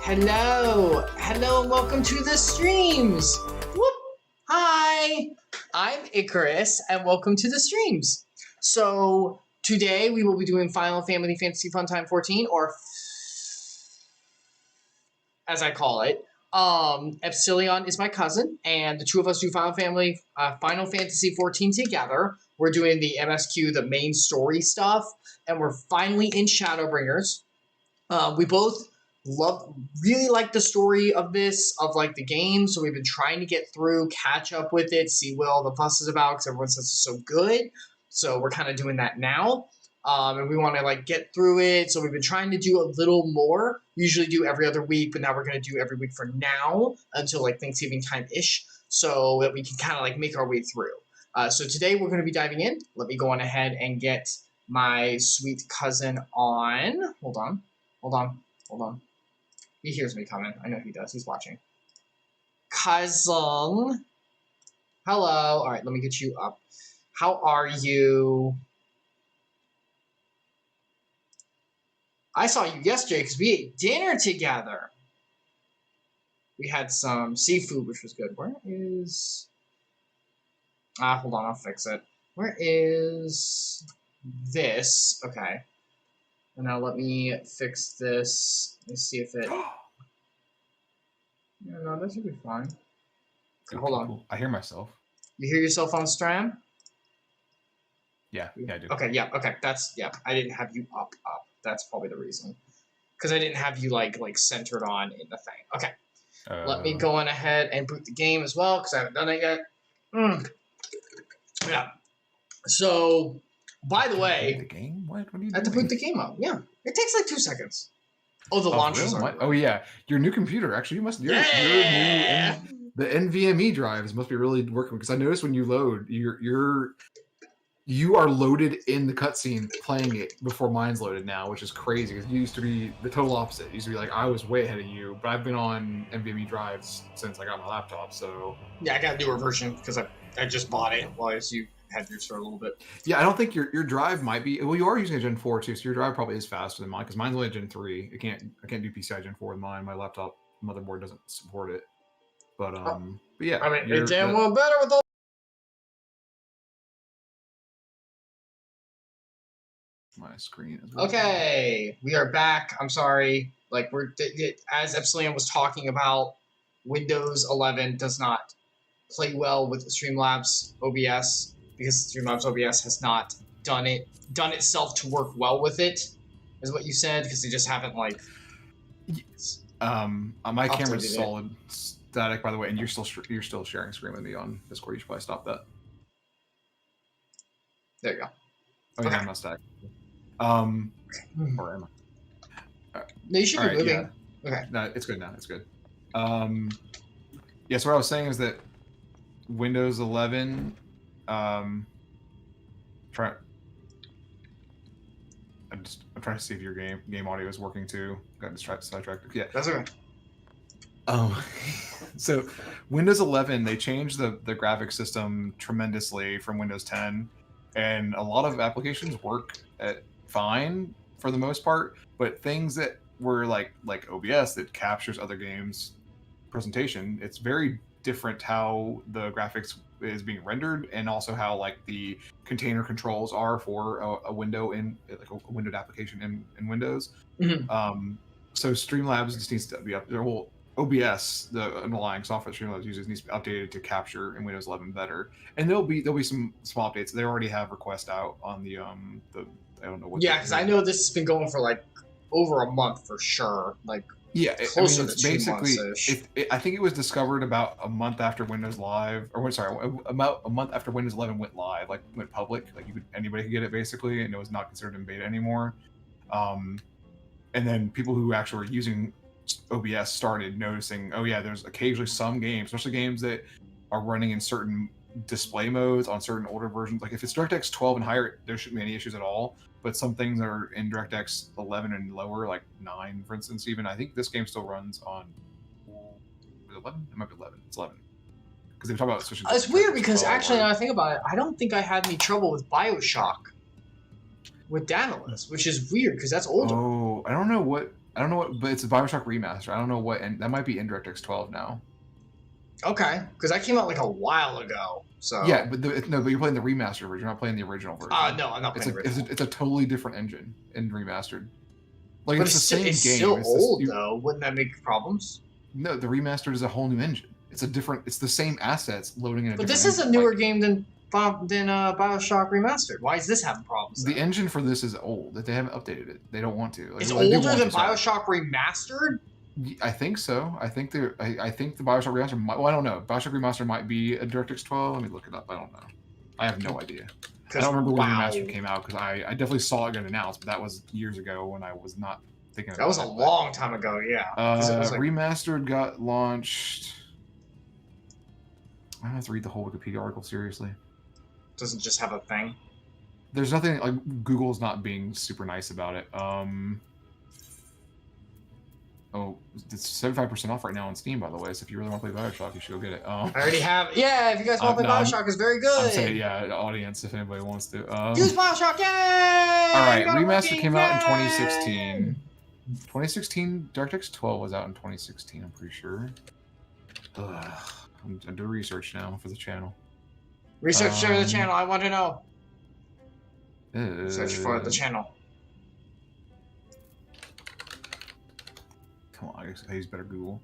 Hello, and welcome to the streams. Whoop. Hi, I'm Icarus, and welcome to the streams. So today we will be doing Final Fantasy Funtime 14, or as I call it. Epsilion is my cousin, and the two of us do Final Fantasy 14 together. We're doing the MSQ, the main story stuff, and we're finally in Shadowbringers. We both really like the story of the game, so we've been trying to get through, catch up with it, see what all the fuss is about, because everyone says it's so good. So we're kind of doing that now, and we want to get through it. So we've been trying to do a little more. We usually do every other week, but now we're going to do every week for now until Thanksgiving time-ish, so that we can kind of make our way through. So today we're going to be diving in. Let me go on ahead and get my sweet cousin on. Hold on. He hears me coming. I know he does. He's watching. Cousin. Hello. All right, let me get you up. How are you? I saw you yesterday because we ate dinner together. We had some seafood, which was good. Where is... hold on. I'll fix it. Where is this? Okay. And now let me fix this. Let me see if it... Yeah, no, that should be fine. Okay, hold on. Cool. I hear myself. You hear yourself on stream? Yeah, I do. Okay, yeah, okay. I didn't have you up. That's probably the reason. Because I didn't have you, centered on in the thing. Okay. Let me go on ahead and boot the game as well, because I haven't done it yet. Yeah. So... By the way, the game? What are you doing? I have to boot the game up. Yeah, it takes 2 seconds. Oh, the launchers are. Oh yeah, your new computer. Actually, you must. Your new the NVMe drives must be really working, because I noticed when you load, you are loaded in the cutscene playing it before mine's loaded now, which is crazy. Because you used to be the total opposite. You used to be I was way ahead of you, but I've been on NVMe drives since I got my laptop. So yeah, I got a newer version because I just bought it while you had yours for a little bit. Yeah, I don't think your drive might be. Well, you are using a Gen 4 too, so your drive probably is faster than mine, because mine's only a Gen 3. I can't do PCI Gen 4 with mine. My laptop motherboard doesn't support it. But yeah. I mean, it's damn well better with all. My screen is okay. We are back. I'm sorry. As Epsilion was talking about, Windows 11 does not play well with Streamlabs OBS, because Streamlabs OBS has not done itself to work well with it, is what you said, because they just haven't my camera's solid static, by the way, and you're still sharing screen with me on Discord. You should probably stop that. There you go. Oh yeah, I'm not static. Or am I? No, you should be moving. Yeah. Okay. No, it's good now. It's good. Yeah, so what I was saying is that Windows 11, I'm trying to see if your game audio is working too. Got sidetracked. Yeah, that's okay. So Windows 11, they changed the graphics system tremendously from Windows 10, and a lot of applications work fine for the most part, but things that were like OBS that captures other games' presentation, it's very different how the graphics is being rendered, and also how the container controls are for a window in a windowed application in Windows. Mm-hmm. So Streamlabs just needs to be up. Their whole OBS, the underlying software Streamlabs uses, needs to be updated to capture in Windows 11 better. And there'll be some small updates. They already have requests out on the I don't know what. Yeah, because I know this has been going for over a month for sure. Yeah, it's basically. I think it was discovered about a month after Windows Live, about a month after Windows 11 went live, went public. Anybody could get it basically, and it was not considered in beta anymore. And then people who actually were using OBS started noticing, oh yeah, there's occasionally some games, especially games that are running in certain display modes on certain older versions. If it's DirectX 12 and higher, there shouldn't be any issues at all. But some things are in DirectX 11 and lower, 9, for instance, even. I think this game still runs on 11? It might be 11. It's 11. Because they talk about switching. It's weird because actually, now I think about it, I don't think I had any trouble with Bioshock with Daedalus, which is weird because that's older. Oh, I don't know what I don't know what, but it's a Bioshock remaster. I don't know what, and that might be in DirectX 12 now. Okay, because that came out like a while ago. So yeah, but but you're playing the remastered version. You're not playing the original version. No, I'm not playing the original. It's a totally different engine in remastered. Like but it's the same it's game. Still old though. Wouldn't that make problems? No, the remastered is a whole new engine. It's a different. It's the same assets loading in a. But different this is engine. a newer game than Bioshock Remastered. Why is this having problems? The engine for this is old. That they haven't updated it. They don't want to. It's older than Bioshock Remastered. I think so. I think the Bioshock Remastered might. Well, I don't know. Bioshock Remastered might be a DirectX 12. Let me look it up. I don't know. I have no idea. I don't remember when the remastered came out because I definitely saw it get announced, but that was years ago when I was not thinking. That was a long time ago. Yeah. Remastered got launched. I don't have to read the whole Wikipedia article seriously. Doesn't just have a thing. There's nothing like Google's not being super nice about it. Oh, it's 75% off right now on Steam, by the way. So if you really want to play Bioshock, you should go get it. I already have. Yeah, if you guys want to play Bioshock, it's very good. I'm saying, yeah, the audience, if anybody wants to. Use Bioshock, yay! All right, Remastered came out in 2016. 2016, DirectX 12 was out in 2016, I'm pretty sure. I'm doing research now for the channel. Research for the channel, I want to know. Search for the channel. Come on, I use better Google.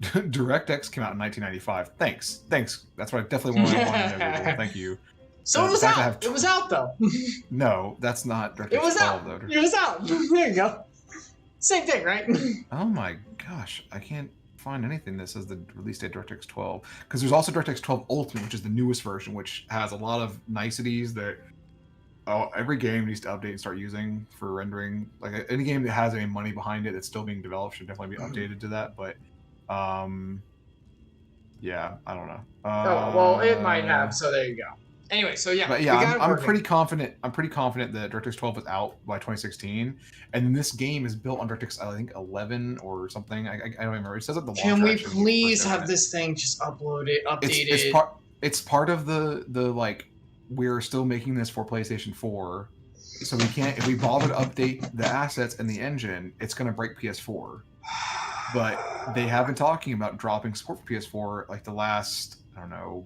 DirectX came out in 1995. Thanks. That's what I definitely wanted to know, Google. Thank you. So it was out. It was out, though. No, that's not DirectX 12, though. It was out. There you go. Same thing, right? Oh my gosh, I can't find anything that says the release date DirectX 12. Because there's also DirectX 12 Ultimate, which is the newest version, which has a lot of niceties that every game needs to update and start using for rendering. Like any game that has any money behind it that's still being developed should definitely be updated to that. But yeah, I don't know. Well, it might have. So there you go. Anyway, so yeah, but yeah, I'm pretty confident. I'm pretty confident that DirectX 12 was out by 2016, and this game is built on DirectX, I think 11 or something. I don't remember. It says at the launch. Can we please have this thing just updated? It's part of the like. We're still making this for PlayStation 4, so we can't. If we bother to update the assets and the engine, it's going to break PS4. But they have been talking about dropping support for PS4 like the last, I don't know,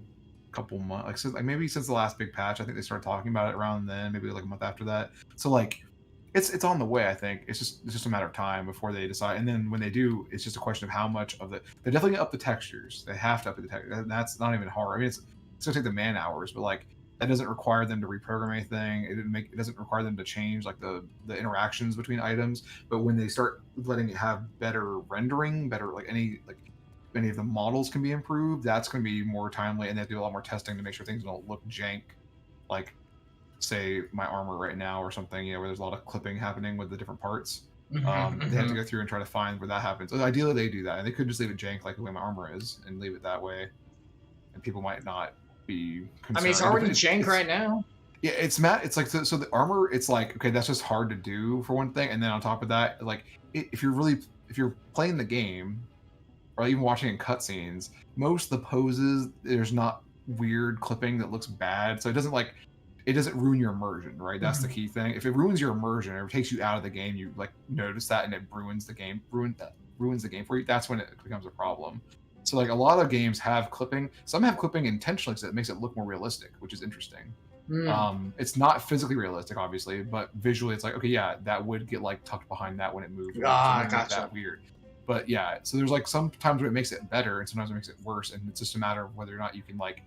couple months, like maybe since the last big patch. I think they started talking about it around then, maybe like a month after that. So like, it's on the way. I think it's just a matter of time before they decide. And then when they do, it's just a question of how much of the. They're definitely gonna up the textures. They have to up the textures. That's not even hard. I mean, it's gonna take the man hours, but like. That doesn't require them to reprogram anything. It doesn't require them to change like the interactions between items. But when they start letting it have better rendering, better like any of the models can be improved, that's going to be more timely, and they have to do a lot more testing to make sure things don't look jank. Like, say my armor right now or something, where there's a lot of clipping happening with the different parts. They have to go through and try to find where that happens. So ideally, they do that, and they could just leave it jank like the way my armor is, and leave it that way, and people might not. Be concerned. I mean, it's already jank right now. Yeah, it's like so the armor. It's like okay, that's just hard to do for one thing, and then on top of that, like if you're playing the game, or even watching in cutscenes, most of the poses there's not weird clipping that looks bad, so it doesn't ruin your immersion, right? That's the key thing. If it ruins your immersion or takes you out of the game, you like notice that, and it ruins the game for you. That's when it becomes a problem. So like a lot of games have clipping. Some have clipping intentionally because it makes it look more realistic, which is interesting. It's not physically realistic, obviously, but visually it's like, okay, yeah, that would get like tucked behind that when it moves. Gotcha. That weird. But yeah, so there's like sometimes where it makes it better and sometimes it makes it worse, and it's just a matter of whether or not you can like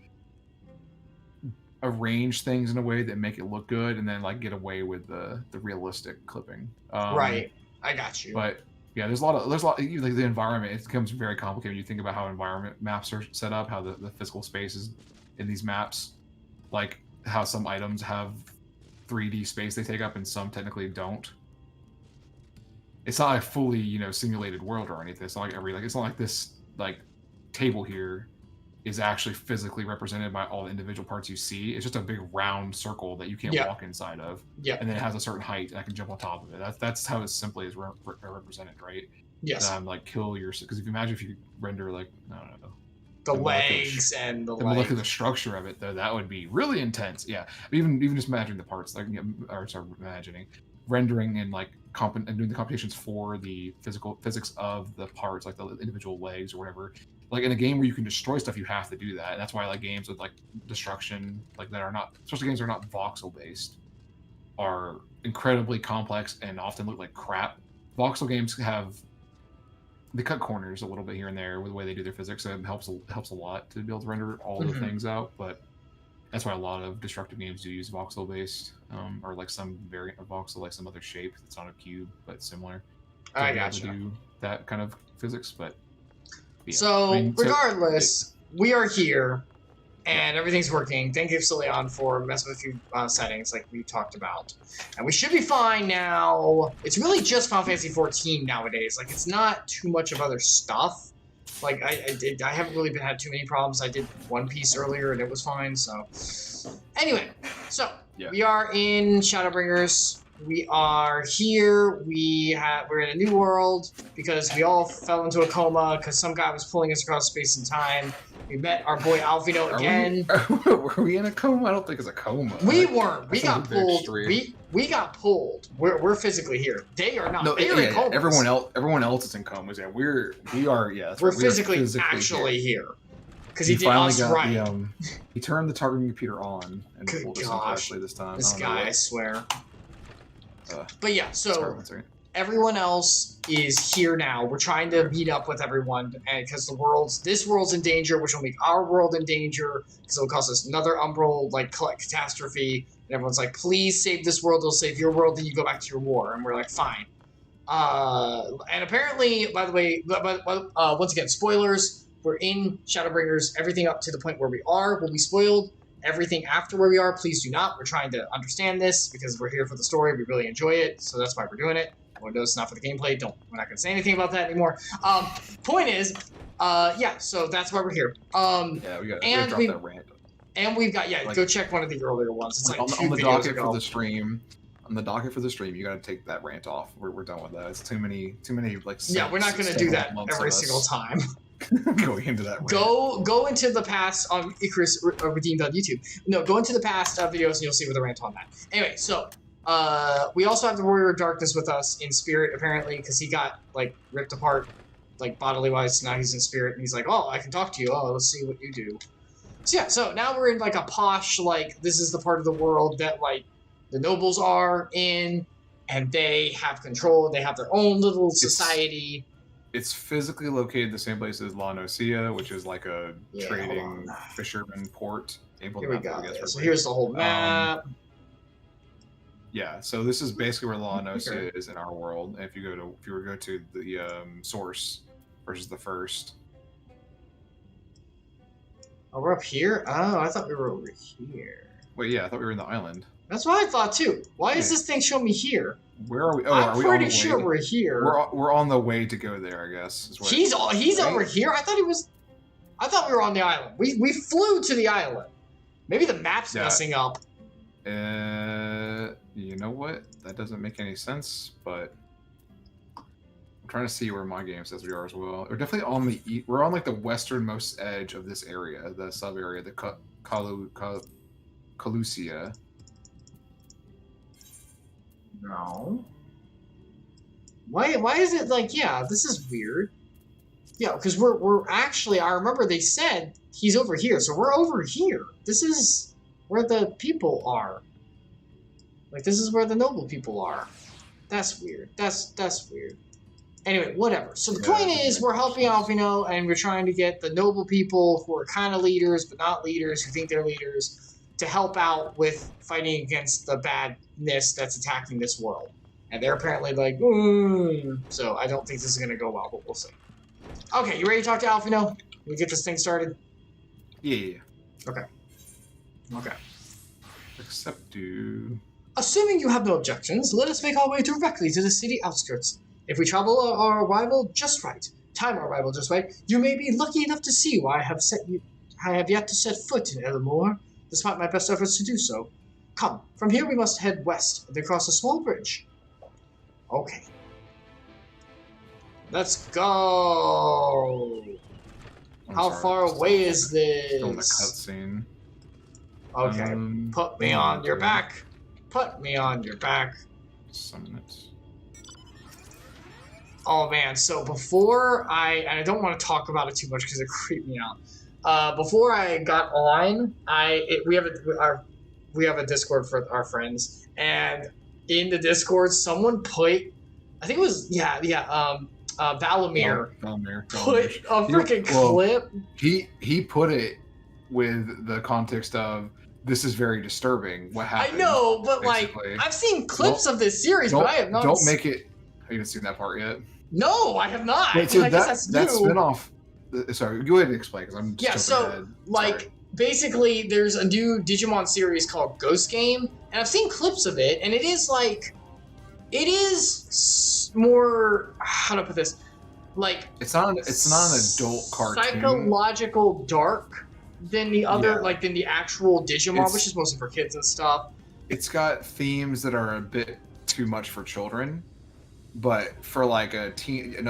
arrange things in a way that make it look good and then like get away with the realistic clipping. Right. I got you. But yeah, there's a lot like the environment. It becomes very complicated when you think about how environment maps are set up, how the physical spaces in these maps, like how some items have 3D space they take up and some technically don't. It's not a fully simulated world or anything. It's not like it's not like this like table here is actually physically represented by all the individual parts you see. It's just a big round circle that you can't walk inside of. Yeah. And then it has a certain height, and I can jump on top of it. That's how it simply is represented, right? Yes. Like kill your, because if you imagine if you render like I don't know the legs and the look at the structure of it, though, that would be really intense. Yeah. Imagining the parts, like or sorry, imagining. rendering and like and doing the computations for the physics of the parts, like the individual legs or whatever. Like in a game where you can destroy stuff, you have to do that. And that's why like games with like destruction, like that are not, especially games that are not voxel based, are incredibly complex and often look like crap. Voxel games they cut corners a little bit here and there with the way they do their physics, so it helps a lot to be able to render all the things out. But that's why a lot of destructive games do use voxel based, or like some variant of voxel, like some other shape that's not a cube but similar. I gotcha. To do that kind of physics, but yeah. So regardless, we are here. And everything's working. Thank you, Epsilion, for messing with a few settings like we talked about. And we should be fine now. It's really just Final Fantasy 14 nowadays. Like, it's not too much of other stuff. Like, I haven't really had too many problems. I did One Piece earlier, and it was fine, so... Anyway, so, we are in Shadowbringers. We are here. We're in a new world because we all fell into a coma because some guy was pulling us across space and time. We met our boy Alphinaud again. Were we in a coma? I don't think it's a coma. We weren't. We got pulled. We got pulled. We're physically here. They are not. No, they are in comas. Everyone else is in comas. Yeah, we are. Yeah, we're physically actually here. Because he did us right. He turned the targeting computer on and pulled us up actually this time. This guy, I swear. But yeah, so everyone else is here now. We're trying to meet up with everyone because this world's in danger, which will make our world in danger because it'll cause us another umbral catastrophe. And everyone's like, please save this world. It'll save your world. Then you go back to your war. And we're like, fine. And apparently, by the way, once again, spoilers. We're in Shadowbringers. Everything up to the point where we are will be spoiled. Everything after where we are, please do not. We're trying to understand this because we're here for the story. We really enjoy it, so that's why we're doing it. It's not for the gameplay. We're not going to say anything about that anymore. Point is, yeah, so that's why we're here. Yeah, we got to drop that rant. And we've got, go check one of the earlier ones. It's like on the docket for the stream. On the docket for the stream, you got to take that rant off. We're done with that. It's too many like. Yeah, we're not going to do that every single time. Going into that. Go into the past on Icarus Redeemed on YouTube. No, go into the past videos and you'll see where the rant on that. Anyway, so we also have the Warrior of Darkness with us in spirit apparently because he got like ripped apart like bodily wise. So now he's in spirit and he's like, oh, I can talk to you. Oh, let's see what you do. So yeah, so now we're in like a posh like this is the part of the world that like the nobles are in, and they have control. They have their own little society. It's physically located the same place as La Nocia, which is like a trading fisherman port. Here we go. So here's the whole map. Yeah, so this is basically where La Nocia is in our world. And if you were to go to the source versus the first. Oh, we're up here? Oh, I thought we were over here. Wait, yeah, I thought we were in the island. That's what I thought too. Why is this thing showing me here? Where are we? Oh, I'm pretty sure we're here. We're on the way to go there, I guess. He's over here. I thought we were on the island. We flew to the island. Maybe the map's messing up. You know what? That doesn't make any sense. But I'm trying to see where my game says we are as well. We're definitely on the we're on like the westernmost edge of this area, the sub area, the Calusia. No. Why is it like, yeah, this is weird. Yeah, because we're actually, I remember they said he's over here, so we're over here. This is where the people are. Like, this is where the noble people are. That's weird. That's weird. Anyway, whatever. So the point is, we're helping Alphinaud, and we're trying to get the noble people who are kind of leaders, but not leaders, who think they're leaders, to help out with fighting against the badness that's attacking this world. And they're apparently like, so I don't think this is going to go well, but we'll see. Okay, you ready to talk to Alphinaud? We get this thing started? Yeah. Okay. Accept you. Assuming you have no objections, let us make our way directly to the city outskirts. If we travel our arrival just right, time our arrival just right, you may be lucky enough to see why I have yet to set foot in Elmore, despite my best efforts to do so. Come, from here we must head west, and then cross a small bridge. Okay. Let's go! How far away is this? Still in the cutscene. Okay, put me on your back. Put me on your back. summon it. Oh man, so before I don't want to talk about it too much because it creeped me out. Before I got on, we have a Discord for our friends, and in the Discord, someone put, I think it was Valamir put a freaking clip. He put it with the context of, this is very disturbing. What happened? I know, but basically. Like I've seen clips of this series, but I have not. Don't make it. Have you seen that part yet? No, I have not. Wait, so that spinoff. Sorry, go ahead and explain because I'm just like basically, there's a new Digimon series called Ghost Game, and I've seen clips of it, and it is more, how to put this, like it's not an adult cartoon. Psychological dark than the other, than the actual Digimon, which is mostly for kids and stuff. It's got themes that are a bit too much for children, but for like a teenager,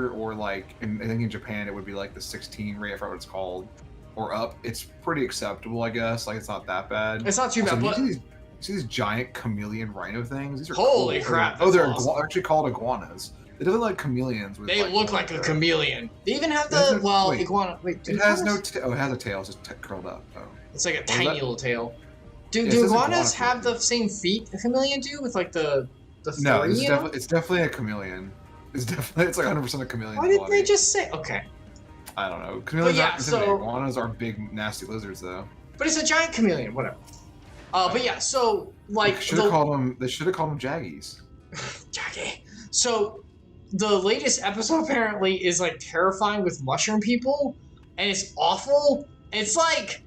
or like I think in Japan it would be like the 16 rate, I forgot what it's called, or up. It's pretty acceptable, I guess. Like it's not that bad. It's not too bad. But you see these giant chameleon rhino things? These are holy cool. crap! They're awesome. Actually called iguanas. They look like chameleons. They look like a chameleon. They even have iguana. Wait, it has no tail. It has a tail. It's just curled up. Oh. It's like a tiny little tail. Do iguanas have the same feet a chameleon do, with like the no, it's definitely a chameleon. It's like 100% a chameleon. Why did they just say? Okay. I don't know. Chameleons iguanas are big, nasty lizards, though. But it's a giant chameleon, whatever. But yeah, so like they should have called them Jaggies. Jaggy. So the latest episode apparently is like terrifying with mushroom people, and it's awful. It's like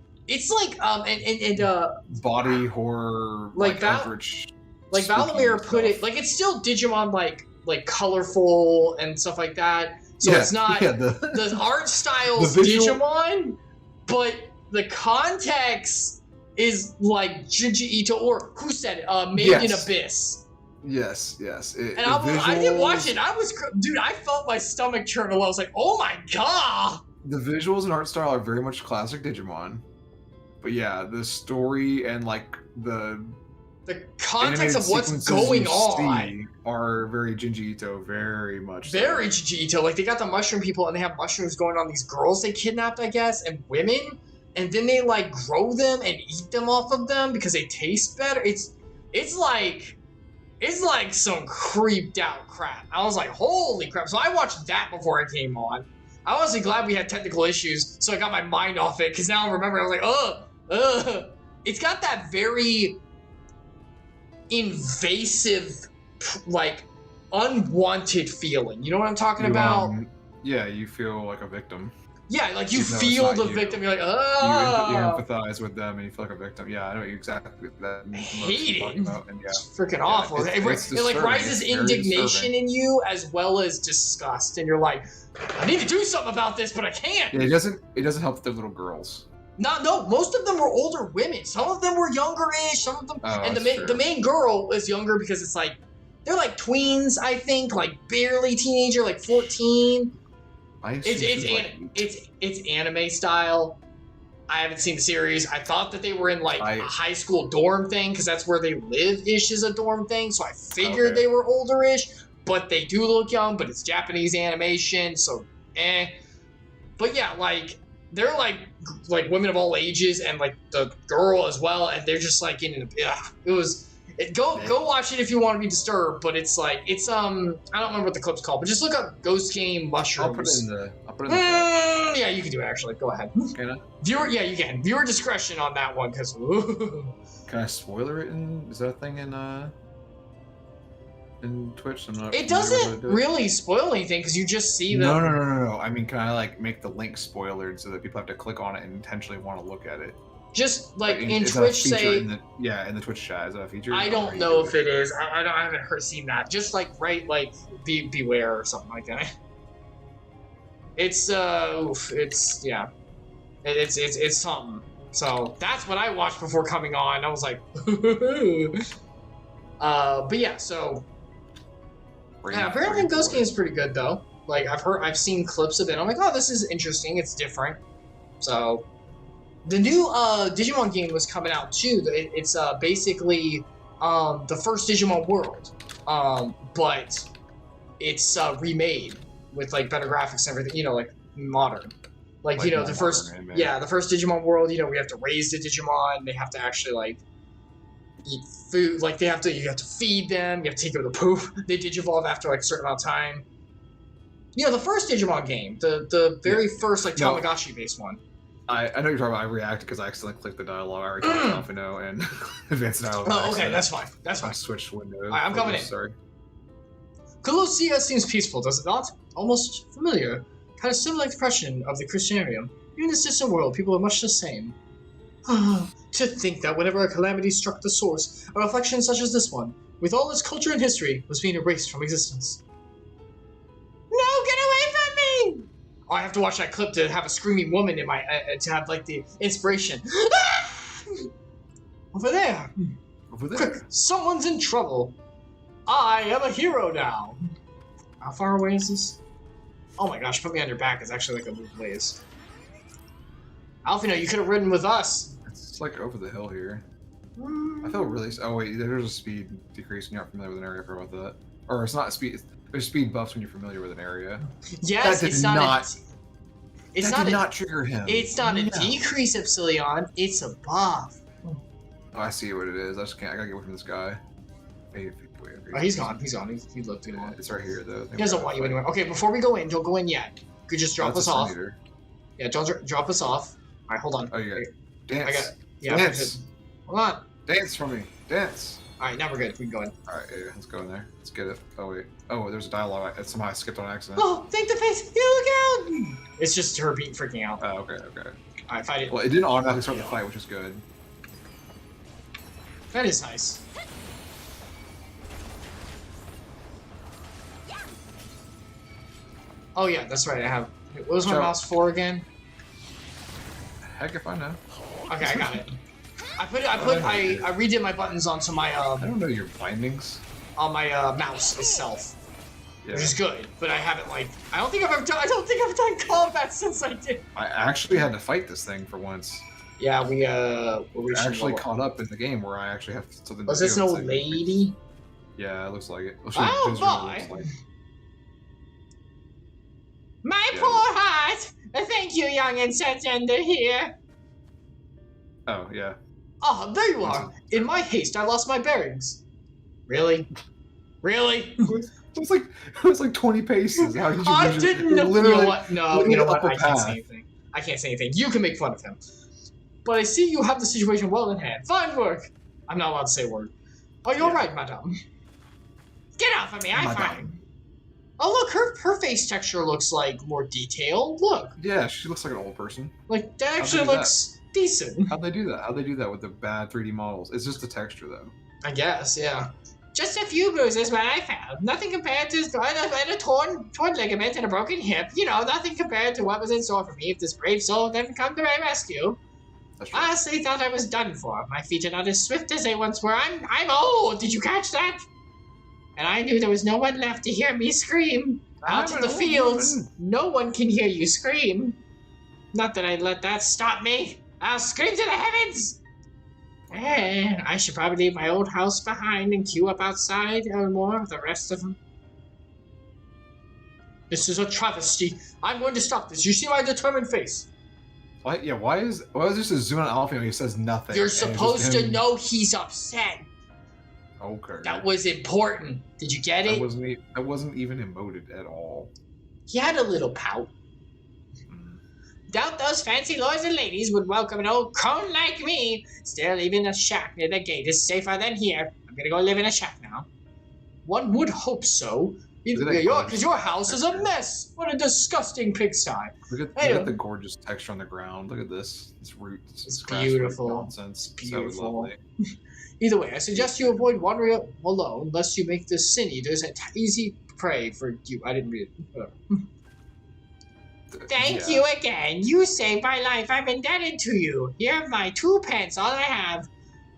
body horror, like average. Like Valamir put it, like it's still Digimon like colorful and stuff like that. So it's not the art style's Digimon, but the context is like Junji Ito, or who said it? Made in Abyss. Yes. I didn't watch it. I felt my stomach churn a little. I was like, oh my god. The visuals and art style are very much classic Digimon, but yeah, the story and like the context of what's going on are very Junji Ito, very much. Very Junji Ito. Like they got the mushroom people, and they have mushrooms going on these girls they kidnapped, I guess, and women, and then they like grow them and eat them off of them because they taste better. It's like some creeped out crap. I was like, holy crap. So I watched that before I came on. I was glad we had technical issues, so I got my mind off it, because now I remember, I was like, It's got that very invasive, like, unwanted feeling. You know what I'm talking about? Yeah, you feel like a victim. Yeah, like you feel the victim. You're like, oh. You empathize with them, and you feel like a victim. Yeah, I know exactly that. I hate it. About, and it's freaking awful. It like rises indignation in you as well as disgust, and you're like, I need to do something about this, but I can't. Yeah, it doesn't help the little girls. No, most of them were older women. Some of them were younger-ish. Some of them, and the main girl is younger because it's like they're like tweens, I think, like barely teenager, like 14. It's anime style. I haven't seen the series. I thought that they were in like a high school dorm thing because that's where they live-ish is a dorm thing. So I figured they were older-ish, but they do look young. But it's Japanese animation, so But yeah, like they're like women of all ages, and like the girl as well, and they're just like Go watch it if you want to be disturbed, but it's like I don't remember what the clip's called, but just look up Ghost Game Mushrooms. I'll put it in the yeah, you can do it actually. Go ahead. Can I? Yeah, you can. Viewer discretion on that one, because can I spoiler it is that a thing in Twitch? It doesn't really spoil anything because you just see them. No. I mean, can I like make the link spoilered so that people have to click on it and intentionally want to look at it? Just like in Twitch, say in the Twitch chat, is that a feature? I don't know if it is. I haven't seen that. Just like beware or something like that. It's something. So that's what I watched before coming on. I was like, but yeah. So apparently Ghost Game is pretty good though. Like I've seen clips of it. I'm like, oh, this is interesting. It's different. So. The new Digimon game was coming out too. It's basically the first Digimon world, but it's remade with like better graphics and everything. You know, like modern. Like you know, the first Digimon world. You know, we have to raise the Digimon. They have to actually like eat food. Like you have to feed them. You have to take care of the poop. They digivolve after like a certain amount of time. You know, the first Digimon game, the very first like Tamagotchi based one. I know you're talking about. I reacted because I accidentally clicked the dialogue. I already talked to Alphinaud and advanced dialogue. Oh, okay, that's fine. That's fine. I switched windows. Right, I'm coming in. Sorry. Colossia seems peaceful, does it not? Almost familiar. Had a similar expression of the Christianarium. Even in this distant world, people are much the same. To think that whenever a calamity struck the source, a reflection such as this one, with all its culture and history, was being erased from existence. No, get away from me! Oh, I have to watch that clip to have a screaming woman in my to have like the inspiration. Over there. Over there. Quick, someone's in trouble. I am a hero now. How far away is this? Oh my gosh, put me on your back. It's actually like a little ways. Alphinaud, you could have ridden with us. It's like over the hill here. I feel really. Oh wait, there's a speed decrease when you're not familiar with an area. I forgot about that. Or it's not a speed. There's speed buffs when you're familiar with an area. Yes, that it's did not. Did not trigger him. It's not a decrease, Epsilion. It's a buff. Oh, I see what it is. I just can't. I gotta get away from this guy. Oh, he's gone. He's gone. He looked too long. It's right here, though. He doesn't want you anywhere. Okay, before we go in, don't go in yet. You could just drop us off. Yeah, don't drop us off. All right, hold on. Oh, you got dance. I got. Yeah, dance. Hold on. Dance for me. Dance. All right, now we're good. We can go in. All right, yeah, let's go in there. Let's get it. Oh wait. Oh, there's a dialogue. Somehow I skipped on accident. Oh, thank the face. You look out. It's just her freaking out. Oh, okay. All right, fight it. Well, it didn't automatically start the fight, which is good. That is nice. Oh yeah, that's right. I have. What was my mouse for again? Heck if I know. Okay, I got it. I redid my buttons onto my I don't know your bindings. On my mouse itself, which is good. But I haven't I don't think I've done combat since I did. I actually had to fight this thing for once. Yeah, we actually caught up in the game where I actually have something. Was this an old lady? Yeah, it looks like it. Oh boy. My poor heart! Thank you, young and cisgender here. Oh, yeah. Oh, there you are. In my haste, I lost my bearings. Really? Really? It was like 20 paces. How did you I didn't know. You know what? No, you know what? I can't say anything. I can't say anything. You can make fun of him. But I see you have the situation well in hand. Fine work. I'm not allowed to say a word. Oh, you're right, madame. Get off of me, I'm fine. Oh, look, her face texture looks like more detailed. Look. Yeah, she looks like an old person. Like, that actually looks decent. How'd they do that? How'd they do that with the bad 3D models? It's just the texture, though. I guess, yeah. Just a few bruises, what I found. Nothing compared to a torn ligament and a broken hip. You know, nothing compared to what was in store for me if this brave soul didn't come to my rescue. That's right. I honestly thought I was done for. My feet are not as swift as they once were. I'm old. Did you catch that? And I knew there was no one left to hear me scream. Out in the fields, no one can hear you scream. Not that I'd let that stop me. I'll scream to the heavens. I should probably leave my old house behind and queue up outside or more of the rest of them. This is a travesty. I'm going to stop this. You see my determined face. Why? Yeah. Why is this a zoom on Alphinaud and he says nothing? You're supposed to know he's upset. Okay. That was important. Did you get it? That wasn't even emoted at all. He had a little pout. Doubt those fancy lords and ladies would welcome an old crone like me. Still, even a shack near the gate is safer than here. I'm gonna go live in a shack now. One would hope so. Because your house is a mess. What a disgusting pigsty. Look at the gorgeous texture on the ground. Look at this. This root. It's beautiful. Nonsense. It's beautiful. So Either way, I suggest you avoid wandering alone lest you make the sin eaters an easy prey for you. I didn't read it. Thank you again. You saved my life. I'm indebted to you. Here are my 2 pence, all I have.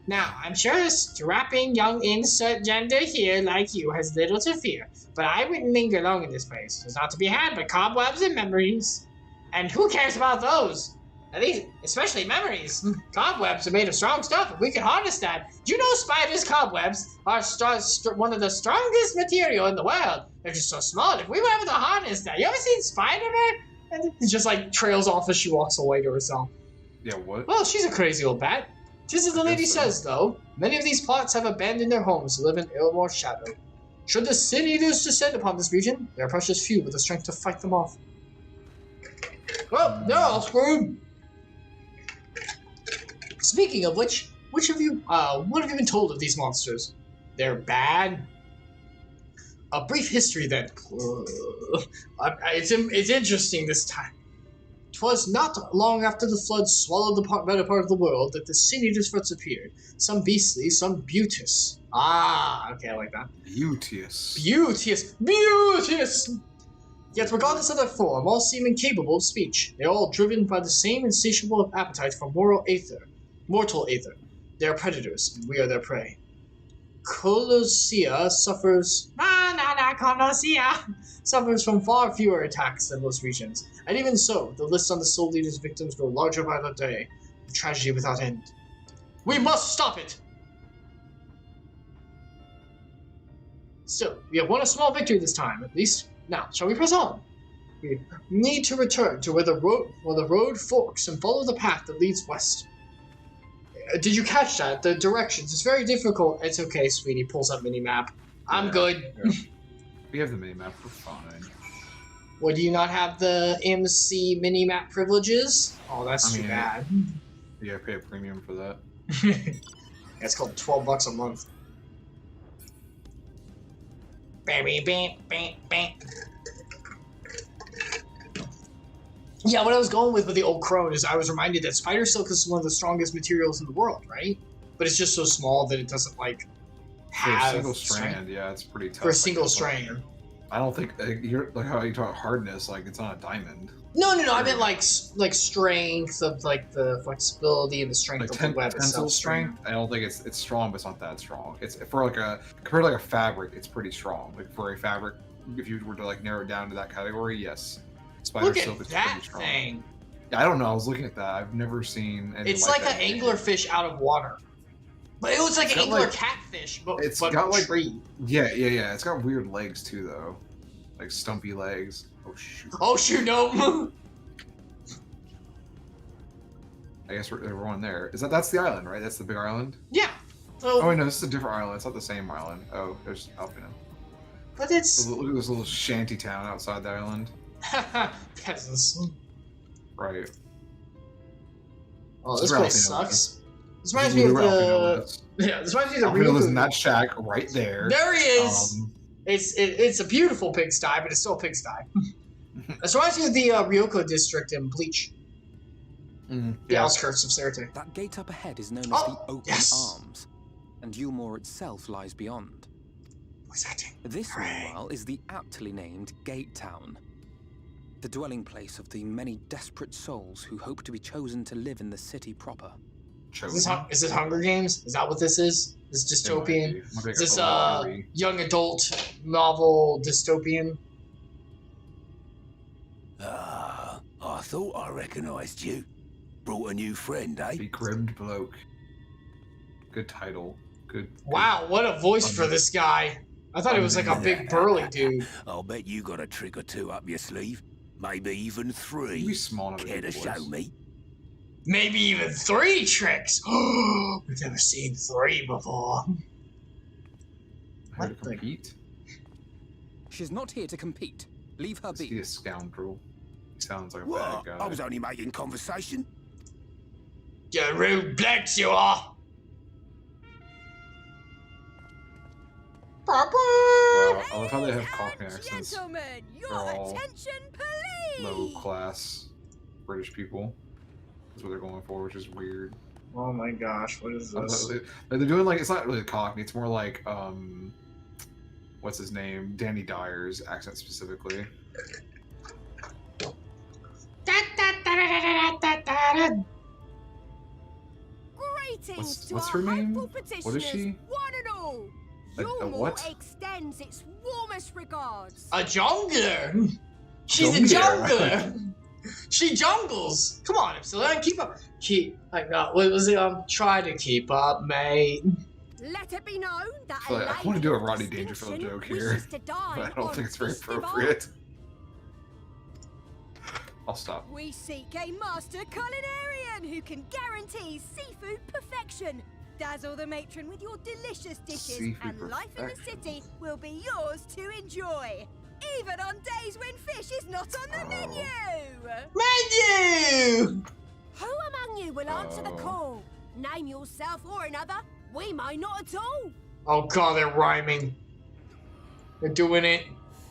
Now, I'm sure a strapping young insert gender here like you has little to fear, but I wouldn't linger long in this place. There's not to be had but cobwebs and memories. And who cares about those? At least, especially memories. Cobwebs are made of strong stuff, and we can harness that. Do you know spiders' cobwebs are one of the strongest material in the world? They're just so small. If we were able to harness that, you ever seen Spider-Man? And it just like trails off as she walks away to herself. Yeah, what? Well, she's a crazy old bat. Tis as the lady says, though. Many of these plots have abandoned their homes to live in Ilmore's shadow. Should the Sin Eaters descend upon this region, there are precious few with the strength to fight them off. Well, they're all screwed. Speaking of which what have you been told of these monsters? They're bad? A brief history then. It's interesting this time. 'Twas not long after the flood swallowed the better part of the world that the Sin Eaters first appeared. Some beastly, some beauteous. Ah, okay, I like that. Beauteous. Beauteous! Yet regardless of their form, all seem incapable of speech. They are all driven by the same insatiable appetite for mortal aether. They are predators, and we are their prey. Colossia suffers from far fewer attacks than most regions, and even so, the list on the Soul Eater's victims grow larger by the day, a tragedy without end. We must stop it! Still, we have won a small victory this time, at least. Now, shall we press on? We need to return to where the road forks and follow the path that leads west. Did you catch that? The directions. It's very difficult. It's okay, sweetie. Pulls up minimap. I'm good. Yeah. We have the minimap. We're fine. Well, do you not have the MC minimap privileges? Oh, that's too bad. Yeah, pay a premium for that. It's called $12 a month. Yeah, what I was going with the old crone is I was reminded that spider silk is one of the strongest materials in the world, right? But it's just so small that it doesn't like have for a single strand. Yeah, it's pretty tough. For a single strand. I don't think you're like how you talk hardness, like it's not a diamond. No. I meant like strength of like the flexibility and the strength of the web itself. Tensile strength. I don't think it's strong, but it's not that strong. It's for like compared to like a fabric, it's pretty strong. Like for a fabric, if you were to like narrow it down to that category, yes. Spider silk is pretty strong. Thing. Yeah, I don't know. I was looking at that. I've never seen any. It's like an anglerfish out of water. But it was like an angler catfish, but it's got like tree. Yeah. It's got weird legs too, though, like stumpy legs. Oh shoot! No. I guess we're on there. That's the island, right? That's the big island. Yeah. Oh wait, no, this is a different island. It's not the same island. Oh, there's Alphinaud. But it's look at this little shanty town outside the island. Peasants. Right. Oh, this place sucks. This reminds me of the. Yeah, this reminds me of the. Alphinaud lives in that shack right there. There he is. It's a beautiful pigsty, but it's still a pigsty. This reminds me of the Ryoko district in Bleach. The outskirts of Cerate. That gate up ahead is known as the Open Arms, and Ulmore itself lies beyond. What's that? This, meanwhile, is the aptly named Gate Town, the dwelling place of the many desperate souls who hope to be chosen to live in the city proper. Is this Hunger Games? Is that what this is? This dystopian? Is this young adult novel dystopian? I thought I recognised you. Brought a new friend, eh? Begrimed bloke. Good title. Good. Wow, what a voice for this guy. I thought he was like a big burly dude. I'll bet you got a trick or two up your sleeve. Maybe even 3. You small Care to show me? Maybe even 3 tricks. We've never seen 3 before. How to compete? She's not here to compete. Leave her be. He's a scoundrel. He sounds like a bad guy. I was only making conversation. You rude blacks you are. Wow, I love how they have Cockney accents. Your all attention, please. low class British people. That's what they're going for, which is weird. Oh my gosh, what is this? They're doing like, it's not really Cockney, it's more like what's his name? Danny Dyer's accent specifically. Greetings what's to her our name? hopeful petitioners, What is she? one and all. A what? Extends its warmest regards. A jungler. She's a jungler. She jungles. Come on, Epsilion, keep up. What was it? Try to keep up, mate. Let it be known that I want to do a Rodney Dangerfield joke here, but I don't think it's very appropriate. I'll stop. We seek a master culinarian who can guarantee seafood perfection. Dazzle the matron with your delicious dishes, Seafood and life in the city will be yours to enjoy. Even on days when fish is not on the menu! Menu! Who among you will answer the call? Name yourself or another. We might not at all. Oh god, they're rhyming. They're doing it.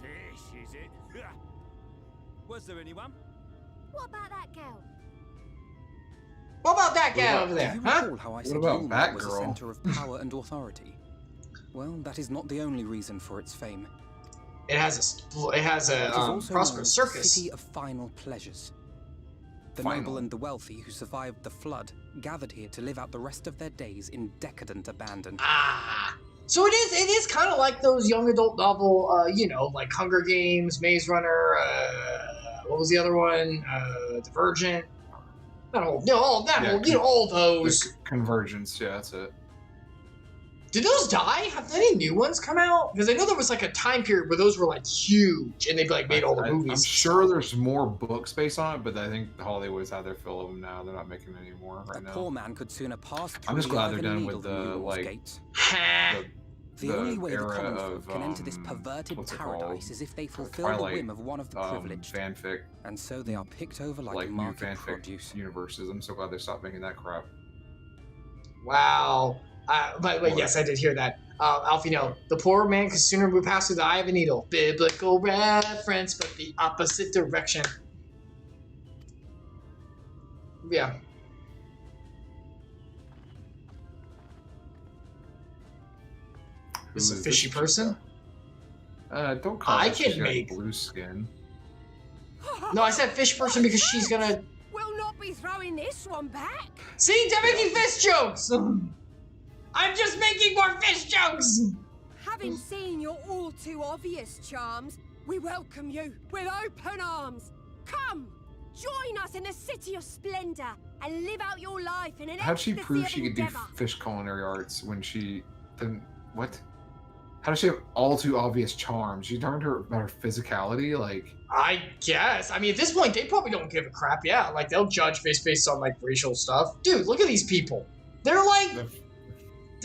Fish, is it? Was there anyone? What about that girl? What about that guy about- over there, Do you huh? recall how I said about Ulmer that was a girl? center of power and authority? Well, that is not the only reason for its fame. It has a It is also prosperous known as circus. City of Final Pleasures. The Final. noble and the wealthy who survived the flood gathered here to live out the rest of their days in decadent abandon. Ah. So it is kind of like those young adult novel, like Hunger Games, Maze Runner, what was the other one? Divergent. All those. Convergence, yeah, that's it. Did those die? Have any new ones come out? Because I know there was like a time period where those were like huge, and they like made all the movies. I'm sure there's more books based on it, but I think Hollywood's had their fill of them now. They're not making any more right A now. poor man could sooner pass through I'm just the glad they're iron done needle with than the, Mule's like, gates. The The only way the era common of, folk can enter this perverted what's it paradise called? is if they fulfill the Twilight, whim of one of the privileged, fanfic, and so they are picked over like, like new market fanfic produce. universes. I'm so glad they stopped making that crap. Wow. But yes, I did hear that. Alphinaud, the poor man could sooner move past through the eye of a needle. Biblical reference, but the opposite direction. Yeah. This is a fishy person? Don't call I her can she has make- blue skin. No, I said fish person because she's gonna... We'll not be throwing this one back. See, they're making fish jokes! I'm just making more fish jokes! Having seen your all too obvious charms, we welcome you with open arms. Come, join us in the city of splendor and live out your life in an How'd she ecstasy prove of she could do endeavor. fish culinary arts when she didn't? What? How does she have all too obvious charms? You learned her about her physicality, like. I guess. I mean, at this point, they probably don't give a crap. Yeah, like, they'll judge based on, like, racial stuff. Dude, look at these people. They're, like,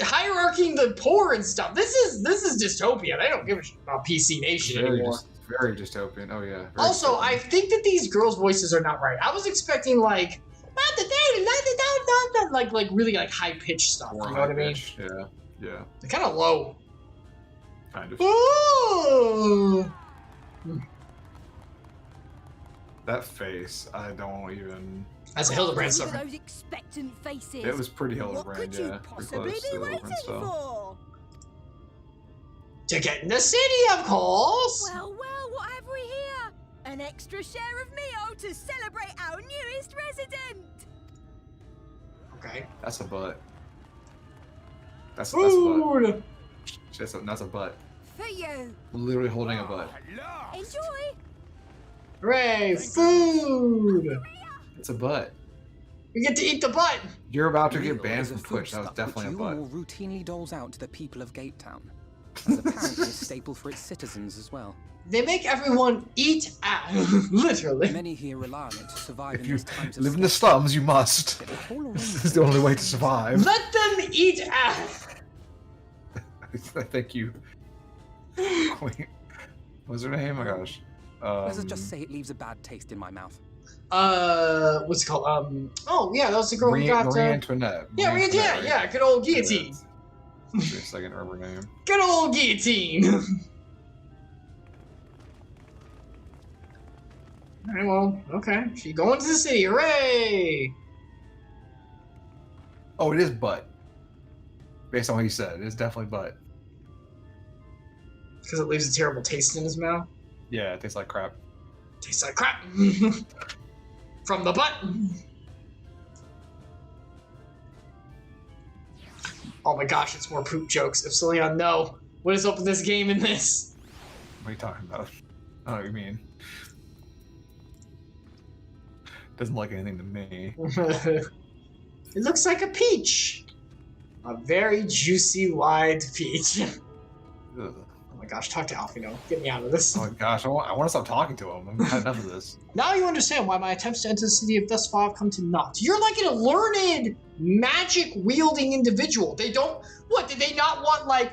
hierarchying the poor and stuff. This is dystopia. They don't give a shit about PC Nation anymore. Very dystopian. Oh, yeah. Very Also, dystopian. I think that these girls' voices are not right. I was expecting, like, like really, like, high-pitched stuff. More You know what I mean? high-pitched, Yeah. Yeah. They're kind of low. Kind of. Ooh! That face, I don't even. That's a Hildebrand Look at sucker. those expectant faces. It was pretty What Hildebrand, could you yeah. Pretty possibly close be to waiting Hildebrand stuff. for? To get in the city, of course! Well, what have we here? An extra share of Mio to celebrate our newest resident. Okay. That's a butt. That's a butt. Food! That's a butt. For you. Literally holding a butt. Enjoy. Hooray! Food! It's a butt. You get to eat the butt! You're about to Meal get banned is a from Twitch. That was foodstuff definitely a which butt. Yule routinely doles out to the people of Gate Town, as apparently a staple for its citizens as well. They make everyone eat ass. Literally. Many here rely on it to survive If in you these times of live in the scarcity. slums, you must. Yet the whole This is the only way to survive. Let them eat ass! Thank you. Queen. What's her name? Oh my gosh. Let's just say it leaves a bad taste in my mouth. What's it called? Oh, yeah, that was the girl who got, Marie Antoinette. yeah, Marie Antoinette, yeah, good old guillotine. Give me a second, remember her name. Good old guillotine. Alright, well, okay. She going to the city, hooray! Oh, it is butt. Based on what you said, it's definitely butt. Because it leaves a terrible taste in his mouth. Yeah, it tastes like crap. Tastes like crap. From the butt. Oh my gosh, it's more poop jokes. Epsilion, no. What is up with this game in this? What are you talking about? I don't know what you mean. Doesn't look like anything to me. It looks like a peach. A very juicy, wide peach. Ugh. Oh my gosh, talk to Alphinaud. Get me out of this. Oh my gosh, I want to stop talking to him. I've had enough of this. Now you understand why my attempts to enter the city of thus far have come to naught. You're like a learned, magic-wielding individual. They don't... What, did they not want, like...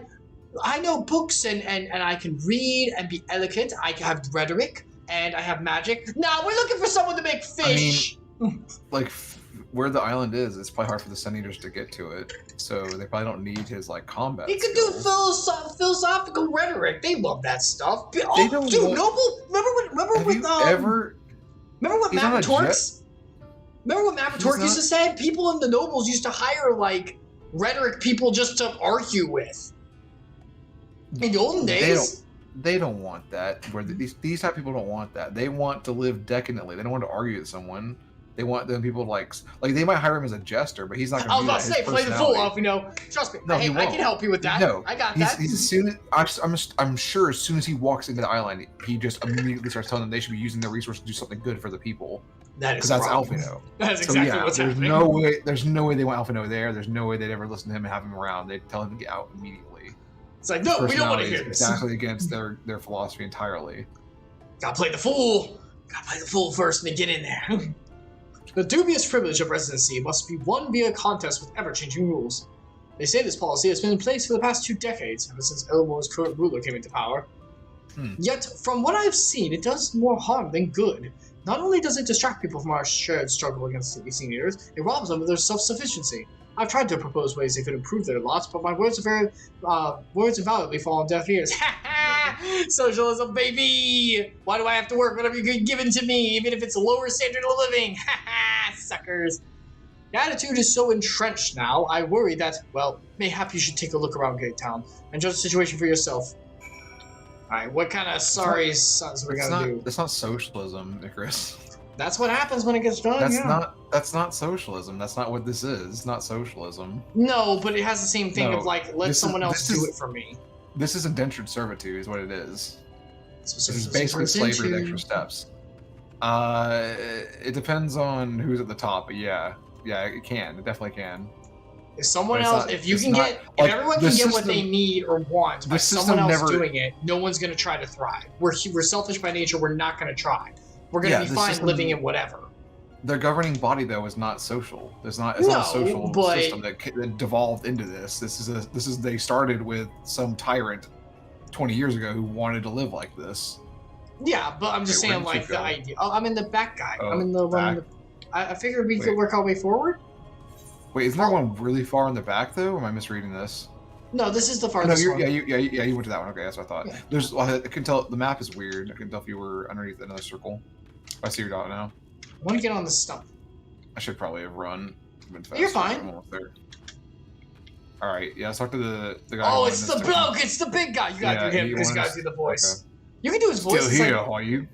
I know books and I can read and be eloquent. I have rhetoric and I have magic. Nah, we're looking for someone to make fish. I mean, like, where the island is, it's probably hard for the Sun Eaters to get to it. So they probably don't need his, like, combat He could skills. do philosophical rhetoric. They love that stuff. They Oh, don't dude, want- Noble. Remember what He's on a Mapatorks? Remember what Mapatork used to say? People in the nobles used to hire like rhetoric people just to argue with. In the olden days. They don't want that. Where these type of people don't want that. They want to live decadently. They don't want to argue with someone. They want them people like they might hire him as a jester, but he's not going to I was do about that. to say, His play the fool personality- off, you know. Trust me. No, he I can won't. help you with that. No, I got that. He's as soon as I'm sure as soon as he walks into the island, he just immediately starts telling them they should be using their resources to do something good for the people. That is Because that's wrong. Alphinaud. That is So exactly yeah, what's there's happening. there's no way they want Alphinaud there. There's no way they'd ever listen to him and have him around. They'd tell him to get out immediately. It's like, no, we don't want to Personality hear is this. exactly against their philosophy entirely. Gotta play the fool. Gotta play the fool first and then get in there. The dubious privilege of residency must be won via contest with ever-changing rules. They say this policy has been in place for the past 2 decades, ever since Elmore's current ruler came into power. Yet, from what I've seen, it does more harm than good. Not only does it distract people from our shared struggle against the Sea Eaters, it robs them of their self-sufficiency. I've tried to propose ways they could improve their lots, but my words invaluably fall on deaf ears. Ha ha! Socialism, baby! Why do I have to work whatever you get given to me, even if it's a lower standard of living? Ha ha! Suckers! The attitude is so entrenched now, I worry that, well, mayhap you should take a look around Gate Town and judge the situation for yourself. Alright, what kind of sorry sons are we gonna do? That's not socialism, Icarus. That's what happens when it gets done, That's not socialism. That's not what this is. It's not socialism. No, but it has the same thing No, of like, let someone else do it for me. This is indentured servitude, is what it is. So It's basically slavery with extra steps. It depends on who's at the top, but yeah, it can. It definitely can. If someone It's else, not- if you it's can not- get, if like, everyone the can get what system- they need or want by the someone system else never- doing it, no one's going to try to thrive. We're selfish by nature. We're not going to try. We're going to Yeah, be the fine system- living in whatever. Their governing body, though, is not social. It's not a social but- system that devolved into this. They started with some tyrant 20 years ago who wanted to live like this. Yeah, but I'm just Wait, where saying, did you like, the go? idea. Oh, I'm in the back guy. Oh, I'm in the one. back. I figured we Wait. could work our way forward. Wait, isn't there one really far in the back, though? Or am I misreading this? No, this is the No, farthest one. you went to that one. Okay, that's what I thought. Yeah. I can tell the map is weird. I can tell if you were underneath another circle. I see your dot now. I want to get on the stump. I should probably have run. Been faster. You're fine. I'm almost there. All right, yeah. Let's talk to the guy. Oh, who it's the won this bloke. It's the big guy. You gotta Yeah, do him you because you want gotta us- do the voice. okay. You can do his voice. Still It's here, like- are you?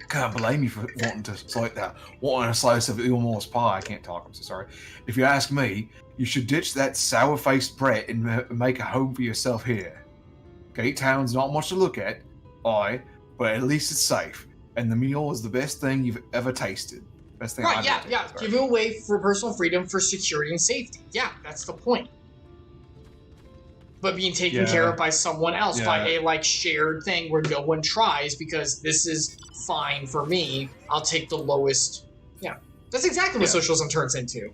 Can't blame you for wanting to like that. Wanting a slice of Ilmore's pie. I can't talk. I'm so sorry. If you ask me, you should ditch that sour-faced brat and make a home for yourself here. Gate Town's not much to look at, but at least it's safe. And the meal is the best thing you've ever tasted. Best thing Right, I've yeah, ever yeah. tasted, sorry. Give it away for personal freedom, for security and safety. Yeah, that's the point. But being taken Yeah. care of by someone else, by Yeah. a like shared thing where no one tries because this is fine for me. I'll take the lowest. Yeah, that's exactly what Yeah. socialism turns into.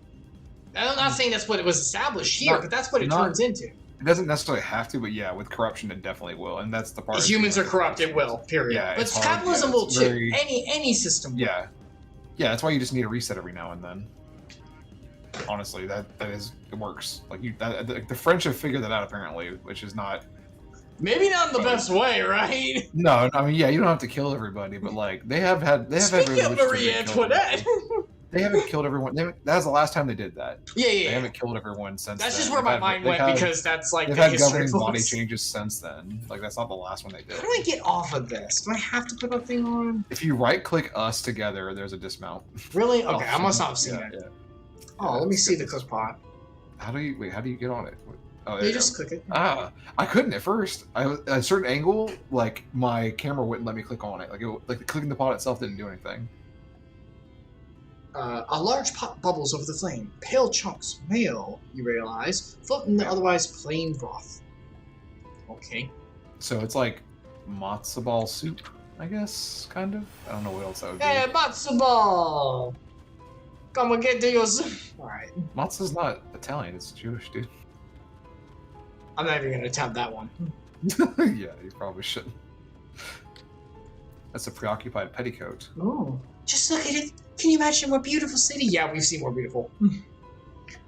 I'm not saying that's what it was established here, but that's what it turns into. It doesn't necessarily have to, but yeah, with corruption, it definitely will, and that's the part. If humans are corrupt, it will. Period. Yeah, but it's hard, capitalism yeah, will it's too. very- Any system. Will. Yeah, that's why you just need a reset every now and then. Honestly, it works. Like the French have figured that out apparently, which is not. Maybe not in the best way, right? No, I mean, yeah, you don't have to kill everybody, but like they have had Speaking of revolutions where Marie they killed Antoinette. everybody. They haven't killed everyone. That was the last time they did that. They Yeah. haven't killed everyone since. That's then. just where my mind went because that's like They've the had history governing body books. changes since then. Like that's not the last one they did. How do I get off of this? Do I have to put a thing on? If you right-click us together, there's a dismount. Really? Okay, I option. must not have seen Yeah, it. yeah. Oh, let me it's see good. the cook pot. How do you get on it? Oh, there You you just go. click it. I couldn't at first. At a certain angle, like my camera wouldn't let me click on it. Like clicking the pod itself didn't do anything. A large pot bubbles over the flame. Pale chunks, male, you realize, float in the otherwise plain broth. Okay. So it's like matzo ball soup, I guess, kind of. I don't know what else that would be. Hey, matzo ball! Come and get to your soup. Alright. Matzo's not Italian, it's Jewish, dude. I'm not even gonna attempt that one. Yeah, you probably shouldn't. That's a preoccupied petticoat. Oh. Just look at it. Can you imagine a more beautiful city? Yeah, we've seen more beautiful.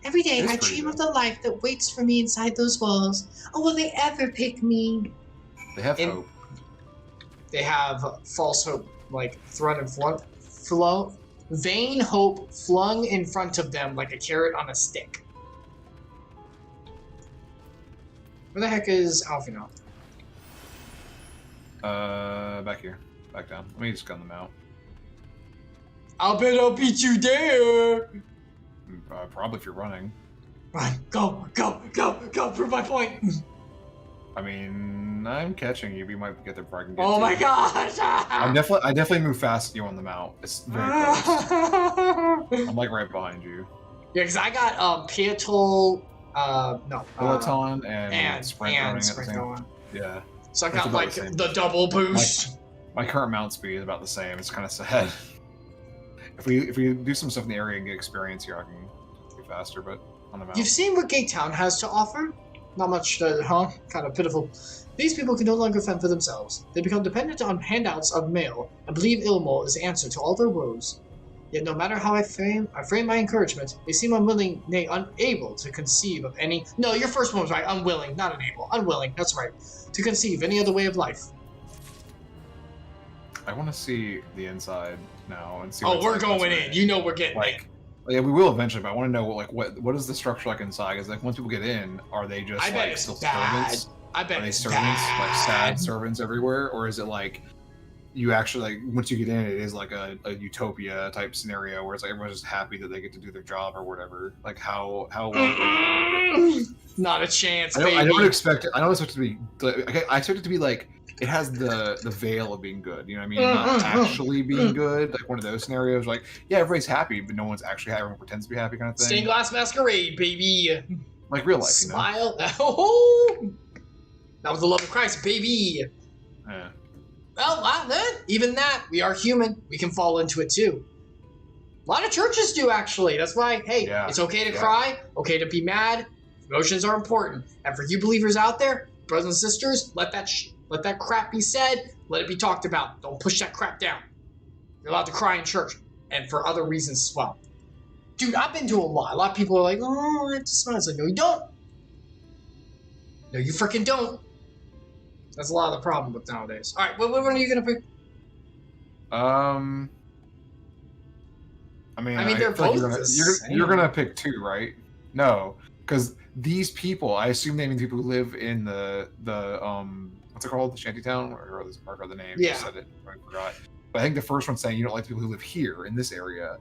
Every day I dream of the life that waits for me inside those walls. Oh, will they ever pick me? They have hope. They have false hope, like thrown in front, vain hope flung in front of them like a carrot on a stick. Where the heck is Alphinaud? Back here. Back down. Let me just gun them out. I'll bet I'll beat you there! Probably if you're running. Run, go, go, go, go, prove my point! I mean, I'm catching you, but you might get there before I can get Oh to my you. gosh! I definitely move fast you on the mount. It's very close. I'm like right behind you. Yeah, because I got Pietol, Peloton and and sprint running at the sprint same. going. Yeah. So I It's got about like the same. the double boost. My current mount speed is about the same. It's kind of sad. If we do some stuff in the area and get experience here, I can be faster. But on the mount. You've seen what Gate Town has to offer? Not much, huh? Kind of pitiful. These people can no longer fend for themselves. They become dependent on handouts of mail and believe Ilmo is the answer to all their woes. Yet no matter how I frame my encouragement, they seem unwilling, nay, unable to conceive of any... No, your first one was right. Unwilling, not unable. Unwilling, that's right. To conceive any other way of life. I want to see the inside now and see. What Oh, it's we're like going once in. You know we're getting like. Yeah, we will eventually, but I want to know what is the structure like inside? Because like once people get in, are they just I bet like it's still bad. servants? I bet Are they it's servants, like bad. sad servants everywhere, or is it like you actually like once you get in, it is like a utopia type scenario where it's like everyone's just happy that they get to do their job or whatever? Like how Not a chance, I baby. don't expect it. I don't expect it to be. Okay, I expect it to be like it has the veil of being good. You know what I mean? Not actually being good. Like one of those scenarios. Like yeah, everybody's happy, but no one's actually happy. Everyone pretends to be happy, kind of thing. Stained glass masquerade, baby. Like real life, Smile. Oh, that was the love of Christ, baby. Yeah. Well, even that, we are human. We can fall into it too. A lot of churches do, actually. That's why, hey, it's okay to cry, okay to be mad. Emotions are important. And for you believers out there, brothers and sisters, let that crap be said. Let it be talked about. Don't push that crap down. You're allowed to cry in church, and for other reasons as well. Dude, I've been to a lot. A lot of people are like, oh, I have to smile. It's like, no, you don't. No, you freaking don't. That's a lot of the problem with nowadays. All right, what one are you gonna pick? I mean, they're feel like both you're gonna pick two, right? No, because these people, I assume they mean people who live in the what's it called, the shantytown, or the name? Yeah. You said it, I forgot. But I think the first one's saying you don't like the people who live here in this area,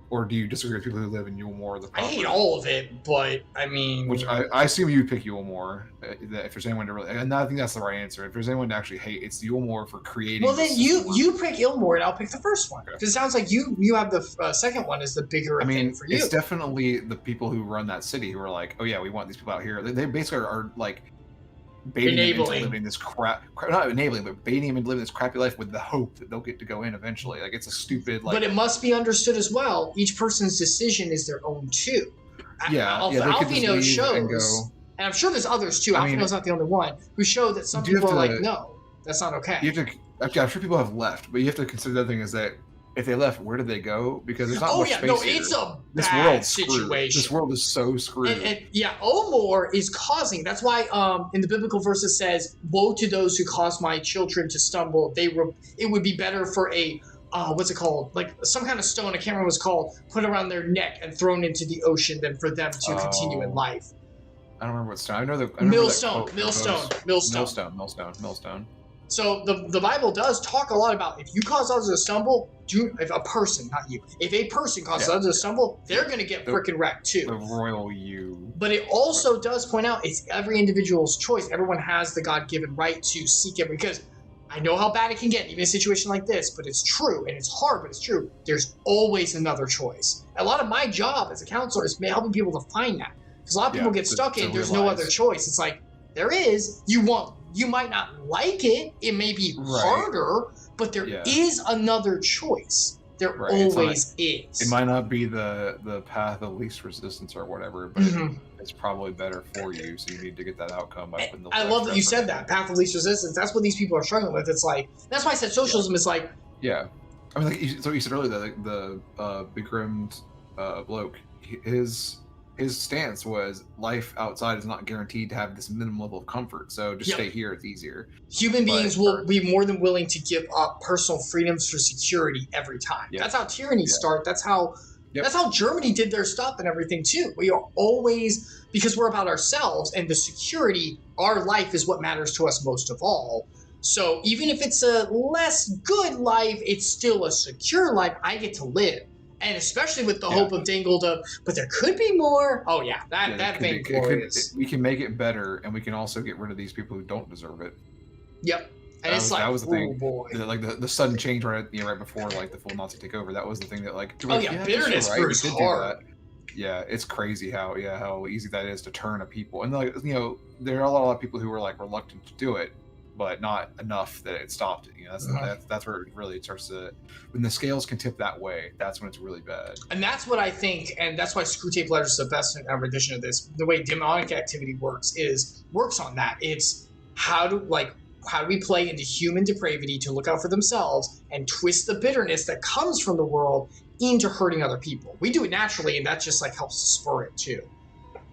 or do you disagree with people who live in Yulmore? I hate all of it, but I mean, which I assume you would pick Yulmore if there's anyone to really, and I think that's the right answer. If there's anyone to actually hate, it's Yulmore for creating. Well, then you pick Ilmore, and I'll pick the first one. Because it sounds like you have the second one is the bigger thing for you. It's definitely the people who run that city who are like, oh yeah, we want these people out here. They basically are like baiting them into living this not enabling, but baiting them into living this crappy life with the hope that they'll get to go in eventually. Like it's a stupid like. But it must be understood as well. Each person's decision is their own too. Alphinaud shows, and I'm sure there's others too. Alphinaud's not the only one who show that some people are like, no, that's not okay. You have to. Actually, I'm sure people have left, but you have to consider the other thing is that if they left, where did they go? Because there's not much space here. It's a this bad world's situation. Screwed. This world is so screwed. And Ilmore is causing. That's why in the biblical verses says, "Woe to those who cause my children to stumble." It would be better for a what's it called? Like some kind of stone. I can't remember what it's called. Put around their neck and thrown into the ocean than for them to continue in life. I don't remember what stone. I know the millstone. So the Bible does talk a lot about if you cause others to stumble, if a person, not you, if a person causes others to stumble, they're going to get freaking wrecked too. The royal you. But it also does point out it's every individual's choice. Everyone has the God-given right to seek it because I know how bad it can get, even in a situation like this, but it's true, and it's hard, but it's true. There's always another choice. A lot of my job as a counselor is helping people to find that. Because a lot of people get stuck in, there's no other choice. It's like, there is. You might not like it. It may be harder, but there is another choice. There always is. It might not be the path of least resistance or whatever, but it's probably better for you. So you need to get that outcome by putting the. I love that you said that, path of least resistance. That's what these people are struggling with. It's like, that's why I said socialism is like. Yeah, I mean, like so you said earlier that the begrimed bloke, his stance was life outside is not guaranteed to have this minimum level of comfort. So just stay here; it's easier. Human beings will be more than willing to give up personal freedoms for security every time. That's how tyrannies start. That's how Germany did their stuff and everything too. We are always, because we're about ourselves and the security, our life is what matters to us most of all. So even if it's a less good life, it's still a secure life. I get to live. And especially with the hope of dangled up, but there could be more. Oh yeah, that vainglorious. We can make it better, and we can also get rid of these people who don't deserve it. Yep, and it's like, that was the thing. Boy. Like the sudden change right before like the full Nazi takeover. That was the thing that like. Bitterness brews hard. Yeah, it's crazy how easy that is to turn a people, and like there are a lot of people who were like reluctant to do it, but not enough that it stopped it. That's where it really starts to, when the scales can tip that way, that's when it's really bad. And that's what I think, and that's why Screwtape Letters is the best ever edition of this. The way demonic activity works on that. It's how do we play into human depravity to look out for themselves and twist the bitterness that comes from the world into hurting other people. We do it naturally, and that just like helps spur it too.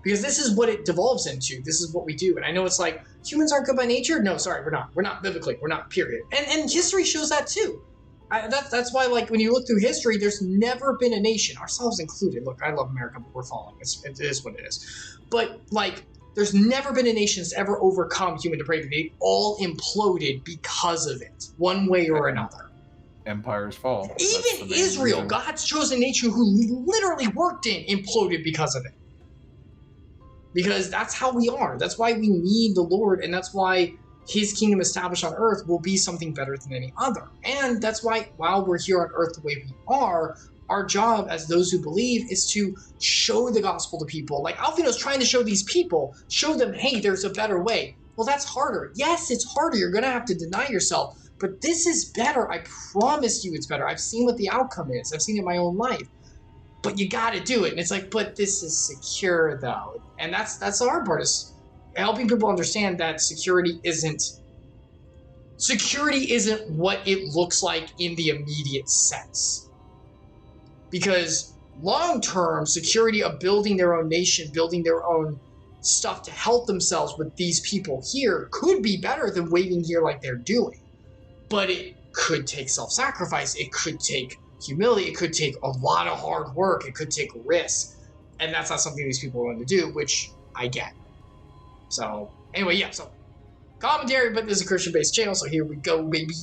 Because this is what it devolves into. This is what we do. And I know it's like, humans aren't good by nature. No, sorry, we're not. We're not biblically. We're not, period. And history shows that too. That's why, like, when you look through history, there's never been a nation, ourselves included. Look, I love America, but we're falling. It is what it is. But, like, there's never been a nation that's ever overcome human depravity. They all imploded because of it, one way or another. Empires fall. Even Israel, reason. God's chosen nation, who literally worked in, imploded because of it. Because that's how we are. That's why we need the Lord, and that's why his kingdom established on earth will be something better than any other. And that's why, while we're here on earth the way we are, our job as those who believe is to show the gospel to people. Like Alphinaud's trying to show these people, show them, hey, there's a better way. Well, that's harder. Yes, it's harder. You're going to have to deny yourself. But this is better. I promise you it's better. I've seen what the outcome is. I've seen it in my own life. But you got to do it. And it's like, but this is secure, though. And that's our part, is helping people understand that security isn't what it looks like in the immediate sense. Because long-term, security of building their own nation, building their own stuff to help themselves with these people here could be better than waiting here like they're doing. But it could take self-sacrifice. It could take humility. It could take a lot of hard work. It could take risk. And that's not something these people want to do, which I get. So, anyway, yeah, so commentary, but this is a Christian-based channel, so here we go, baby.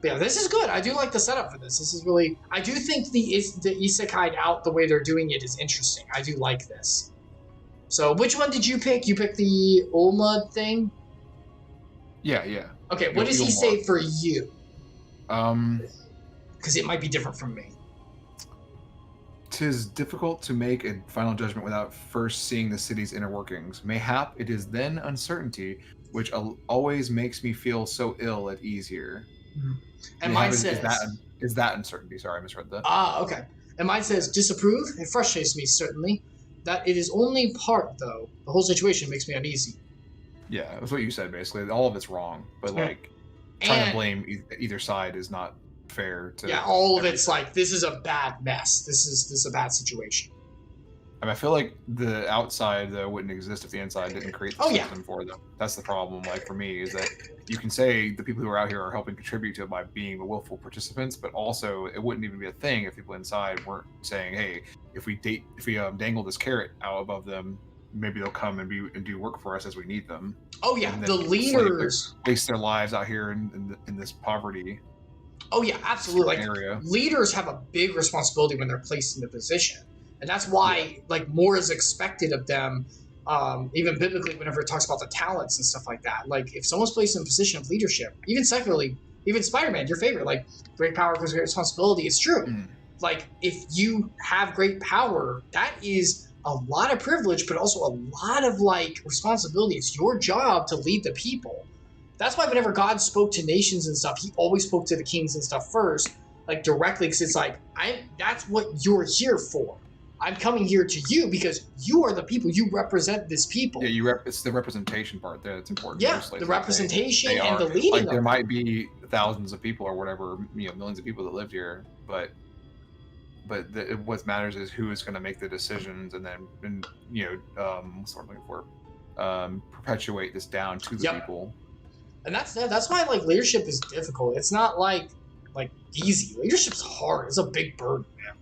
But yeah, this is good. I do like the setup for this. This is really... I do think the isekai out the way they're doing it is interesting. I do like this. So, which one did you pick? You picked the Ulma thing? Yeah. Okay, what does he say for you? Because it might be different from me. 'Tis difficult to make a final judgment without first seeing the city's inner workings. Mayhap it is then uncertainty, which always makes me feel so ill at ease here. Mm-hmm. And mine says... Is that uncertainty? Sorry, I misread that. Okay. And mine says, disapprove? It frustrates me, certainly. That it is only part, though. The whole situation makes me uneasy. Yeah, that's what you said, basically. All of it's wrong. But, like, trying to blame either side is not fair to... Yeah, all of it's like, this is a bad mess. This is a bad situation. I mean, I feel like the outside, though, wouldn't exist if the inside didn't create the system for them. That's the problem, like, for me, is that you can say the people who are out here are helping contribute to it by being the willful participants, but also it wouldn't even be a thing if people inside weren't saying, hey, if we dangle this carrot out above them, maybe they'll come and do work for us as we need them. Oh, yeah, the leaders... waste their lives out here in this poverty. Oh, yeah, absolutely. Like, leaders have a big responsibility when they're placed in the position. And that's why, like, more is expected of them even biblically, whenever it talks about the talents and stuff like that. Like, if someone's placed in a position of leadership, even secularly, even Spider-Man, your favorite, like, great power comes great responsibility, it's true. Like, if you have great power, that is a lot of privilege, but also a lot of, like, responsibility. It's your job to lead the people. That's why whenever God spoke to nations and stuff, he always spoke to the kings and stuff first, like, directly, because it's like, that's what you're here for. I'm coming here to you because you are the people. You represent this people. Yeah, it's the representation part that's important. Yeah, mostly. the representation they and are, the leading. Like, there might be thousands of people or whatever, millions of people that lived here, but what matters is who is going to make the decisions, and then what's what I'm looking for, perpetuate this down to the people. And that's why, like, leadership is difficult. It's not like easy. Leadership's hard. It's a big burden, man.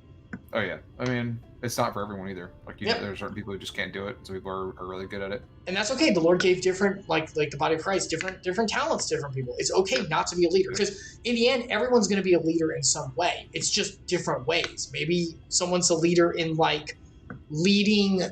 Oh yeah, I mean, it's not for everyone either. Like, there's certain people who just can't do it. Some people are really good at it, and that's okay. The Lord gave different, like the body of Christ, different talents, to different people. It's okay not to be a leader, because in the end, everyone's going to be a leader in some way. It's just different ways. Maybe someone's a leader in, like, leading,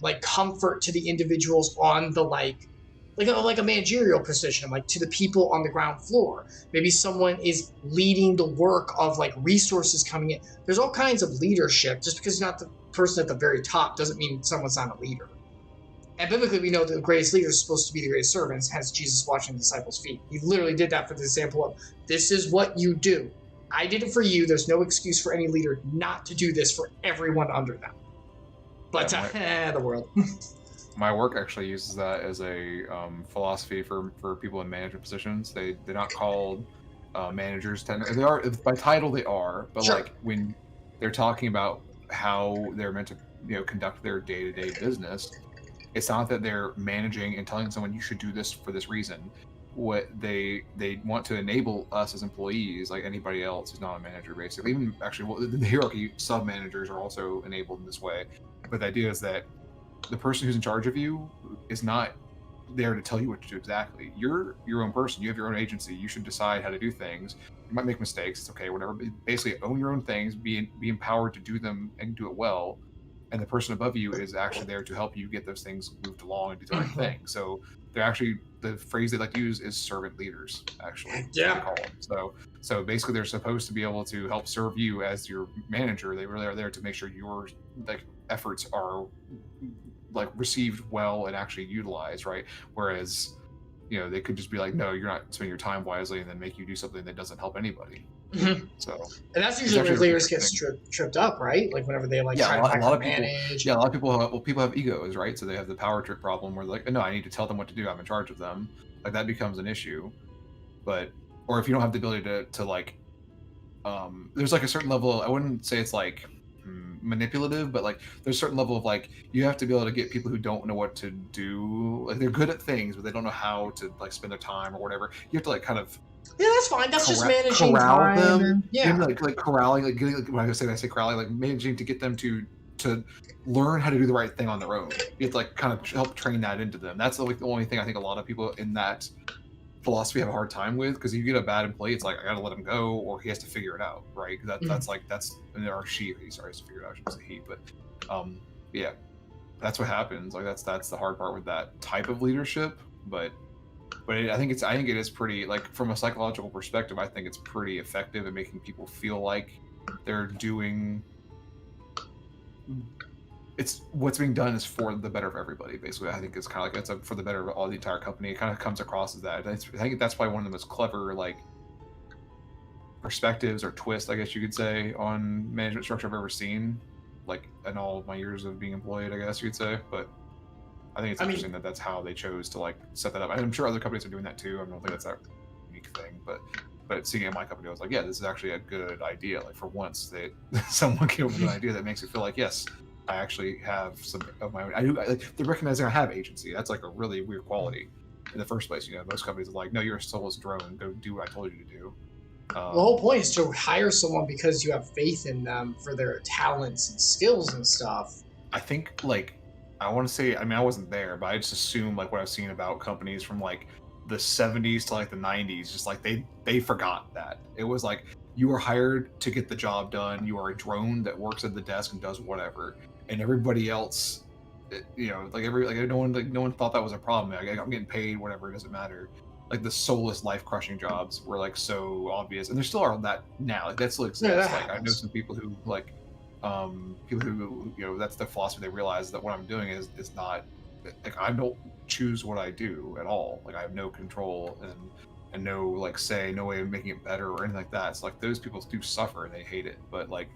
like, comfort to the individuals on the like a managerial position, like, to the people on the ground floor. Maybe someone is leading the work of, like, resources coming in. There's all kinds of leadership. Just because you're not the person at the very top doesn't mean someone's not a leader. And biblically, we know that the greatest leader is supposed to be the greatest servants, hence Jesus washing the disciples' feet. He literally did that for the example of, this is what you do. I did it for you. There's no excuse for any leader not to do this for everyone under them. But the world. My work actually uses that as a philosophy for people in management positions. They're not called managers. They are by title. They are, but like, when they're talking about how they're meant to conduct their day-to-day business, it's not that they're managing and telling someone you should do this for this reason. What they want to enable us as employees, like anybody else who's not a manager, basically. Even actually, the hierarchy, sub-managers are also enabled in this way. But the idea is that the person who's in charge of you is not there to tell you what to do exactly. You're your own person. You have your own agency. You should decide how to do things. You might make mistakes. It's okay, whatever. But basically, own your own things. Be empowered to do them and do it well. And the person above you is actually there to help you get those things moved along and do the right thing. So they're actually, the phrase they like to use is servant leaders, actually. Yeah. They call them. So basically, they're supposed to be able to help serve you as your manager. They really are there to make sure your efforts are received well and actually utilized, right? Whereas, they could just be like, no, you're not spending your time wisely, and then make you do something that doesn't help anybody. So, and that's usually where leaders get tripped up, right? Like, whenever they try to manage. A lot of people have egos, right? So they have the power trip problem where they're like, no, I need to tell them what to do. I'm in charge of them. Like, that becomes an issue. But, or if you don't have the ability to there's like a certain level, I wouldn't say it's like manipulative, but like there's a certain level of like, you have to be able to get people who don't know what to do. Like, they're good at things, but they don't know how to like spend their time or whatever. You have to like kind of, yeah, that's fine. That's just managing time. Them. Yeah, like corralling, like getting, when I say corralling, like managing to get them to learn how to do the right thing on their own. You have to like kind of help train that into them. That's the only thing I think a lot of people in that philosophy have a hard time with, because if you get a bad employee, it's like, I gotta let him go, or he has to figure it out, right? That's or she, sorry, has to figure it out. I shouldn't say he, but yeah, that's what happens. Like, that's the hard part with that type of leadership. But I think it is pretty, like, from a psychological perspective, I think it's pretty effective at making people feel like they're doing. It's what's being done is for the better of everybody. Basically, I think it's kind of like it's for the better of all the entire company. It kind of comes across as that. I think that's probably one of the most clever like perspectives or twists, I guess you could say, on management structure I've ever seen, like in all of my years of being employed, I guess you could say. But I think it's interesting that that's how they chose to like set that up. I'm sure other companies are doing that too. I don't think that's a unique thing, but seeing it in my company, I was like, yeah, this is actually a good idea. Like, for once, someone came up with an idea that makes it feel like, yes, I actually have some of my own. They're recognizing I have agency. That's like a really weird quality in the first place. Most companies are like, no, you're a soulless drone. Go do what I told you to do. The whole point is to hire someone because you have faith in them for their talents and skills and stuff. I think, like, I want to say, I mean, I wasn't there, but I just assume, like, what I've seen about companies from, like, the 70s to, like, the 90s, just, like, they forgot that. It was, like, you are hired to get the job done. You are a drone that works at the desk and does whatever. And everybody else no one thought that was a problem. Like, I'm getting paid, whatever, it doesn't matter. Like the soulless, life-crushing jobs were like so obvious, and there still are that now. Like that still exists. Like I know some people who that's the philosophy. They realize that what I'm doing is not like I don't choose what I do at all. Like I have no control and no like say, no way of making it better or anything like that. It's like those people do suffer and they hate it, but like.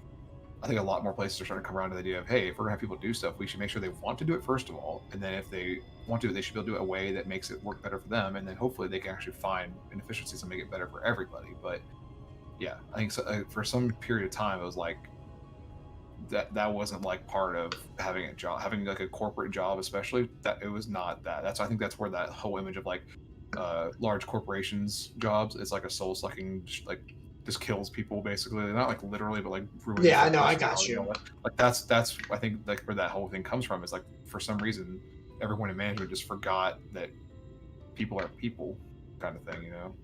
I think a lot more places are starting to come around to the idea of, hey, if we're gonna have people do stuff, we should make sure they want to do it first of all, and then if they want to, they should be able to do it a way that makes it work better for them, and then hopefully they can actually find inefficiencies and make it better for everybody. But yeah, I think so, for some period of time, it was like that wasn't like part of having a job, having like a corporate job, especially. That it was not that. I think that's where that whole image of like large corporations jobs, it's like a soul sucking like. Just kills people basically, not like literally, but like ruins. Yeah, I know, I got you. Like that's I think like where that whole thing comes from is like for some reason everyone in management just forgot that people are people, kind of thing, you know.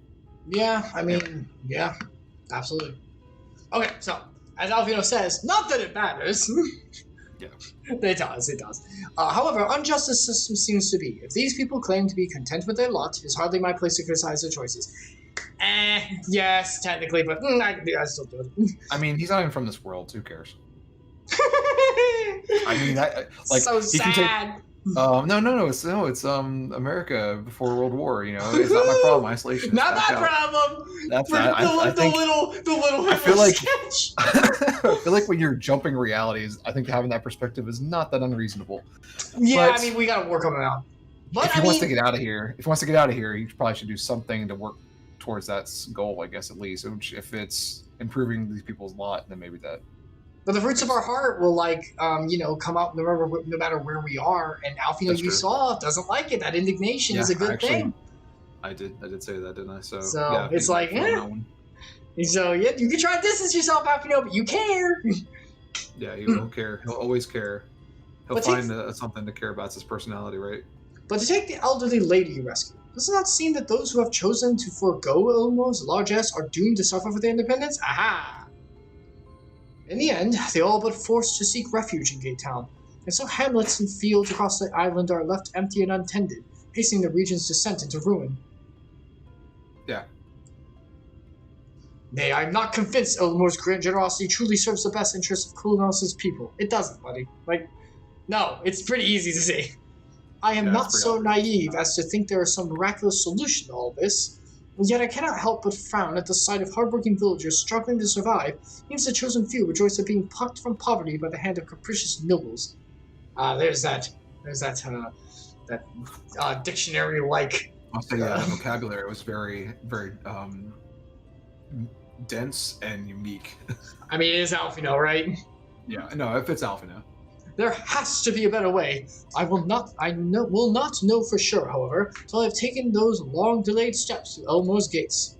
Yeah, I mean, yeah, absolutely. Okay, so as Alphinaud says, not that it matters. Yeah, it does. However, unjust the system seems to be. If these people claim to be content with their lot, it's hardly my place to criticize their choices. Yes, technically, but I still do it. I mean, he's not even from this world. Who cares? I mean, like so sad. No. It's America before World War. You know, it's not my problem. Isolation. Not my problem. That's the little. I feel like I feel like when you're jumping realities, I think having that perspective is not that unreasonable. Yeah, but I mean, we gotta work on it out. But if he wants to get out of here, he probably should do something to work towards that goal, I guess, at least. If it's improving these people's lot, then maybe that. But the fruits of our heart will, like, come out no matter where we are. And Alphinaud, you saw, doesn't like it. That indignation is a good thing. I did say that, didn't I? So yeah, it's like, So yeah, you can try to distance yourself, Alphinaud, but you care. Yeah, he will care. He'll always care. He'll find something to care about. It's his personality, right? But to take the elderly lady you rescued, does it not seem that those who have chosen to forego Elmo's largesse are doomed to suffer for their independence? Aha! In the end, they all but forced to seek refuge in Gate Town, and so hamlets and fields across the island are left empty and untended, hastening the region's descent into ruin. Yeah. Nay, I'm not convinced Elmo's great generosity truly serves the best interests of Kulinos' people. It doesn't, buddy. Like, no, it's pretty easy to see. I am not so naive as to think there is some miraculous solution to all this, and yet I cannot help but frown at the sight of hardworking villagers struggling to survive, even the chosen few rejoice at being plucked from poverty by the hand of capricious nobles. There's that dictionary-like. I'll say the vocabulary was very, very dense and unique. I mean, it is Alphinaud, right? Yeah, no, it fits Alphinaud. There has to be a better way. Will not know for sure, however, till I have taken those long-delayed steps to Elmo's gates.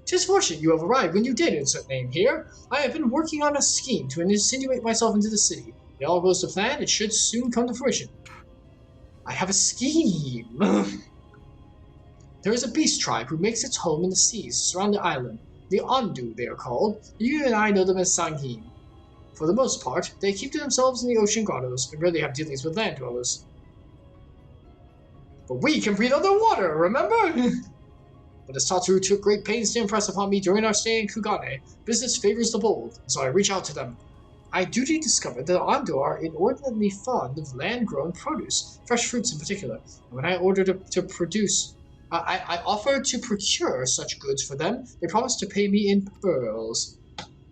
'Tis fortunate you have arrived when you did, insert name here. I have been working on a scheme to insinuate myself into the city. If it all goes to plan, it should soon come to fruition. I have a scheme. There is a beast tribe who makes its home in the seas surround the island. The Ondu, they are called. You and I know them as Sangheem. For the most part, they keep to themselves in the ocean grottos and rarely have dealings with land dwellers. But we can breathe underwater, remember? But as Tataru took great pains to impress upon me during our stay in Kugane, business favors the bold, so I reach out to them. I duly discovered that the Ondu are inordinately fond of land-grown produce, fresh fruits in particular, and when I ordered I offered to procure such goods for them, they promised to pay me in pearls.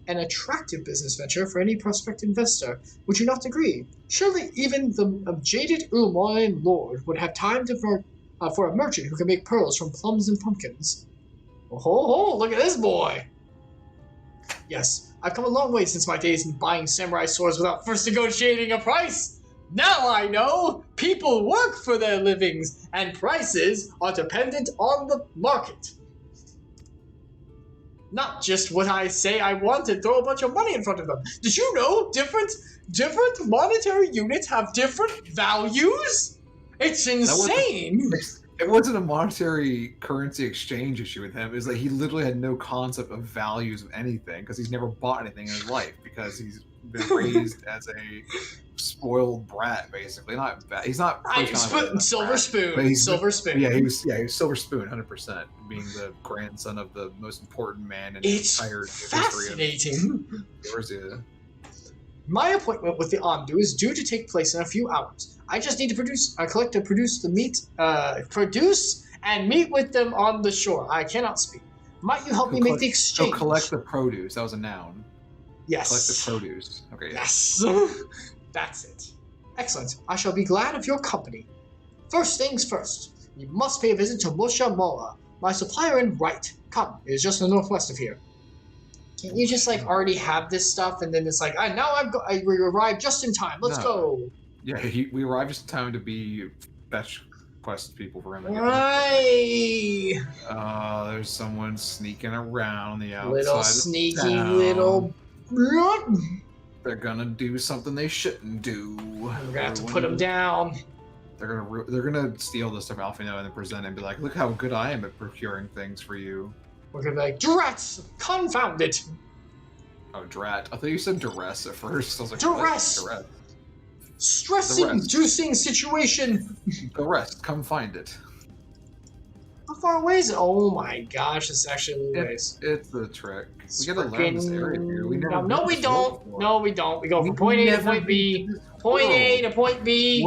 An attractive business venture for any prospective investor. Would you not agree? Surely even the jaded Ulmoyan lord would have time for a merchant who can make pearls from plums and pumpkins. Oh, look at this boy! Yes, I've come a long way since my days in buying samurai swords without first negotiating a price. Now I know people work for their livings, and prices are dependent on the market. Not just what I say I want and throw a bunch of money in front of them. Did you know different monetary units have different values? It's insane. It wasn't a monetary currency exchange issue with him. It was like he literally had no concept of values of anything because he's never bought anything in his life because he's been raised as a spoiled brat, basically. Not bad. He's not. Silver spoon. Silver spoon. Yeah, he was silver spoon, 100%, being the grandson of the most important man in the entire fascinating. History of My appointment with the Ondu is due to take place in a few hours. I just need to produce the meat, produce and meet with them on the shore. I cannot speak. Might you help me make the exchange? So collect the produce. That was a noun. Yes. Collect the produce. Okay. Yes. That's it. Excellent. I shall be glad of your company. First things first. You must pay a visit to Mosha Moa, my supplier in Right. Come, it is just in the northwest of here. Can't you just like already have this stuff and then it's like, we arrived just in time. Let's go. Yeah, we arrived just in time to be fetch quest people for him. Right. There's someone sneaking around on the outside. Little sneaky little. They're gonna do something they shouldn't do. We're gonna have to put them down. They're gonna steal the stuff Alphinaud and then present it and be like, look how good I am at procuring things for you. We're gonna be like, Drats! Confound it! Oh, drat. I thought you said duress at first. I was like, duress! Duress. Stress-inducing situation! The rest, come find it. How far away is it? Oh my gosh, it's actually a ways. It's the trick. We gotta learn this area here. We never no, we don't. No, we don't. We go from point A to point B. Point A to point B.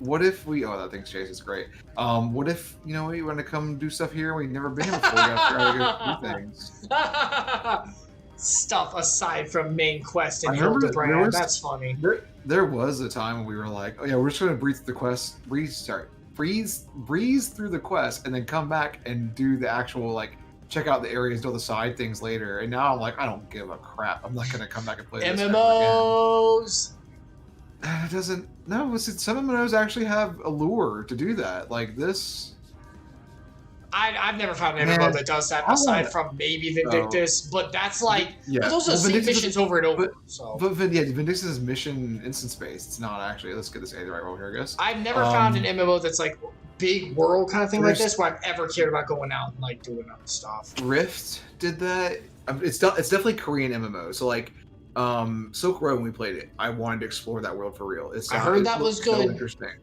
What if we? Oh, that thing's chase is great. What if we want to come do stuff here? We've never been here before. We have to go do things. Stuff aside from main quest and Hildebrand. That's funny. There was a time when we were like, oh yeah, we're just gonna breeze through the quest, and then come back and do the actual check out the areas, do all the side things later. And now I'm like, I don't give a crap. I'm not gonna come back and play this MMOs. It doesn't. No, some MMOs actually have a lure to do that. Like this. I've never found an MMO that does that aside from maybe Vindictus, but that's those are the same missions over and over. But Vindictus is mission instance based. It's not actually. Let's get this A the right roll here, I guess. I've never found an MMO that's like big world kind of thing like this where I've ever cared about going out and doing other stuff. Rift did that. It's definitely Korean MMO. So Silk Road, when we played it, I wanted to explore that world for real. I heard that was good. So interesting.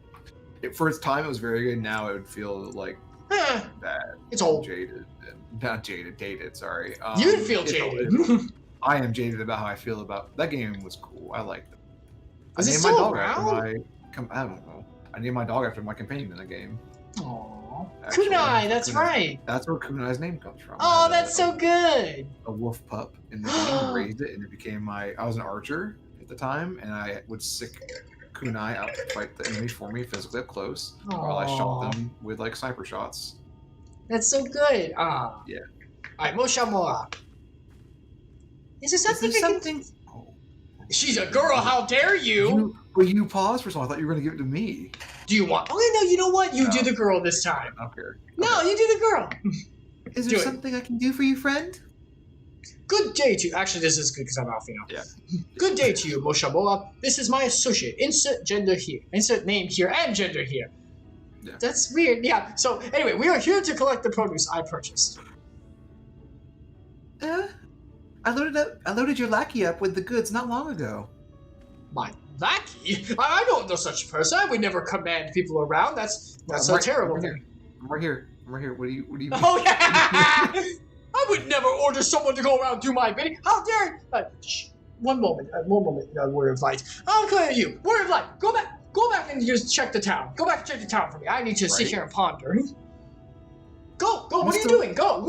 For its time, it was very good. Now it would feel bad. It's old. Jaded. Not jaded, dated, sorry. You'd feel jaded. I am jaded about how I feel about that game. Was cool. I liked it. Is it still around? I don't know. I named my dog after my companion in the game. Aww. Kunai, that's right. That's where Kunai's name comes from. Oh, that's so good. A wolf pup in the game, raised it, and it became I was an archer at the time, and I would sick Kunai out to fight the enemies for me physically up close while I shot them with sniper shots. That's so good. Yeah. Alright, Mosha Moa. Is there something? Oh. She's a girl, how dare you? You paused for a second. I thought you were going to give it to me. Do you want... Oh, no, you know what? You do the girl this time. I don't care. No, you do the girl. Is there something I can do for you, friend? Good day to you. Actually, this is good because I'm Alphinaud. Yeah. Good day to you, Mosha Moa. This is my associate. Insert gender here. Insert name here and gender here. Yeah. That's weird. Yeah. So, anyway, we are here to collect the produce I purchased. I loaded your lackey up with the goods not long ago. My lackey? I don't know such a person. I would never command people around. That's a terrible thing. I'm right here. What do you mean? Oh, yeah! I would never order someone to go around and do my bidding. How dare you? One moment, word of light. I'll clear you. Word of light. Go back and just check the town. Go back and check the town for me. I need to sit here and ponder. Go. What are you doing? Go.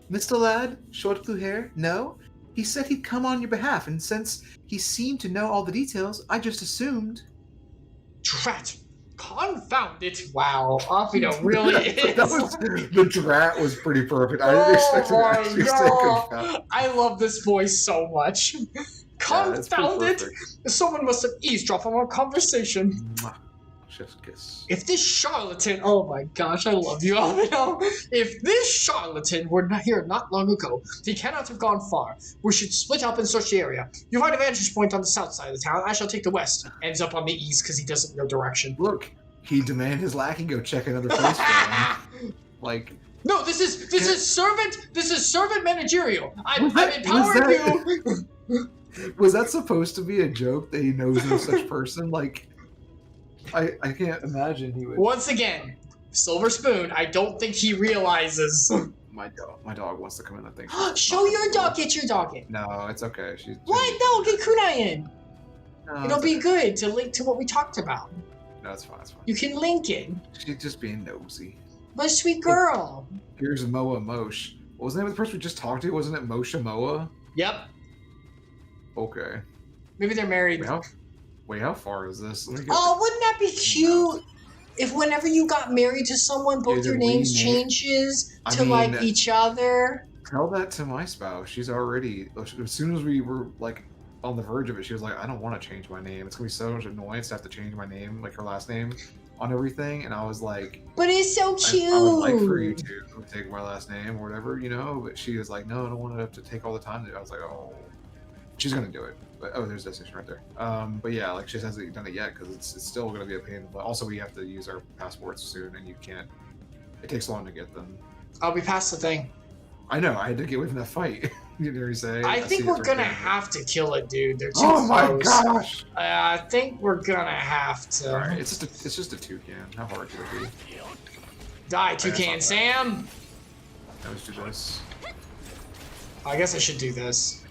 Mr. Lad, short blue hair? No? He said he'd come on your behalf, and since he seemed to know all the details, I just assumed. Drat! Confound it! Wow, Alphinaud really is. The drat was pretty perfect. I didn't expect him to actually say confound. I love this voice so much. Confound it! Someone must have eavesdropped on our conversation. Chef's kiss. If this charlatan, oh my gosh, I love you, Alphinaud. If this charlatan were here not long ago, he cannot have gone far. We should split up and search the area. You find a vantage point on the south side of the town. I shall take the west. Ends up on the east because he doesn't know direction. Look, he demanded his lackey go check another place for him. No, this is servant managerial. I'm empowering you. Was that supposed to be a joke that he knows no such person? Like, I can't imagine he would. Once again, Silver Spoon, I don't think he realizes. My dog wants to come in. I think. Show your dog. Get your dog in. No, it's okay. What? No, get Kunai in. No, It'll be good to link to what we talked about. No, it's fine. It's fine. You can link it. She's just being nosy. But sweet girl. Here's Moa Mosh. What was the name of the person we just talked to? Wasn't it Moshe Moa? Yep. Okay. Maybe they're married. Wait, how far is this? Wouldn't that be cute? If whenever you got married to someone, both your names changes to like each other. Tell that to my spouse. She's already, as soon as we were like on the verge of it, she was like, I don't want to change my name. It's gonna be so much annoyance to have to change my name, like her last name, on everything. And I was like, but it's so cute. I would like for you to take my last name or whatever, you know. But she was like, no, I don't want to have to take all the time to do it. I was like, oh, she's gonna do it. But there's that station right there. But yeah, like she hasn't done it yet because it's still gonna be a pain. But also we have to use our passports soon, and you can't. It takes long to get them. Oh, we passed the thing. I know. I had to get away from that fight. You dare say? I think we're gonna have to kill it, dude. They're too close. my gosh! I think we're gonna have to. All right, it's just a toucan. How hard could it be? Die, toucan, Sam. Let's do this. I guess I should do this.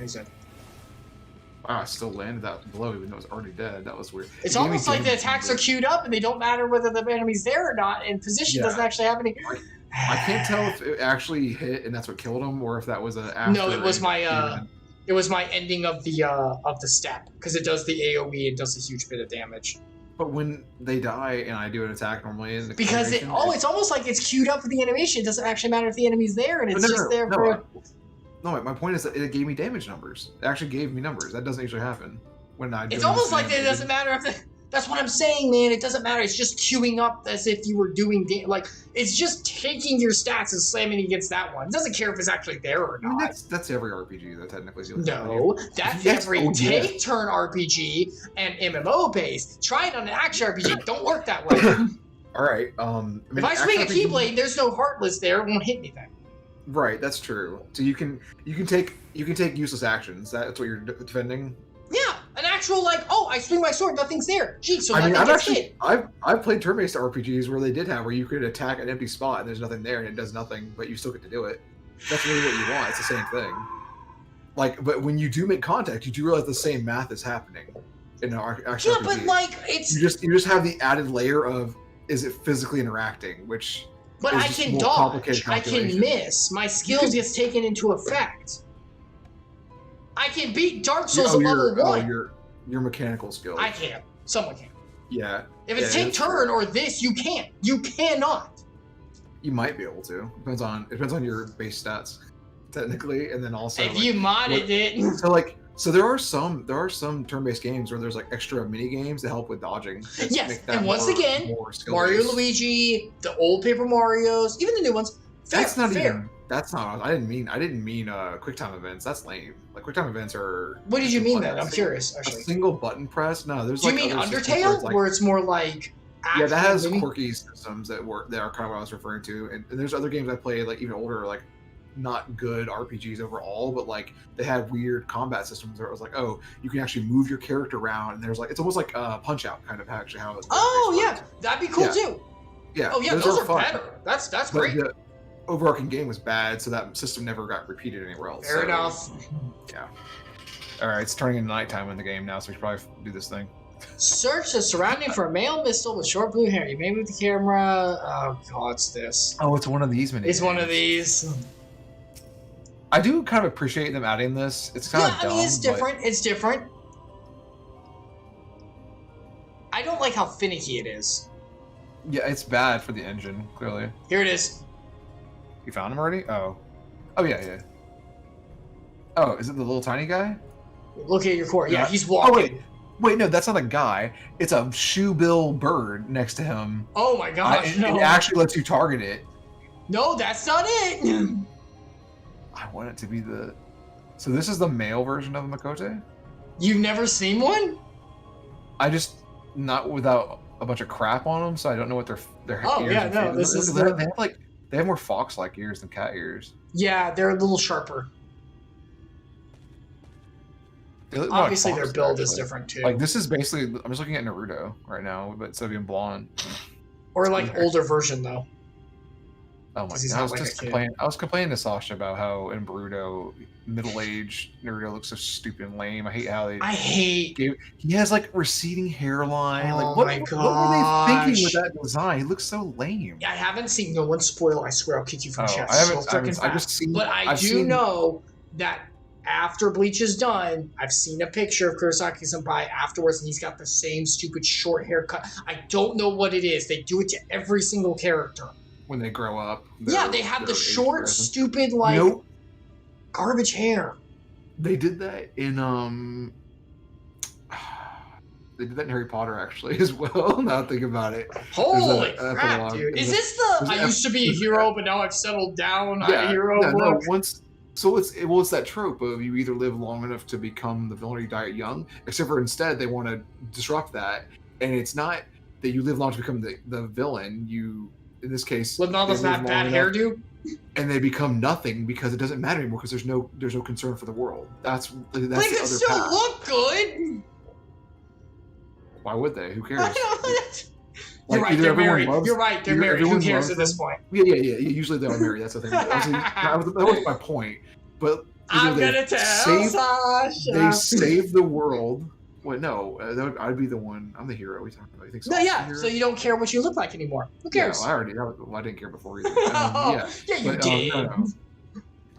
He's dead. Wow, I still landed that blow even though it was already dead. That was weird. It's almost like the attacks are queued up and they don't matter whether the enemy's there or not, and position doesn't actually have any. I can't tell if it actually hit and that's what killed him, or if that was a. No, it was my it was my ending of the step, because it does the AOE and does a huge bit of damage. But when they die and I do an attack normally, because it's almost like it's queued up for the animation. It doesn't actually matter if the enemy's there, and it's just there for. No, my point is that it gave me damage numbers. It actually gave me numbers. That doesn't usually happen when I do. It's almost like it doesn't matter if that's what I'm saying, man. It doesn't matter. It's just queuing up as if you were doing like it's just taking your stats and slamming against that one. It doesn't care if it's actually there or not. I mean, that's every RPG though, technically. No, that's every take-turn RPG and MMO base. Try it on an action RPG. Don't work that way. All right. If I swing a Keyblade, there's no Heartless there. It won't hit anything. Right, that's true. So you can take useless actions. That's what you're defending. Yeah, an actual like, oh, I swing my sword, nothing's there. Gee, so I mean, I've played turn-based RPGs where they did have where you could attack an empty spot and there's nothing there and it does nothing, but you still get to do it. That's really what you want. It's the same thing. Like, but when you do make contact, you do realize the same math is happening in an action RPG. But like it's you just have the added layer of is it physically interacting, which. But I can dodge, I can miss, my skills gets taken into effect. I can beat Dark Souls at level 1. Your mechanical skills. I can. Someone can. Yeah. If it's take turn or this, you can't. You cannot. You might be able to. It depends on your base stats, technically, and then also. If you modded it. So there are some turn-based games where there's like extra mini games to help with dodging. Yes, and once again, Mario, Luigi, the old Paper Marios, even the new ones. That's not. I didn't mean QuickTime events. That's lame. Like QuickTime events are. What did you mean then? I'm curious. Actually, a single button press. No, there's. Do you mean Undertale, where it's more like? Yeah, that has quirky systems that are kind of what I was referring to, and there's other games I played like even older like. Not good RPGs overall, but like they had weird combat systems where it was like, oh, you can actually move your character around, and there's like it's almost like Punch Out kind of actually how. That'd be cool too. Yeah. Oh yeah, those are better. That's great. The overarching game was bad, so that system never got repeated anywhere else. Fair enough. Yeah. All right, it's turning into nighttime in the game now, so we should probably do this thing. Search the surrounding for a male missile with short blue hair. You may move the camera. Oh god, it's this. Oh, it's one of these mini. It's one of these. I do kind of appreciate them adding this. It's kind of dumb. I mean, it's different. It's different. I don't like how finicky it is. Yeah, it's bad for the engine, clearly. Here it is. You found him already? Oh. Oh, yeah. Oh, is it the little tiny guy? Look at your core. Yeah, he's walking. Oh, wait, no, that's not a guy. It's a shoebill bird next to him. Oh my gosh, no. It actually lets you target it. No, that's not it. I want it to be the... So this is the male version of a Makote? You've never seen one? I just... Not without a bunch of crap on them, so I don't know what their Oh, yeah, no, this is... They They have more fox-like ears than cat ears. Yeah, they're a little sharper. They look more like Obviously, their fox, build is actually. different too. Like this is basically. I'm just looking at Naruto right now, but instead of being blonde. Or like older version though. Oh my 'Cause he's god! not like a kid. I was complaining to Sasha about how in Naruto, middle-aged Naruto looks so stupid and lame. I hate how they. He has like receding hairline. Oh like what my were they thinking with gosh. that design? He looks so lame. I haven't seen no one spoil. I swear I'll kick you from Oh, chat. I haven't. So freaking I've fast. just seen. But I I've do seen, know that after Bleach is done, I've seen a picture of Kurosaki Senpai afterwards, and he's got the same stupid short haircut. I don't know what it is. They do it to every single character. when they grow up. Yeah, they have the age short, present. stupid, like Nope. garbage hair. They did that in They did that in Harry Potter actually as well. Now I think about it. Holy There's crap, epilogue. dude! Is There's this the there's I used to be a hero, but now I've settled down? I'm a hero. no, once. So it's that trope of you either live long enough to become the villain or you die young. Except for instead they want to disrupt that, and it's not that you live long to become the villain. You in this case With all they this live bad long enough, hairdo. and they become nothing because it doesn't matter anymore because there's no concern for the world. That's They the can other still path. look good. Why would they? Who cares? You're right. either They're everyone married. loves- You're right. They're either married. Who everyone cares loves at this them- point? Yeah. Usually they are married. That's the thing. That was my point. But either I'm they gonna tell save- Sasha. They save the world. Wait, no, I'd be the one. I'm the hero. What are you talking about? You think No, Sasha's yeah. the hero? So you don't care what you look like anymore. Who cares? Yeah, I didn't care before either. Yeah, you But, did.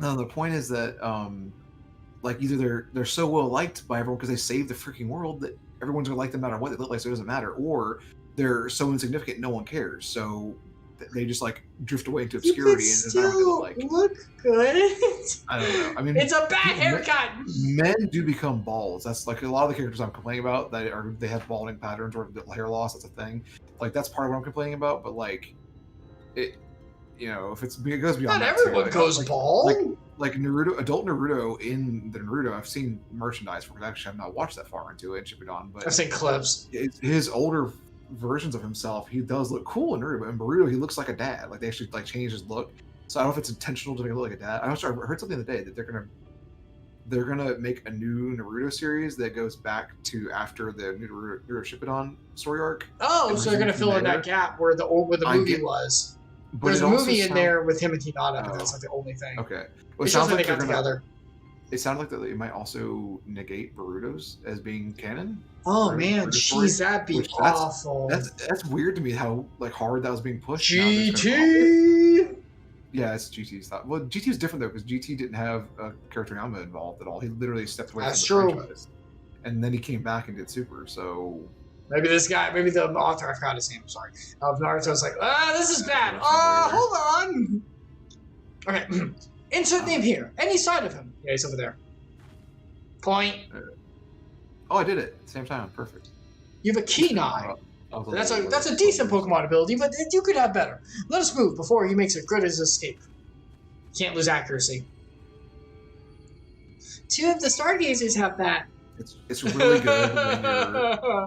No, the point is that like either they're so well liked by everyone because they saved the freaking world that everyone's gonna like them no matter what they look like, so it doesn't matter, or they're so insignificant no one cares, so they just like drift away into You could obscurity and it's not gonna still like. look good. I don't know. I mean, It's a bad haircut. Men do become balds. That's like a lot of the characters I'm complaining about that they have balding patterns or hair loss. That's a thing. Like that's part of what I'm complaining about. But like, it, if it goes beyond Not that everyone too, goes bald. Like Naruto, adult Naruto in the Naruto, I've seen merchandise for it. Actually, I've not watched that far into it, Shippuden, but I've seen clips. his older versions of himself, he does look cool in Naruto. But in Naruto, he looks like a dad. Like they actually like changed his look. So I don't know if it's intentional to make him look like a dad. I heard something the other day that they're gonna make a new Naruto series that goes back to after the new Naruto Shippuden story arc. Oh, And so they're gonna resumes fill in there. that gap where the movie was. But There's it a also movie in sound- there with him and Hinata, but Oh. that's like the only thing. Okay. It Well, it shows sounds that like they got they're gonna. together. It sounded like that it might also negate Boruto's as being canon. Oh Right? man, Boruto's story, jeez, that'd be which that's- awful. That's weird to me how like hard that was being pushed. Now they're just gonna GT. Yeah, it's GT's thought. Well, GT was different though because GT didn't have Character Yama involved at all. He literally stepped away That's from the true. franchise, and then he came back and did Super. So Maybe the author, I forgot his name, I'm sorry, of Naruto's like, this is bad. Yeah, Hold on. Okay, insert name here. Any side of him. Yeah, he's over there. Point. oh, I did it at the same time. Perfect. You have a keen eye. That's a decent Pokemon ability, but you could have better. Let us move before he makes a good as escape. Can't lose accuracy. 2 of the Stargazers have that. It's really good.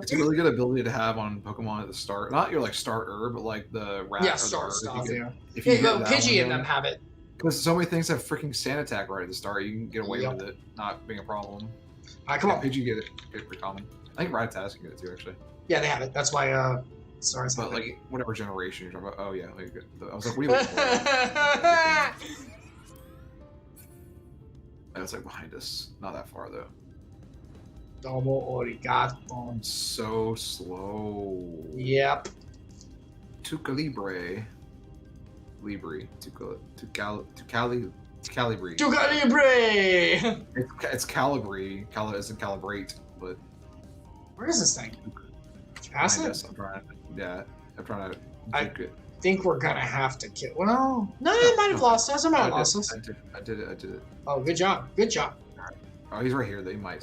It's a really good ability to have on Pokemon at the start. Not your like starter, but like the rat. Yeah, or start the stuff, yeah. If Yeah, you go get that Pidgey one and them going. have it. Because so many things have freaking sand attack right at the start. You can get away Yep. with it not being a problem. Alright, come on. Pidgey get it pretty common. I think Rattatas can get it too, actually. Yeah, they have it. That's why, sorry. But like whatever generation you're talking about. Oh yeah, like, I was like, what are you looking for? Oh, it's like behind us. Not that far though. Domo arigato. I'm so slow. Yep. Tuca Libre. Libri. Calibre. Duga Libre! It's Calibri. Cali isn't calibrate, but Where is this thing? Did you pass I it? guess I'm trying to I- juke it. I think we're gonna have to kill. Well, no, it might have lost us. It might have I lost us. did it. Oh, good job. Good job. Oh, he's right here. They might.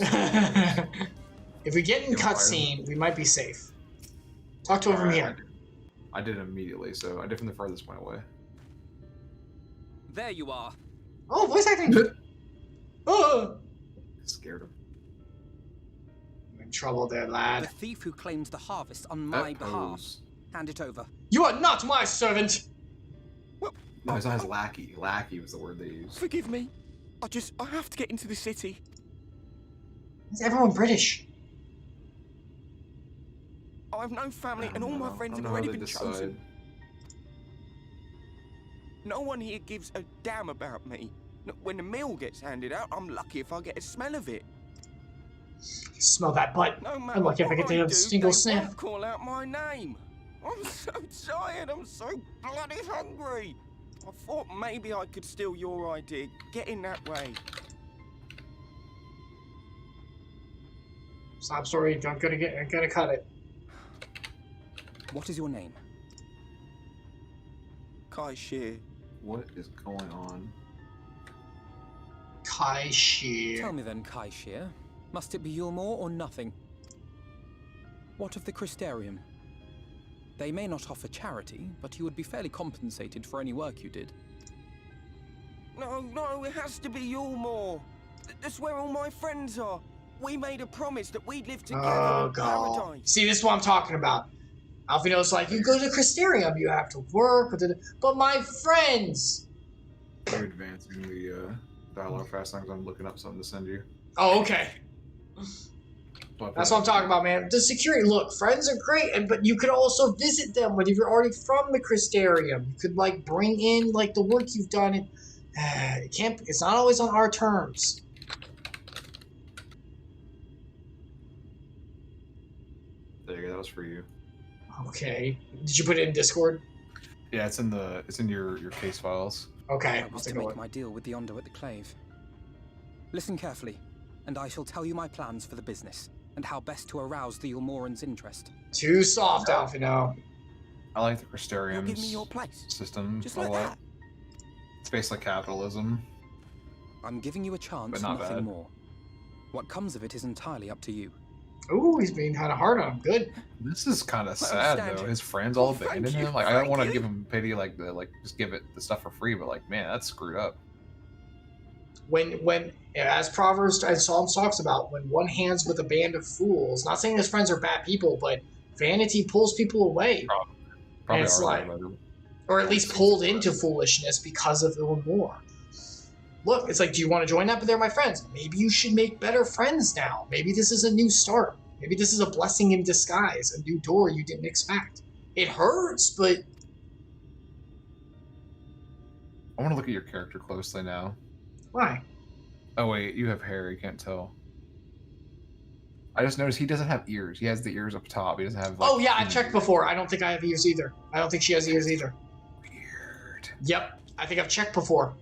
If we get in You'll fire cutscene, we might be safe. Talk to him from Alright, here. I did it immediately, so I did from the furthest point away. There you are. Oh, voice acting. Oh, Scared him. I'm in trouble there, The lad. thief who claims the harvest on my behalf. O's. Hand it over. You are not my servant. No, it's not his lackey. Lackey was the word they used. Forgive me. I have to get into the city. Is everyone British? I have no family, and all my friends have how already they been chosen. No one here gives a damn about me. When the meal gets handed out, I'm lucky if I get a smell of it. Smell that butt. No matter I'm lucky if I what get I a do, single they sniff. won't call out my name. I'm so tired. I'm so bloody hungry. I thought maybe I could steal your idea. Get in that way. Stop story. I'm gonna cut it. What is your name? Kai Shear. What is going on? Kai Shear. Tell me then, Kai Shear. Must it be Yulmore or nothing? What of the Crystarium? They may not offer charity, but you would be fairly compensated for any work you did. No, it has to be Yulmore. That's where all my friends are. We made a promise that we'd live together Oh in god. paradise. See, this is what I'm talking about. Alphinaud's like, you go to Crystarium, you have to work, but my friends. You're advancing the dialogue fast because I'm looking up something to send you. Oh, okay. That's what I'm talking about, man. The security, look, friends are great, but you could also visit them. But if you're already from the Crystarium, you could like bring in like the work you've done. And it can't. It's not always on our terms. There you go. That was for you. Okay. Did you put it in Discord? Yeah, it's in your case files. Okay. I I'll was take to a make look. my deal with the Ondo at the Clave. Listen carefully, and I shall tell you my plans for the business, and how best to arouse the Yulmorans' interest. Too soft, Alphinaud. I like the You'll Crystarium's give me your place. system Just a like lot. that. It's based like capitalism. I'm giving you a chance, But not nothing bad. more. What comes of it is entirely up to you. Ooh, he's being kind of hard on him. Good. This is kind of Well, sad stand though. you. His friends all Thank abandoned you, him. Like I don't want to thank give you. him pity, like just give it the stuff for free. But like, man, that's screwed up. When as Proverbs and Psalms talks about, when one hands with a band of fools, not saying his friends are bad people, but vanity pulls people away. Probably it's are like- better. Or at least pulled into foolishness because of Ilmore. Look, it's like, do you want to join that? But they're my friends. Maybe you should make better friends now. Maybe this is a new start. Maybe this is a blessing in disguise, a new door you didn't expect. It hurts, but I want to look at your character closely now. why? Oh wait, you have hair. You can't tell. I just noticed he doesn't have ears. He has the ears up top. He doesn't have. Like, Oh yeah, I've human checked ears. before. I don't think I have ears either. I don't think she has ears either. Weird. Yep, I think I've checked before.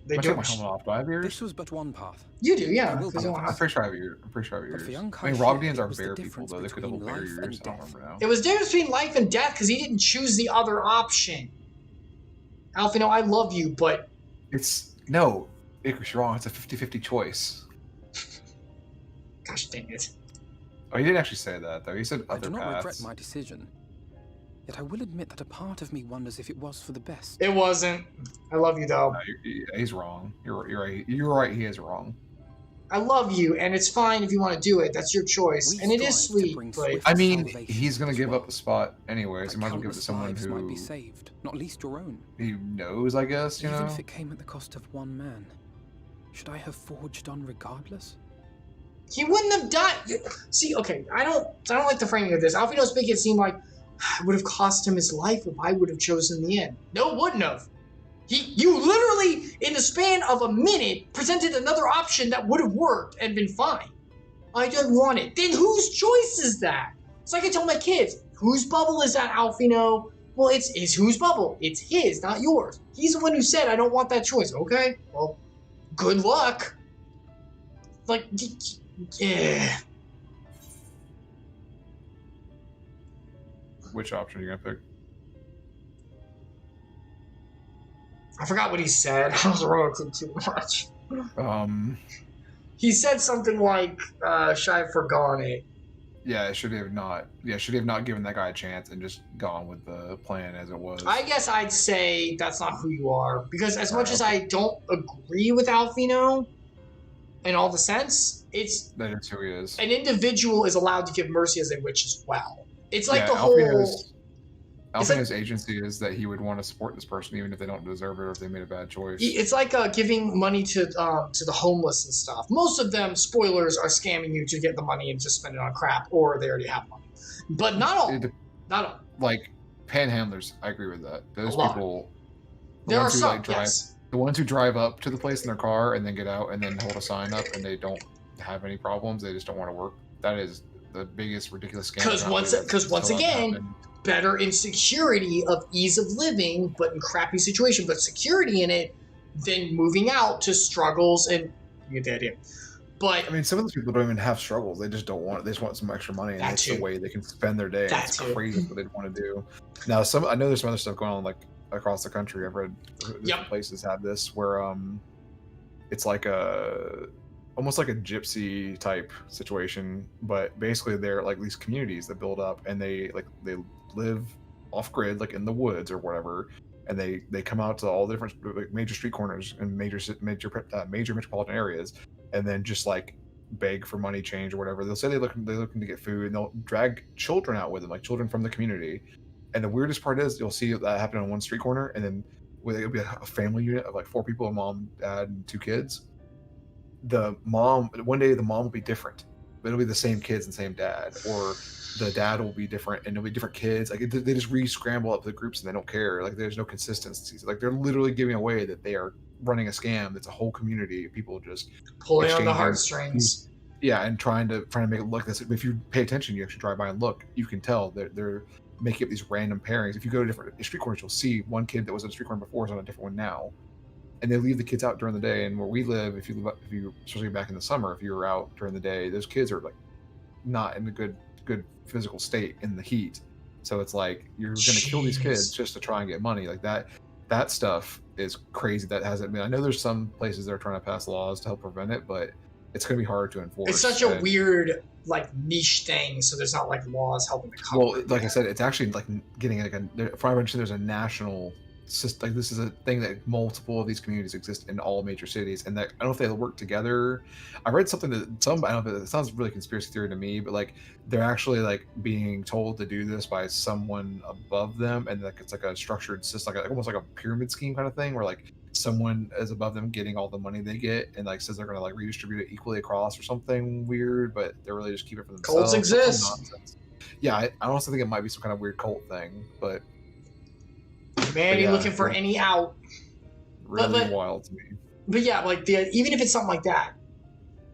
They I do. took my helmet off. Do I have ears? This was but one path. You do, yeah. I will 'cause you be don't I'm have- pretty sure I have ears. I'm pretty sure I have But ears. for young I mean, Kai Rogdians Shear, are it was the bear people difference though. They could between have bear life ears. and I don't death. remember now. It was the difference between life and death because he didn't choose the other option. Alphinaud, I love you, but It's no. Icarus, you're wrong. It's a 50-50 choice. gosh dang it. Oh, he didn't actually say that though. He said I other do not paths. regret my decision. Yet I will admit that a part of me wonders if it was for the best. It wasn't. I love you though. No, he's wrong. You're right. You're right. He is wrong. I love you, and it's fine if you want to do it. That's your choice, We and it is strive to sweet. bring But swift I mean, salvation he's gonna as give well. up the spot anyways. He But might as well give it to countless someone lives who might be saved, not least your own. knows. I guess you Even know. if it came at the cost of one man, should I have forged on regardless? he wouldn't have died. See, okay, I don't like the framing of this. Alphinaud's making it seem like it would have cost him his life if I would have chosen the end. No, it wouldn't have. You literally, in the span of a minute, presented another option that would have worked and been fine. I don't want it. Then whose choice is that? It's like I tell my kids, whose bubble is that, Alphinaud? Well, it's whose bubble? It's his, not yours. He's the one who said, I don't want that choice. Okay, well, good luck. Like, yeah. Which option are you gonna pick? I forgot what he said. I was ranting too much. He said something like, should I have forgone it? Yeah, should he have not? Yeah, should he have not given that guy a chance and just gone with the plan as it was? I guess I'd say that's not who you are. Because as much as I don't agree with Alphinaud in all the sense, it's That is who he is. an individual is allowed to give mercy as they wish as well. It's like Yeah, the whole... Alphinaud's agency is that he would want to support this person even if they don't deserve it or if they made a bad choice. It's like giving money to the homeless and stuff. Most of them, spoilers, are scamming you to get the money and just spend it on crap, or they already have money. But not all. Not all. Like panhandlers, I agree with that. Those A lot. people. There are ones who, some, like, drive, yes. The ones who drive up to the place in their car and then get out and then hold a sign up and they don't have any problems. They just don't want to work. That is the biggest ridiculous scam. Because once again, better in security of ease of living, but in crappy situation, but security in it, than moving out to struggles and you get the idea. But I mean, some of those people don't even have struggles. They just don't want. They just want some extra money, and that's the way they can spend their day. It's crazy what they want to do. Now, I know there's some other stuff going on like across the country. I've read different places have this where it's like almost like a gypsy type situation, but basically they're like these communities that build up and they live off grid, like in the woods or whatever, and they come out to all the different major street corners and major metropolitan areas, and then just like beg for money change or whatever. They'll say they're looking to get food, and they'll drag children out with them, like children from the community. And the weirdest part is you'll see that happen on one street corner, and then it'll be a family unit of like 4 people, a mom, dad, and 2 kids. One day the mom will be different, but it'll be the same kids and same dad, or the dad will be different and it'll be different kids. Like they just re-scramble up the groups and they don't care. Like there's no consistency. Like they're literally giving away that they are running a scam. That's a whole community of people just pulling on the heartstrings. Yeah, and trying to make it look this. If you pay attention, you actually drive by and look, you can tell they're making up these random pairings. If you go to different street corners, you'll see one kid that was on a street corner before is on a different one now. And they leave the kids out during the day. And where we live, if you especially back in the summer, if you were out during the day, those kids are like not in a good physical state in the heat. So it's like you're going to kill these kids just to try and get money. Like that stuff is crazy. That hasn't been. I know there's some places that are trying to pass laws to help prevent it, but it's going to be hard to enforce. It's such a weird like niche thing. So there's not like laws helping to cover. Well, like I said, it's actually like getting like from what I mentioned, there's a national. Like this is a thing that multiple of these communities exist in all major cities, and that I don't know if they work together. I read something that I don't know if it sounds really conspiracy theory to me, but like they're actually like being told to do this by someone above them, and like it's like a structured system, like almost like a pyramid scheme kind of thing, where like someone is above them getting all the money they get, and like says they're going to like redistribute it equally across or something weird, but they're really just keep it for themselves. Cults exist. Yeah, I also think it might be some kind of weird cult thing, but. Man, looking for any out. Really wild to me. But yeah, like even if it's something like that,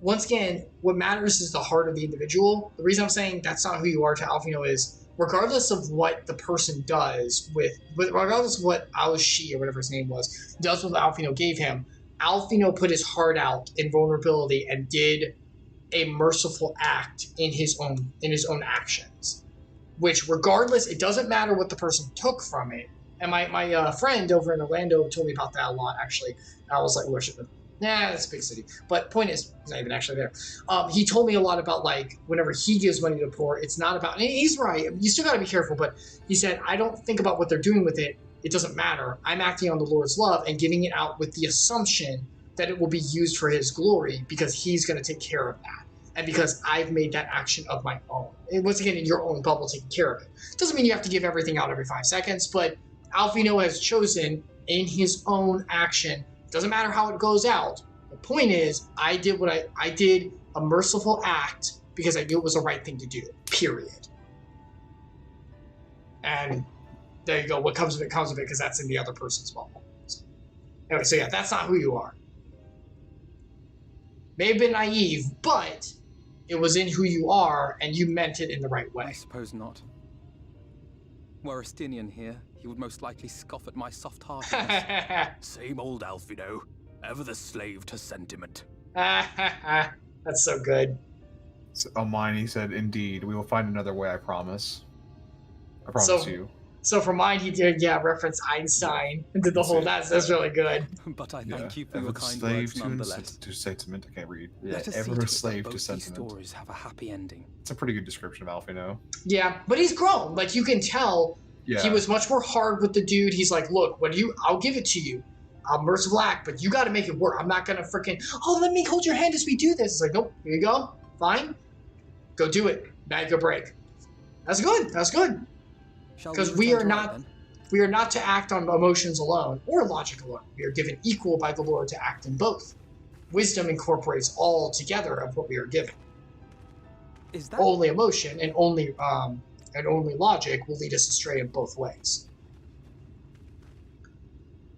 once again, what matters is the heart of the individual. The reason I'm saying that's not who you are to Alphinaud is, regardless of what the person does regardless of what Alishi or whatever his name was, does what Alphinaud gave him, Alphinaud put his heart out in vulnerability and did a merciful act in his own actions. Which, regardless, it doesn't matter what the person took from it. And my friend over in Orlando told me about that a lot, actually. And I was like, that's a big city. But point is, he's not even actually there. He told me a lot about, like, whenever he gives money to the poor, it's not about... And he's right. You still got to be careful. But he said, I don't think about what they're doing with it. It doesn't matter. I'm acting on the Lord's love and giving it out with the assumption that it will be used for his glory because he's going to take care of that. And because I've made that action of my own. And once again, in your own bubble, taking care of it. Doesn't mean you have to give everything out every 5 seconds, but... Alphinaud has chosen in his own action. Doesn't matter how it goes out. The point is, I did I did a merciful act because I knew it was the right thing to do. Period. And there you go. What comes of it comes of it because that's in the other person's bubble. So, anyway, so yeah, that's not who you are. May have been naive, but it was in who you are, and you meant it in the right way. I suppose not. Were Estinian here, he would most likely scoff at my soft-heartedness. Same old Alphinaud, ever the slave to sentiment. That's so good. So, on mine, he said, "Indeed, we will find another way. I promise. I promise you." So for mine, he did reference Einstein and did the whole. That's really good. But I thank you for your kind slave words nonetheless. To sentiment, I can't read. Let us ever see a slave to both sentiment. These stories have a happy ending. It's a pretty good description of Alphinaud. Yeah, but he's grown. Like you can tell. Yeah. He was much more hard with the dude. He's like, look, I'll give it to you. I'll merciful act, but you got to make it work. I'm not going to freaking, let me hold your hand as we do this. It's like, nope, here you go. Fine. Go do it. Make or break. That's good. Because we are not to act on emotions alone or logic alone. We are given equal by the Lord to act in both. Wisdom incorporates all together of what we are given. Is that Only emotion and only logic will lead us astray in both ways.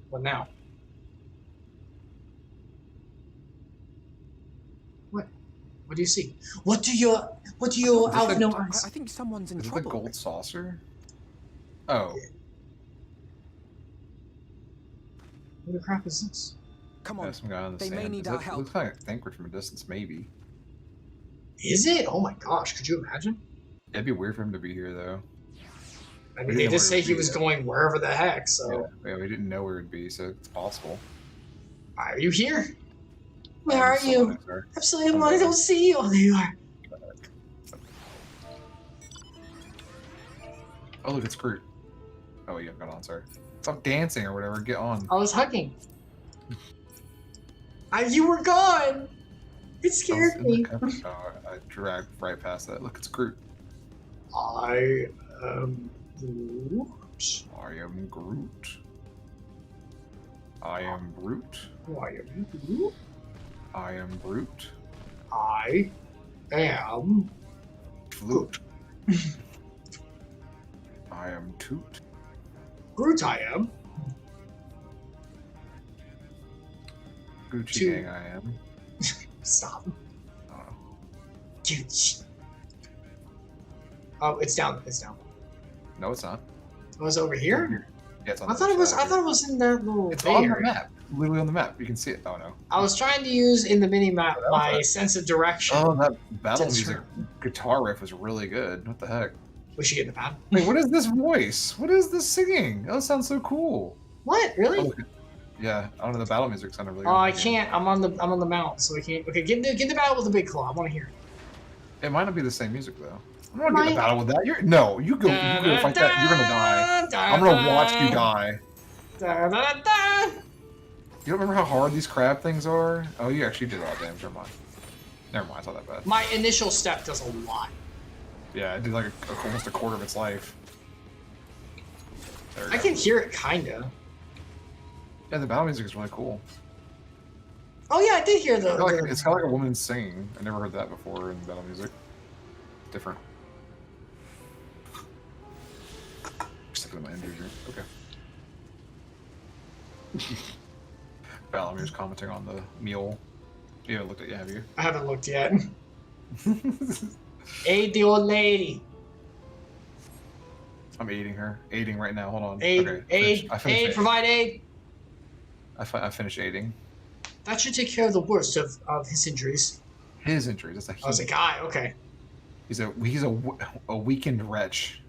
What now? What? What do you see? What do your Alphinaud eyes? I think someone's in Is it trouble. the gold saucer? Oh. What the crap is this? Come Yeah, on. some guy on the They sand. may need It our help. looks like a thinkward from a distance, maybe. Is it? Oh my gosh, could you imagine? It'd be weird for him to be here, though. I We mean, they didn't know did where say he'd he be was yet. going wherever the heck, so. Yeah, we didn't know where it'd be, so it's possible. Are you here? Where are Someone you? is there. Epsilion, I don't see you. Oh, there you are. Oh, look, it's Groot. Oh, you haven't got on, sorry. Stop dancing or whatever, get on. I was hugging. You were gone. It scared me. Oh, I dragged right past that. Look, it's Groot. I am Groot. I am Groot. I am Groot. I am Groot. I am Groot. I am Flute. I am Toot. Groot. I am. Gucci Two. gang I am. Stop. I don't know. Dude. Oh, it's down. It's down. No, it's not. It was over here. Yeah, it's on I the thought it other was. side I of thought here. it was in that little. It's bay on the area. map. Literally on the map. You can see it. Oh no. I was trying to use in the mini map my sense of direction. Oh, that battle That's music guitar riff was really good. What the heck? We should get in the pad. Wait, what is this voice? What is this singing? Oh, it sounds so cool. What? Really? Oh, yeah, I don't know. The battle music sounded really good. Oh, I can't. I'm on the mount, so I can't. Okay, get in the battle with the big claw. I want to hear it. It might not be the same music though. I'm not gonna get in a battle with that. You go fight that. You're gonna die. I'm gonna watch you die. You don't remember how hard these crab things are? Oh, you actually did a lot of damage. Never mind. It's not that bad. My initial step does a lot. Yeah, it did like almost a quarter of its life. There we I go. can hear it, kinda. Yeah, the battle music is really cool. Oh yeah, I did hear the. It's kind of like a woman singing. I never heard that before in battle music. Different. Just looking at my injury. Okay. Valamir's commenting on the meal. You haven't looked at it, have you? I haven't looked yet. Aid the old lady. I'm aiding her. Aiding right now. Hold on. Aid, Okay, I finished aid. provide aid. I finished aiding. That should take care of the worst of his injuries. His injuries. That's a I was a guy. Okay. He's a weakened wretch.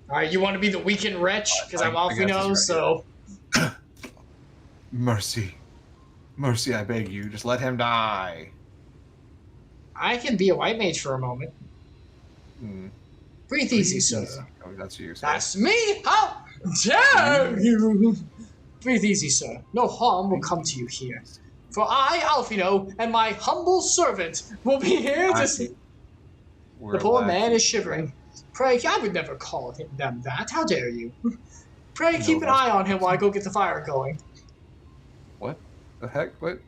All right, you want to be the weakened wretch because I'm I guess Alphinaud, that's so. Mercy, mercy, I beg you, just let him die. I can be a white mage for a moment. Hmm. Breathe easy, sir. Oh, that's you. Sorry. That's me. How dare you? Breathe easy, sir. No harm will come to you here. For I, Alphinaud, and my humble servant will be here to see. The poor man is shivering. Pray, I would never call them that. How dare you? Pray, keep an eye on him while I go get the fire going. What the heck? What?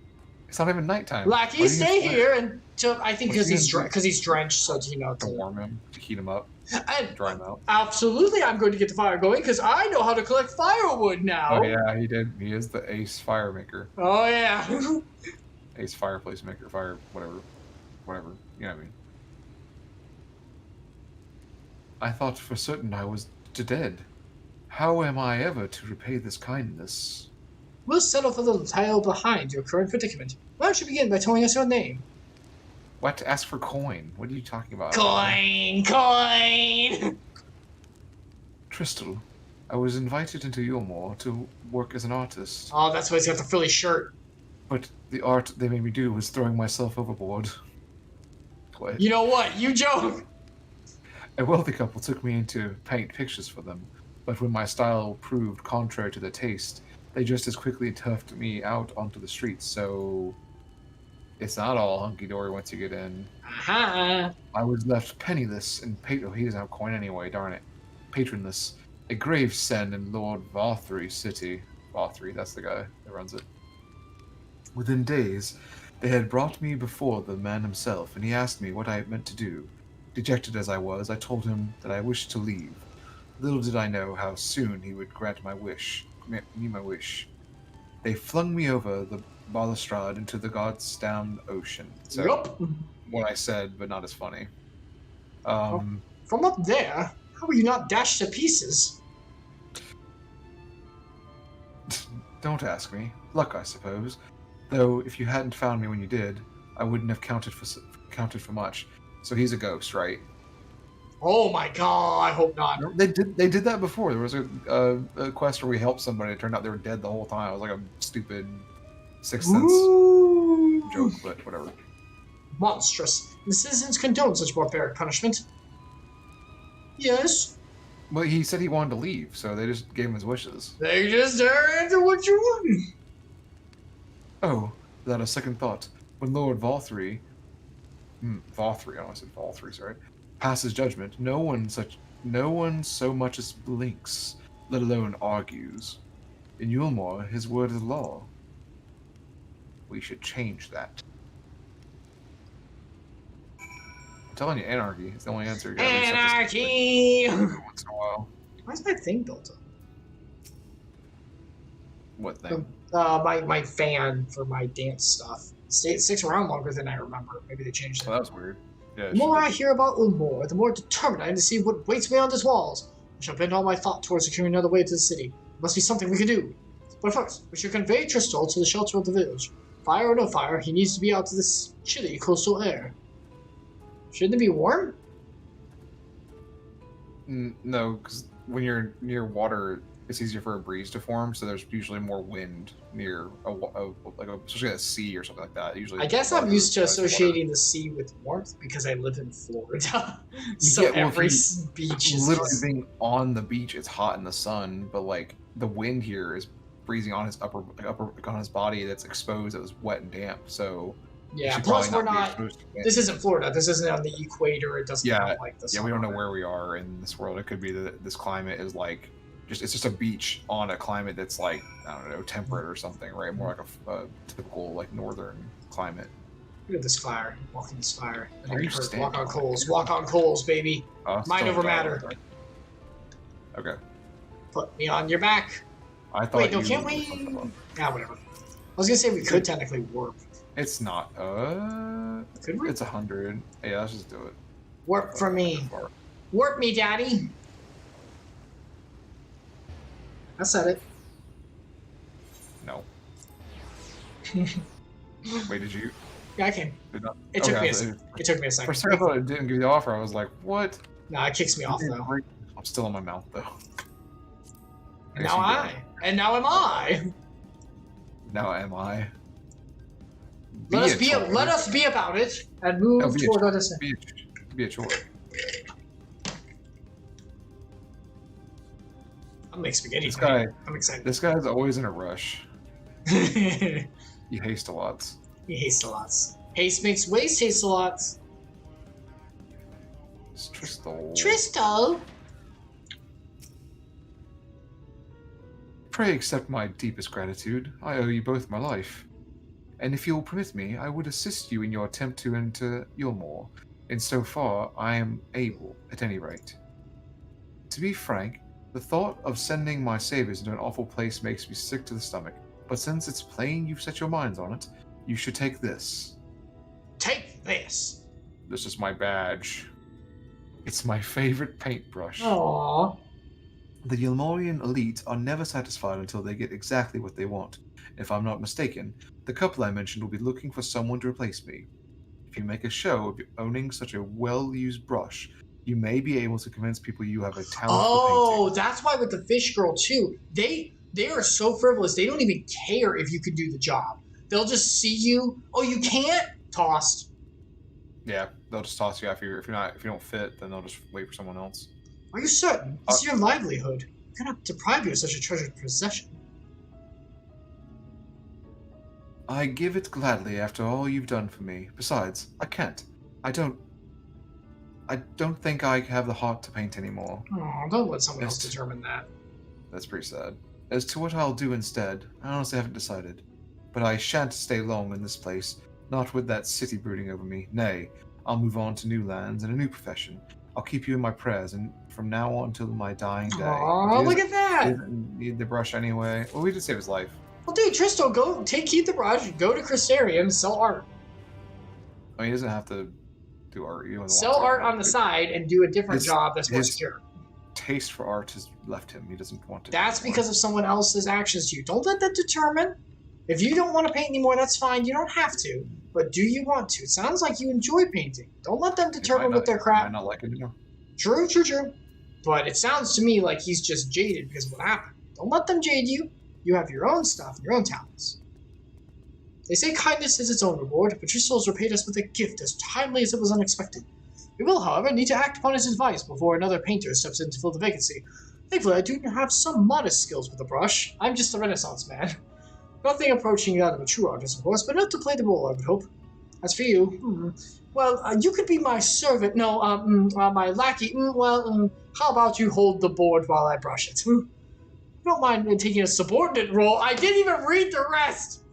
It's not even nighttime. Lackey, stay here until I think What's because he he's drenched, so to warm him, to heat him up, And dry him out. absolutely, I'm going to get the fire going because I know how to collect firewood now. Oh yeah, he did. He is the ace fire maker, Oh yeah. ace fireplace maker, fire whatever. You know what I mean. I thought for certain I was dead. How am I ever to repay this kindness? We'll settle for the tale behind your current predicament. Why don't you begin by telling us your name? What? Ask for coin? What are you talking about? Coin! Trystal, I was invited into Yulmore to work as an artist, Oh, that's why he's got the frilly shirt. but the art they made me do was throwing myself overboard. What? You know what? You joke! A wealthy couple took me in to paint pictures for them, but when my style proved contrary to their taste, they just as quickly turfed me out onto the streets, so it's not all hunky-dory once you get in. Aha! I was left penniless and paid. Oh, he doesn't have coin anyway, darn it. patronless, a grave sin in Lord Varthry's city. Varthry, that's the guy that runs it. Within days, they had brought me before the man himself, and he asked me what I meant to do. Dejected as I was, I told him that I wished to leave. Little did I know how soon he would grant my wish. They flung me over the balustrade into the goddamn ocean. So, Yup. what I said, but not as funny. From up there, how were you not dashed to pieces? Don't ask me. Luck, I suppose. Though, if you hadn't found me when you did, I wouldn't have counted for much. So he's a ghost, right? Oh my god, I hope not. They did that before. There was a quest where we helped somebody. It turned out they were dead the whole time. It was like a stupid Sixth Sense joke, but whatever. Monstrous. The citizens condone such barbaric punishment. Yes. Well, he said he wanted to leave, so they just gave him his wishes. They just answer what you want. Oh, without a second thought, when Lord Valthry, I almost said Valthry, sorry, passes judgment, no one so much as blinks, let alone argues. In Yulmore, his word is law. We should change that. I'm telling you, anarchy is the only answer. You gotta reset this Anarchy! every once in a while. Why's my thing built up? What thing? My fan for my dance stuff. It sticks around longer than I remember. Maybe they changed it. Oh, that was weird. Yeah, The more I hear about Ulmore, the more determined I am to see what waits beyond its walls. I shall bend all my thought towards securing another way to the city. There must be something we can do. But first, we should convey Tristal to the shelter of the village. Fire or no fire, he needs to be out to this chilly coastal air. Shouldn't it be warm? No, because when you're near water, it's easier for a breeze to form, so there's usually more wind near especially a sea or something like that. Usually, I guess I'm used to associating the sea with warmth because I live in Florida. So every beach is literally just... being on the beach. It's hot in the sun, but like the wind here is breezing on his upper on his body that's exposed. That was wet and damp. So yeah. Plus, we're not. This isn't Florida. This isn't on the equator. It doesn't have like this. Yeah, we don't know where we are in this world. It could be that this climate is like. It's just a beach on a climate that's like, I don't know, temperate or something, right? More like a typical like northern climate. Look at this fire. Walk in this fire. Walk on coals. Walk on coals, baby. Mind over matter. Okay. Put me on your back. I thought. Wait, no, can't we? Yeah, whatever. I was gonna say we could technically warp. It's not. Could we? It's 100. Yeah, let's just do it. Warp for me. Warp me, daddy. I said it. No. Wait, did you? Yeah, I came. It took me a second. For a second, I thought it didn't give you the offer. I was like, what? Nah, it kicks me off though. I'm still in my mouth though. And now am I. Now am I. Let us be about it and move toward other side. Be a chore. I'm making spaghetti. I'm excited. This guy's always in a rush. He hastes a lot. He hastes a lot. Haste makes waste taste a lot. It's Tristal. Tristal! Pray accept my deepest gratitude. I owe you both my life. And if you'll permit me, I would assist you in your attempt to enter Yulmore, in so far I am able, at any rate. To be frank, the thought of sending my saviors into an awful place makes me sick to the stomach. But since it's plain you've set your minds on it, you should take this. Take this! This is my badge. It's my favorite paintbrush. Aww. The Yulmorian elite are never satisfied until they get exactly what they want. If I'm not mistaken, the couple I mentioned will be looking for someone to replace me. If you make a show of owning such a well-used brush, you may be able to convince people you have a talent for painting. Oh, that's why with the fish girl too, they are so frivolous. They don't even care if you could do the job. They'll just see you. Oh, you can't? Tossed. Yeah, they'll just toss you after if you don't fit, then they'll just wait for someone else. Are you certain? It's your livelihood. You cannot deprive you of such a treasured possession. I give it gladly after all you've done for me. Besides, I can't. I I don't think I have the heart to paint anymore. Oh, don't let someone else determine that. That's pretty sad. As to what I'll do instead, I honestly haven't decided. But I shan't stay long in this place, not with that city brooding over me. Nay, I'll move on to new lands and a new profession. I'll keep you in my prayers, and from now on till my dying day. Oh, look at that! He doesn't need the brush anyway. Well, we did save his life. Well, dude, Tristo, keep the brush, go to Crystarium, sell art. I mean, he doesn't have to do art. You sell art on the side and do a different job that's more secure. Taste for art has left him. He doesn't want to. That's because of someone else's actions to you. Don't let that determine. If you don't want to paint anymore, that's fine. You don't have to. But do you want to? It sounds like you enjoy painting. Don't let them determine what their crap. I might not like it anymore. True. But it sounds to me like he's just jaded because of what happened. Don't let them jade you. You have your own stuff and your own talents. They say kindness is its own reward, but your souls repaid us with a gift as timely as it was unexpected. We will, however, need to act upon his advice before another painter steps in to fill the vacancy. Thankfully, I do have some modest skills with the brush. I'm just a Renaissance man. Nothing approaching that of a true artist, of course, but enough to play the role, I would hope. As for you, well, you could be my servant. No, my lackey. How about you hold the board while I brush it? Don't mind taking a subordinate role. I didn't even read the rest.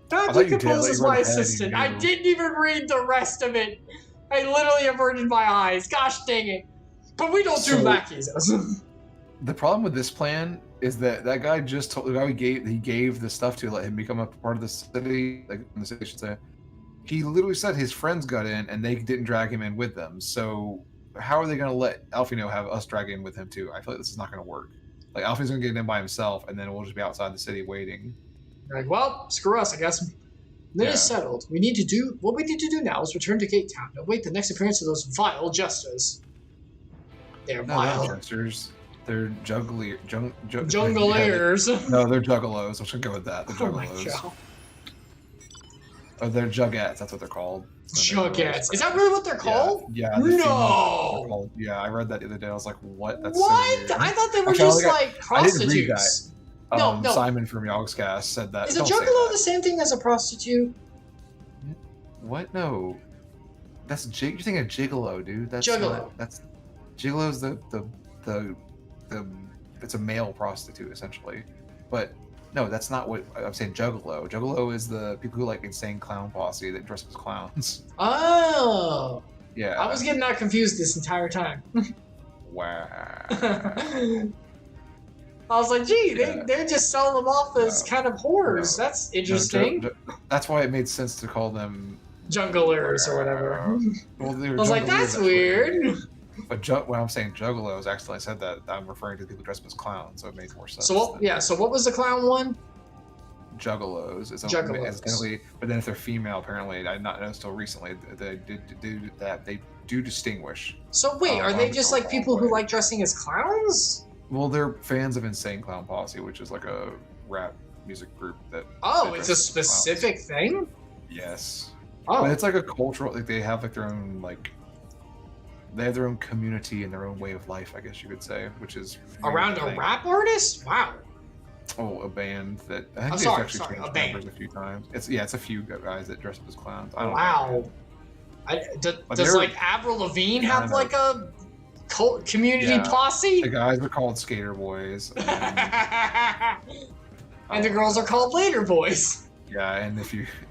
Dr. Compose is my assistant. I didn't even read the rest of it. I literally averted my eyes. Gosh dang it. But we don't do lackeys. The problem with this plan is that guy just told the guy he gave the stuff to let him become a part of the city, like the city should say. He literally said his friends got in and they didn't drag him in with them. So how are they going to let Alphinaud have us drag in with him too? I feel like this is not going to work. Like Alphinaud's going to get in by himself, and then we'll just be outside the city waiting. Like, well, screw us, I guess. Then it's settled. What we need to do now is return to Gate Town and await the next appearance of those vile jesters. They're vile. Not jesters. They're jungleers. No, they're juggalos. I should go with that. They're juggalos. Oh, they're juggettes. That's what they're called. Juggettes. Is that really what they're called? Yeah. No. Yeah, I read that the other day. I was like, what? That's what? So weird. I thought they were just like prostitutes. I didn't read that. No. Simon from Yogscast said that. Is a juggalo the same thing as a prostitute? What? No. That's you're thinking of gigolo, dude. That's juggalo. That's gigolo's the it's a male prostitute essentially, but no, that's not what I'm saying. Juggalo. Juggalo is the people who like insane clown posse that dress as clowns. Oh. Yeah. I was getting that confused this entire time. Wow. I was like, gee, they're just selling them off as kind of whores. No. That's interesting. That's why it made sense to call them junglers or whatever. Well, I was like, that's weird. But when I'm saying juggalos, actually I said that I'm referring to people dressed as clowns, so it made more sense. So what was the clown one? Juggalos. Juggalos. But then if they're female, apparently I not know until recently they do distinguish. So wait, are they just like people who like dressing as clowns? Well, they're fans of Insane Clown Posse, which is like a rap music group that. Oh, it's a specific thing. Yes. Oh, but it's like a cultural. Like they have like their own like. They have their own community and their own way of life, I guess you could say, which is around a rap artist. Wow. Oh, a band that I think they've actually changed members a few times. It's a few guys that dress up as clowns. I don't know. Does like Avril Lavigne have like a cult community posse? The guys are called Skater Boys, and the girls are called Later Boys. Yeah, and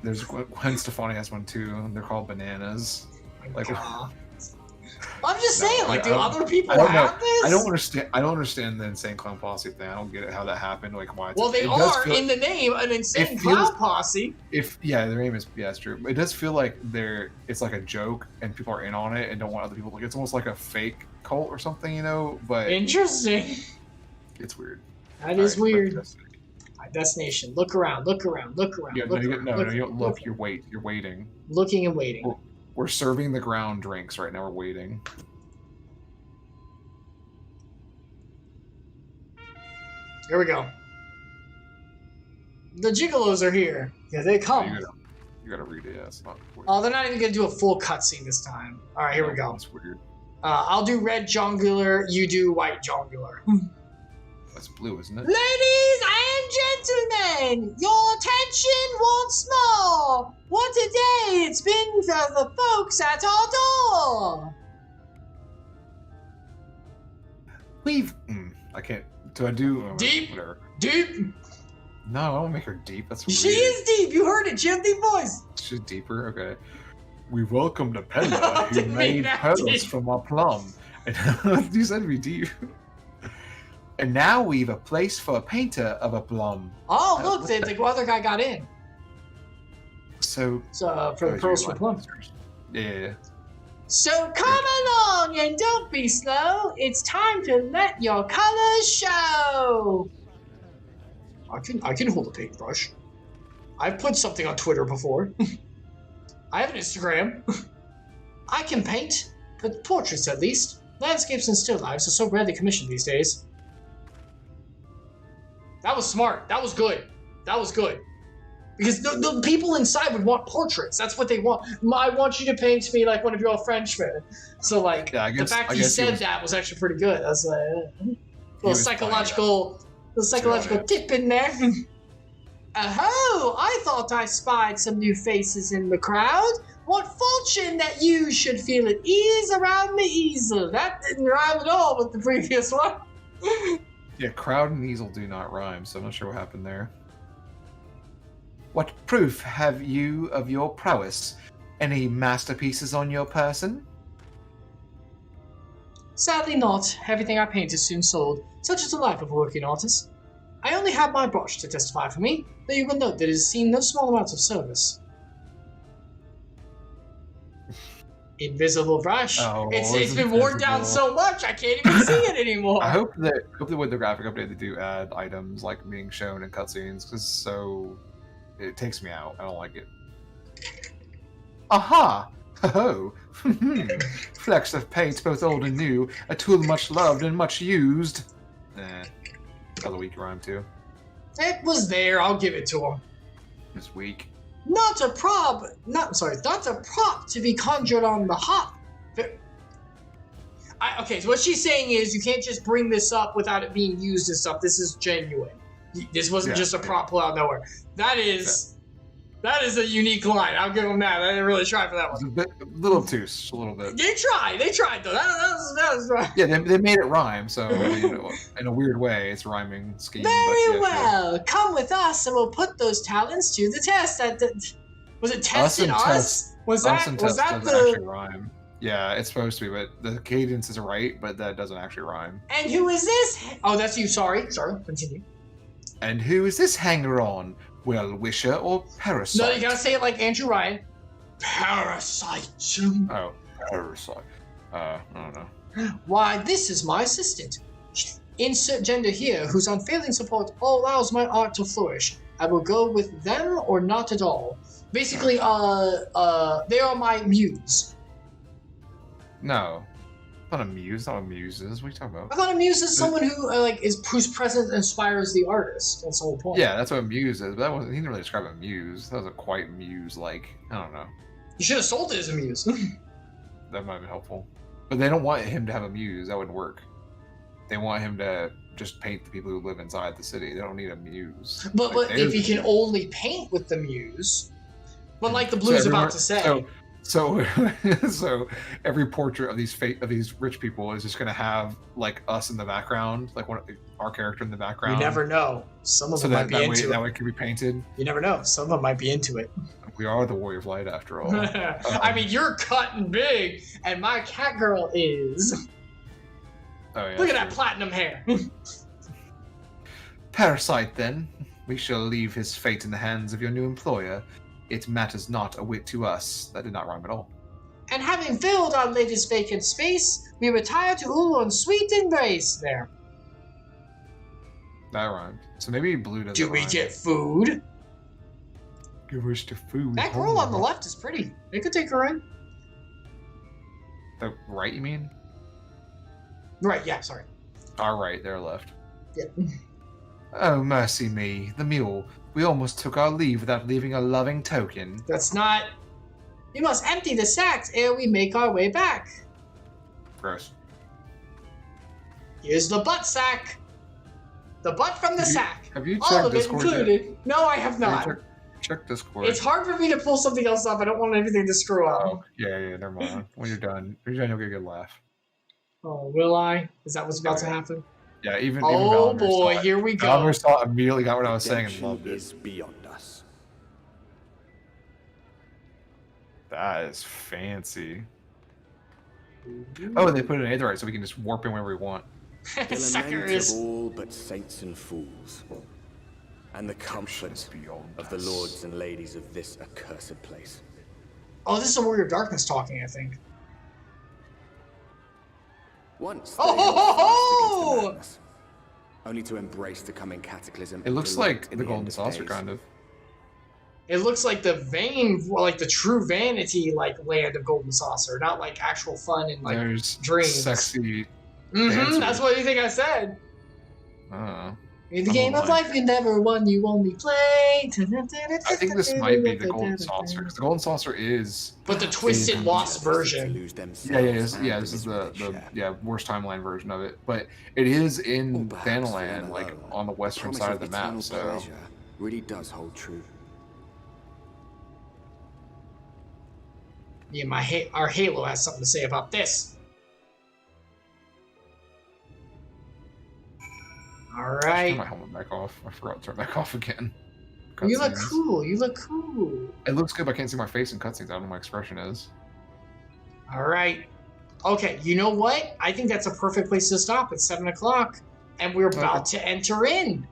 there's Gwen Stefani has one too. And they're called Bananas. I'm just saying, like, do other people have this? I don't understand the Insane Clown Posse thing. I don't get it, how that happened, like why. Well, they are in the name an Insane Clown Posse. Their name is it's true. It does feel like it's like a joke and people are in on it and don't want other people. Like it's almost like a fake cult or something, you know. But interesting. It's weird. That is weird. Destination. Look around. Yeah, you don't look. You're waiting. Looking and waiting. We're serving the ground drinks right now. We're waiting. Here we go. The gigolos are here. Here they come. You gotta read it. Yeah, it's not. Oh, they're not even gonna do a full cutscene this time. All right, here we go. That's weird. I'll do red jongular. You do white jongular. That's blue, isn't it? Ladies and gentlemen, your attention once more. What a day it's been for the folks at our door. I can't. Do I do Deep. Whatever. Deep. No, I don't make her deep. That's She weird. is deep. You heard it. She has deep voice. She's deeper. Okay. We welcomed a peddler who Didn't mean made that pearls deep. from our plum. And you said to be deep. And now we've a place for a painter of a plum. Oh, look, the other guy got in. So For the pearls for plum. Yeah. So come along and don't be slow. It's time to let your colors show. I can hold a paintbrush. I've put something on Twitter before. I have an Instagram. I can paint, but portraits at least. Landscapes and still lifes are so rarely commissioned these days. That was smart. That was good. That was good. Because the people inside would want portraits. That's what they want. I want you to paint me like one of your Frenchmen. So, like, Yeah, the fact he said that was actually pretty good. That's a little psychological tip in there. Oh, I thought I spied some new faces in the crowd. What fortune that you should feel at ease around the easel. That didn't rhyme at all with the previous one. Yeah, crowd and easel do not rhyme, so I'm not sure what happened there. What proof have you of your prowess? Any masterpieces on your person? Sadly not. Everything I paint is soon sold. Such is the life of a working artist. I only have my brush to testify for me, though you will note that it has seen no small amounts of service. Invisible brush. Oh, It's been worn down invisible. so much I can't even see it anymore. I hope that with the graphic update they do add items like being shown in cutscenes, because so it takes me out. I don't like it. Aha! Ho ho! Flecks of paint, both old and new, a tool much loved and much used. Another weak rhyme too. It was there. I'll give it to him. It's weak. Not a prop to be conjured on the hop. Okay, so what she's saying is you can't just bring this up without it being used and stuff. This is genuine. This wasn't just a prop pull out of nowhere. That is a unique line. I'll give them that. I didn't really try for that one. A little obtuse, a little bit. They tried though. That was right. Yeah, they made it rhyme, so in a weird way, it's a rhyming scheme. Very but, well. Sure. Come with us, and we'll put those talents to the test. Was it tested us? Was that actually rhyme? Yeah, it's supposed to be, but the cadence is right, but that doesn't actually rhyme. And who is this? Oh, that's you. Sorry. Continue. And who is this hanger-on? Well-wisher or parasite? No, you gotta say it like Andrew Ryan. Parasite. Oh, parasite. I don't know. Why, this is my assistant. Insert gender here, whose unfailing support allows my art to flourish. I will go with them or not at all. Basically, they are my muse. No. Not a muse. Not a muse is. What are you talking about? I thought a muse is someone whose presence inspires the artist. That's the whole point. Yeah, that's what a muse is. But he didn't really describe a muse. That wasn't quite muse-like. I don't know. You should have sold it as a muse. That might have been helpful. But they don't want him to have a muse. That wouldn't work. They want him to just paint the people who live inside the city. They don't need a muse. But if he can only paint with the muse, but like the Blue's about to say. So every portrait of these rich people is just gonna have like us in the background, like our character in the background. You never know. Some of them might be into it. That way it can be painted. You never know. Some of them might be into it. We are the Warrior of Light, after all. I mean, you're cutting big, and my cat girl is. Oh yeah. Look at that platinum hair. Parasite, then. We shall leave his fate in the hands of your new employer. It matters not a whit to us. That did not rhyme at all. And having filled our latest vacant space, we retire to Ulron's sweet embrace. There. That rhymed. So maybe blue doesn't Do we rhyme. get food? Give us the food. That girl on the left is pretty. They could take her in. The right, you mean? Right, yeah, sorry. Our right, their left. Yeah. Oh, mercy me. The mule. We almost took our leave without leaving a loving token. That's not... We must empty the sacks ere we make our way back. Gross. Here's the butt sack. The butt from the sack. Have you All checked of Discord it included. yet? No, I have not. Check Discord. It's hard for me to pull something else up. I don't want everything to screw up. Oh, yeah, never mind. When you're done, you'll get a good laugh. Oh, will I? Is that what's about to happen? Yeah, even Oh Valinor boy, saw it. here we go. Valinor immediately got what I was saying and Redemption loved it. is beyond us. That is fancy. Oh, and they put it in Aetheryte so we can just warp in wherever we want. The lament Suckers. of all but saints and fools, and the comfort of the lords and ladies of this accursed place. Oh, this is a Warrior of Darkness talking, I think. Once Oh, they ho, held ho, fast ho! against the madness, only to embrace the coming cataclysm. It looks delight like in the end Golden of Saucer, days. kind of. It looks like the true vanity, like land of Golden Saucer, not like actual fun and like There's dreams. sexy. That's what you think I said. In the game of life, you never won, you only play. I think this might be the Golden Saucer, because the Golden Saucer is. But the twisted, lost version. Yeah, this is the worst timeline version of it. But it is in Thanalan, like on the western side of the map. So really does hold true. Yeah, our Halo has something to say about this. All right. Turn my helmet back off. I forgot to turn it back off again. You look Cutscenes. cool. You look cool. It looks good, but I can't see my face in cutscenes. I don't know what my expression is. All right. Okay, you know what? I think that's a perfect place to stop at 7 o'clock. And we're about to enter in.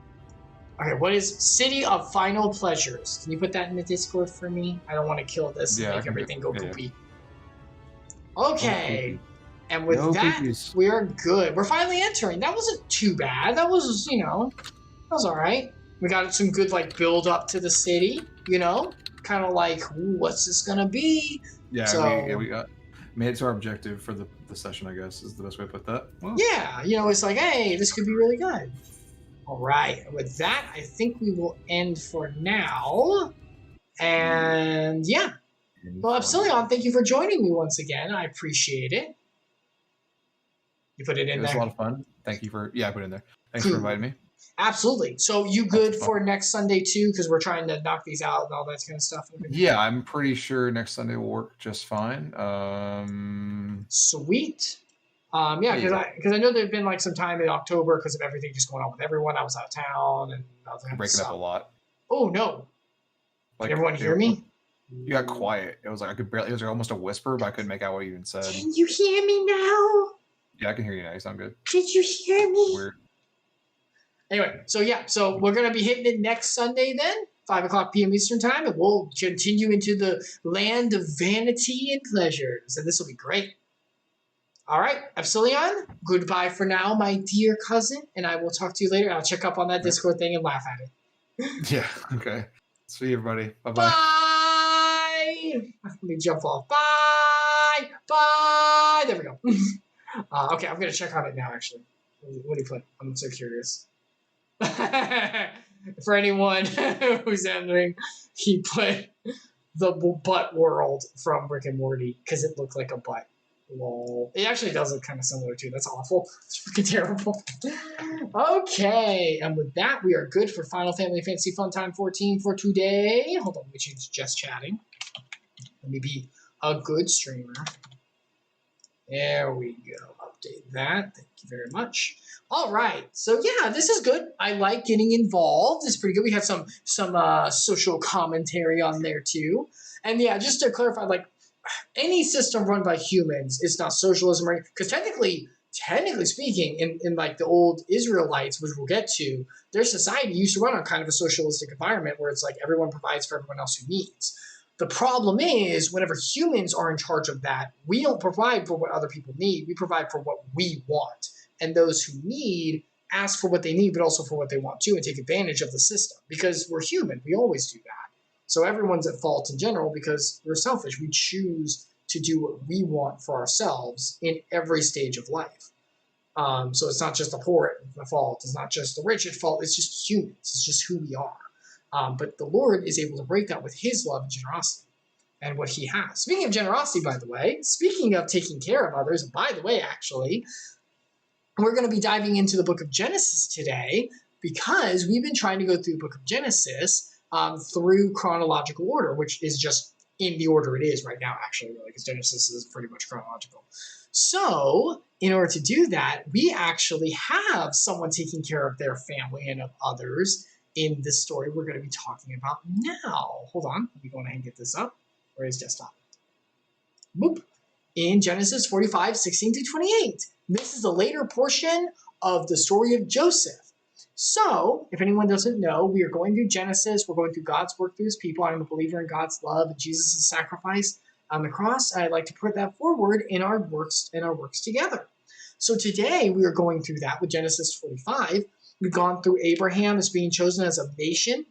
Okay, what is City of Final Pleasures? Can you put that in the Discord for me? I don't want to kill this and make everything go poopy. Okay. And with that, we're good. We're finally entering. That wasn't too bad. That was, that was all right. We got some good, like, build up to the city, Kind of like, ooh, what's this going to be? Yeah, so, we got made it to our objective for the session, I guess, is the best way to put that. Well, yeah, it's like, hey, this could be really good. All right. And with that, I think we will end for now. And, yeah. Well, Epsilion, thank you for joining me once again. I appreciate it. You put it in there? It was a lot of fun. Thank you for... Yeah, I put it in there. Thanks for inviting me. Absolutely. So you good for next Sunday, too? Because we're trying to knock these out and all that kind of stuff. Yeah, I'm pretty sure next Sunday will work just fine. Sweet. Yeah, because I know there's been like some time in October because of everything just going on with everyone. I was out of town and breaking up a lot. Oh, no. Can everyone hear me? You got quiet. It was like I could barely... It was like almost a whisper, but I couldn't make out what you even said. Can you hear me now? Yeah, I can hear you now. You sound good. Did you hear me? Weird. Anyway, so we're going to be hitting it next Sunday then, 5 o'clock p.m. Eastern Time, and we'll continue into the land of vanity and pleasures, and this will be great. All right, Epsilion, goodbye for now, my dear cousin, and I will talk to you later. I'll check up on that Discord thing and laugh at it. Yeah, okay. See you, everybody. Bye-bye. Bye! Let me jump off. Bye! Bye! There we go. Okay, I'm going to check on it now, actually. What do you put? I'm so curious. For anyone who's entering, he put the butt world from Rick and Morty because it looked like a butt. Lol. It actually does look kind of similar too. That's awful. It's freaking terrible. Okay, and with that, we are good for Final Fantasy Funtime 14 for today. Hold on, let me change just chatting. Let me be a good streamer. There we go. Update that. Thank you very much. All right. So yeah, this is good. I like getting involved. It's pretty good. We have some social commentary on there too. And yeah, just to clarify, like any system run by humans, it's not socialism, right? Because technically speaking, in like the old Israelites, which we'll get to, their society used to run on kind of a socialistic environment where it's like everyone provides for everyone else who needs. The problem is, whenever humans are in charge of that, we don't provide for what other people need. We provide for what we want. And those who need ask for what they need, but also for what they want to, and take advantage of the system. Because we're human. We always do that. So everyone's at fault in general because we're selfish. We choose to do what we want for ourselves in every stage of life. So it's not just the poor at fault. It's not just the rich at fault. It's just humans. It's just who we are. But the Lord is able to break that with his love and generosity and what he has. Speaking of generosity, by the way, speaking of taking care of others, by the way, actually, we're going to be diving into the book of Genesis today because we've been trying to go through the book of Genesis through chronological order, which is just in the order it is right now, actually, because Genesis is pretty much chronological. So, in order to do that, we actually have someone taking care of their family and of others in this story we're going to be talking about now. Hold on, let me go ahead and get this up. Where is desktop? Boop. In Genesis 45, 16 to 28. This is a later portion of the story of Joseph. So, if anyone doesn't know, we are going through Genesis. We're going through God's work through his people. I'm a believer in God's love and Jesus' sacrifice on the cross. I'd like to put that forward in our works together. So today we are going through that with Genesis 45. We've gone through Abraham as being chosen as a nation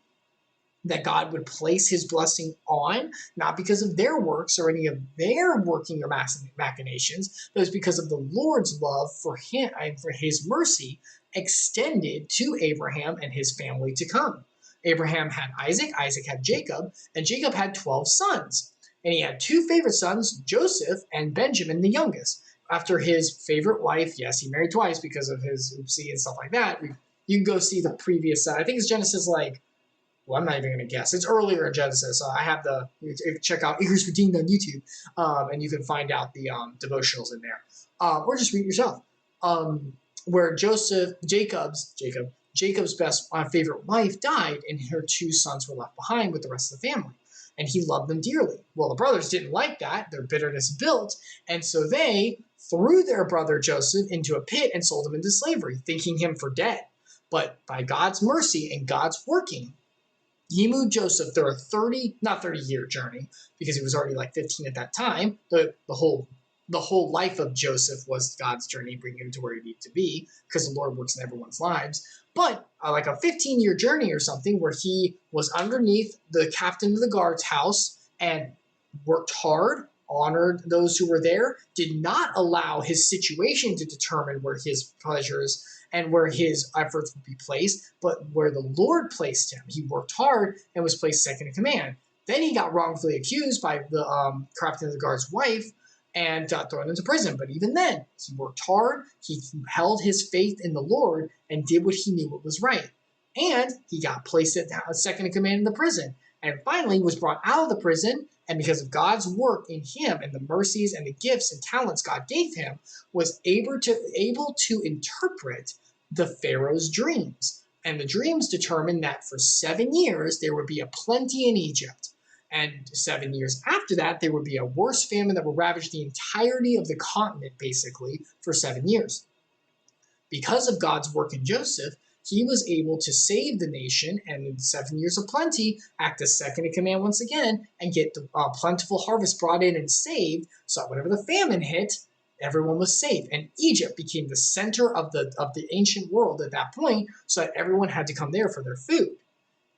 that God would place his blessing on, not because of their works or any of their working or machinations, but it was because of the Lord's love for him and for his mercy extended to Abraham and his family to come. Abraham had Isaac, Isaac had Jacob, and Jacob had 12 sons. And he had two favorite sons, Joseph and Benjamin, the youngest. After his favorite wife, yes, he married twice because of his oopsie and stuff like that. You can go see the previous, I think it's Genesis I'm not even going to guess. It's earlier in Genesis. I have check out Eagers for Dean on YouTube, and you can find out the devotionals in there. Or just read it yourself. Where Jacob's best favorite wife died, and her two sons were left behind with the rest of the family. And he loved them dearly. Well, the brothers didn't like that. Their bitterness built, and so they threw their brother Joseph into a pit and sold him into slavery, thinking him for dead. But by God's mercy and God's working, he moved Joseph through a 30-year journey, because he was already 15 at that time. The whole life of Joseph was God's journey, bringing him to where he needed to be, because the Lord works in everyone's lives. But a 15-year journey or something, where he was underneath the captain of the guard's house and worked hard, honored those who were there, did not allow his situation to determine where his pleasures and where his efforts would be placed, but where the Lord placed him. He worked hard and was placed second in command. Then he got wrongfully accused by the captain of the guard's wife and got thrown into prison. But even then, he worked hard, he held his faith in the Lord, and did what he knew was right. And he got placed at second in command in the prison. And finally was brought out of the prison, and because of God's work in him and the mercies and the gifts and talents God gave him, was able to interpret the Pharaoh's dreams. And the dreams determined that for 7 years there would be a plenty in Egypt. And 7 years after that, there would be a worse famine that would ravage the entirety of the continent, basically, for 7 years. Because of God's work in Joseph, he was able to save the nation, and in 7 years of plenty, act as second in command once again, and get the plentiful harvest brought in and saved, so that whenever the famine hit, everyone was safe. And Egypt became the center of the ancient world at that point, so that everyone had to come there for their food.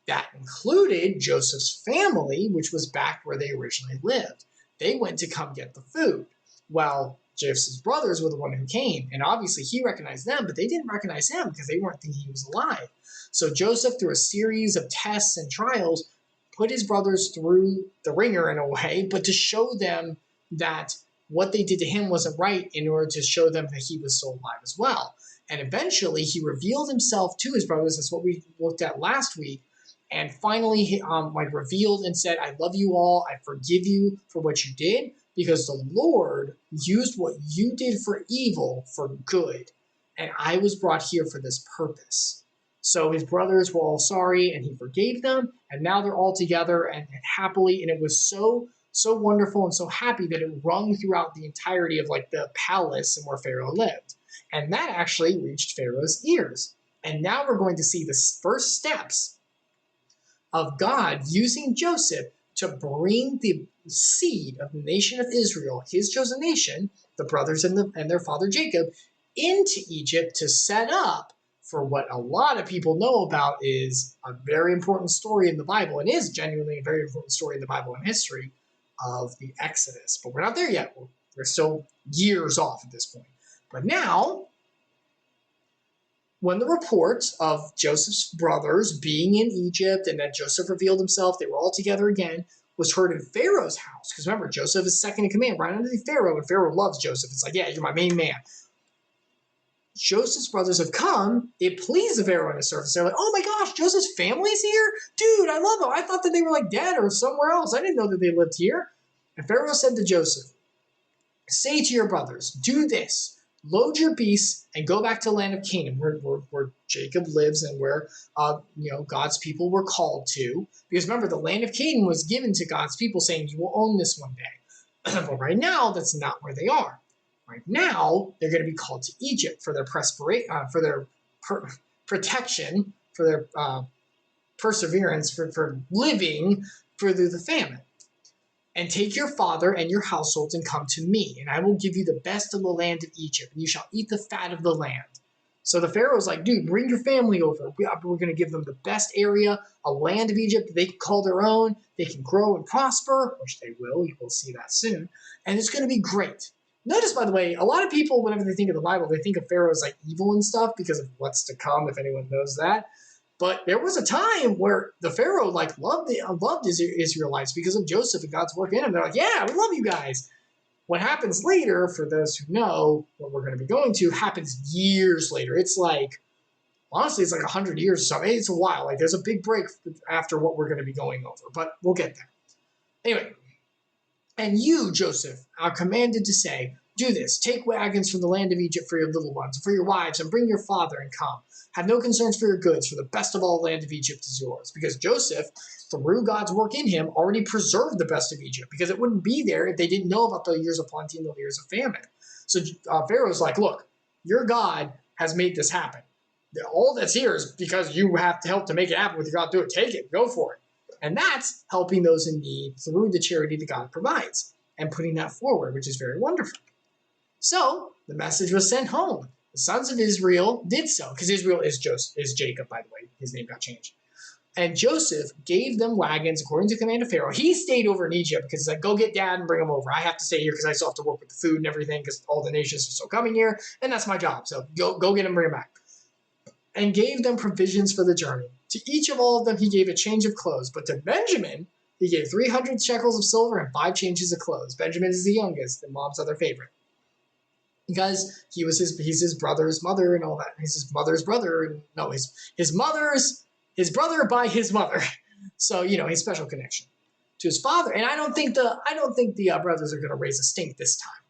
That included Joseph's family, which was back where they originally lived. They went to come get the food. Well, Joseph's brothers were the one who came, and obviously he recognized them, but they didn't recognize him because they weren't thinking he was alive. So Joseph, through a series of tests and trials, put his brothers through the ringer in a way, but to show them that what they did to him wasn't right, in order to show them that he was still alive as well. And eventually he revealed himself to his brothers. That's what we looked at last week. And finally he revealed and said, I love you all. I forgive you for what you did, because the Lord used what you did for evil for good. And I was brought here for this purpose. So his brothers were all sorry, and he forgave them. And now they're all together and happily. And it was so wonderful and so happy that it rung throughout the entirety of the palace and where Pharaoh lived. And that actually reached Pharaoh's ears. And now we're going to see the first steps of God using Joseph to bring the seed of the nation of Israel, his chosen nation, the brothers and their father Jacob, into Egypt to set up for what a lot of people know about is a very important story in the Bible, and is genuinely a very important story in the Bible and history, of the Exodus. But we're not there yet. We're still years off at this point. But now, when the report of Joseph's brothers being in Egypt and that Joseph revealed himself, they were all together again, was heard in Pharaoh's house. Because remember, Joseph is second in command right under Pharaoh, and Pharaoh loves Joseph. It's yeah, you're my main man. Joseph's brothers have come, it pleased the Pharaoh on the surface. They're like, oh my gosh, Joseph's family's here? Dude, I love them. I thought that they were like dead or somewhere else. I didn't know that they lived here. And Pharaoh said to Joseph, say to your brothers, do this. Load your beasts and go back to the land of Canaan, where Jacob lives and where God's people were called to. Because remember, the land of Canaan was given to God's people, saying, you will own this one day. But right now, that's not where they are. Right now, they're going to be called to Egypt for their protection, for their perseverance, for living through the famine. And take your father and your households and come to me, and I will give you the best of the land of Egypt, and you shall eat the fat of the land. So the Pharaoh's like, dude, bring your family over. We're going to give them the best area, a land of Egypt that they can call their own. They can grow and prosper, which they will. You will see that soon. And it's going to be great. Notice, by the way, a lot of people, whenever they think of the Bible, they think of Pharaoh as like evil and stuff because of what's to come, if anyone knows that. But there was a time where the Pharaoh loved his Israelites because of Joseph and God's work in him. They're like, yeah, we love you guys. What happens later, for those who know what we're going to be going to, happens years later. It's like, honestly, it's like 100 years or something. It's a while. Like there's a big break after what we're going to be going over, but we'll get there. Anyway, and you, Joseph, are commanded to say, do this. Take wagons from the land of Egypt for your little ones, for your wives, and bring your father and come. Have no concerns for your goods, for the best of all the land of Egypt is yours. Because Joseph, through God's work in him, already preserved the best of Egypt, because it wouldn't be there if they didn't know about the years of plenty and the years of famine. So Pharaoh's like, look, your God has made this happen. All that's here is because you have to help to make it happen with your God. Do it. Take it. Go for it. And that's helping those in need through the charity that God provides and putting that forward, which is very wonderful. So the message was sent home. The sons of Israel did so, because Israel is Jacob, by the way. His name got changed. And Joseph gave them wagons according to command of Pharaoh. He stayed over in Egypt because he's like, go get dad and bring him over. I have to stay here because I still have to work with the food and everything because all the nations are still coming here, and that's my job. So go get him, bring him back. And gave them provisions for the journey. To each of all of them he gave a change of clothes, but to Benjamin he gave 300 shekels of silver and 5 changes of clothes. Benjamin is the youngest and mom's other favorite, because he's his brother's mother and all that. He's his mother's brother, and no, his brother by his mother. So his special connection to his father. And I don't think the brothers are going to raise a stink this time.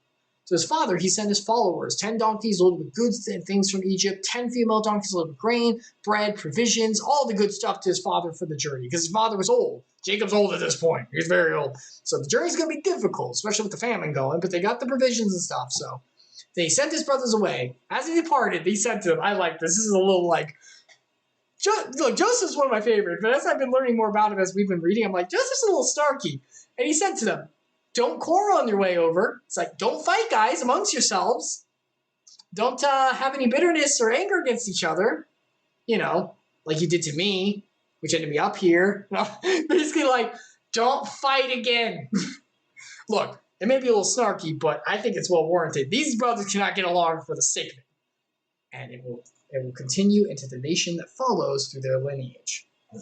To his father, he sent his followers 10 donkeys loaded with goods and things from Egypt, 10 female donkeys loaded with grain, bread, provisions, all the good stuff to his father for the journey, because his father was old. Jacob's old at this point. He's very old. So the journey's going to be difficult, especially with the famine going, but they got the provisions and stuff. So they sent his brothers away. As he departed, he said to them, I like this. This is a little like, look, Joseph's one of my favorites, but as I've been learning more about him as we've been reading, I'm like, Joseph's a little snarky. And he said to them, don't quarrel on your way over. It's like, don't fight, guys, amongst yourselves. Don't have any bitterness or anger against each other. Like you did to me, which ended me up here. Basically like, don't fight again. Look, it may be a little snarky, but I think it's well warranted. These brothers cannot get along for the sake of it. And it will continue into the nation that follows through their lineage. Ugh.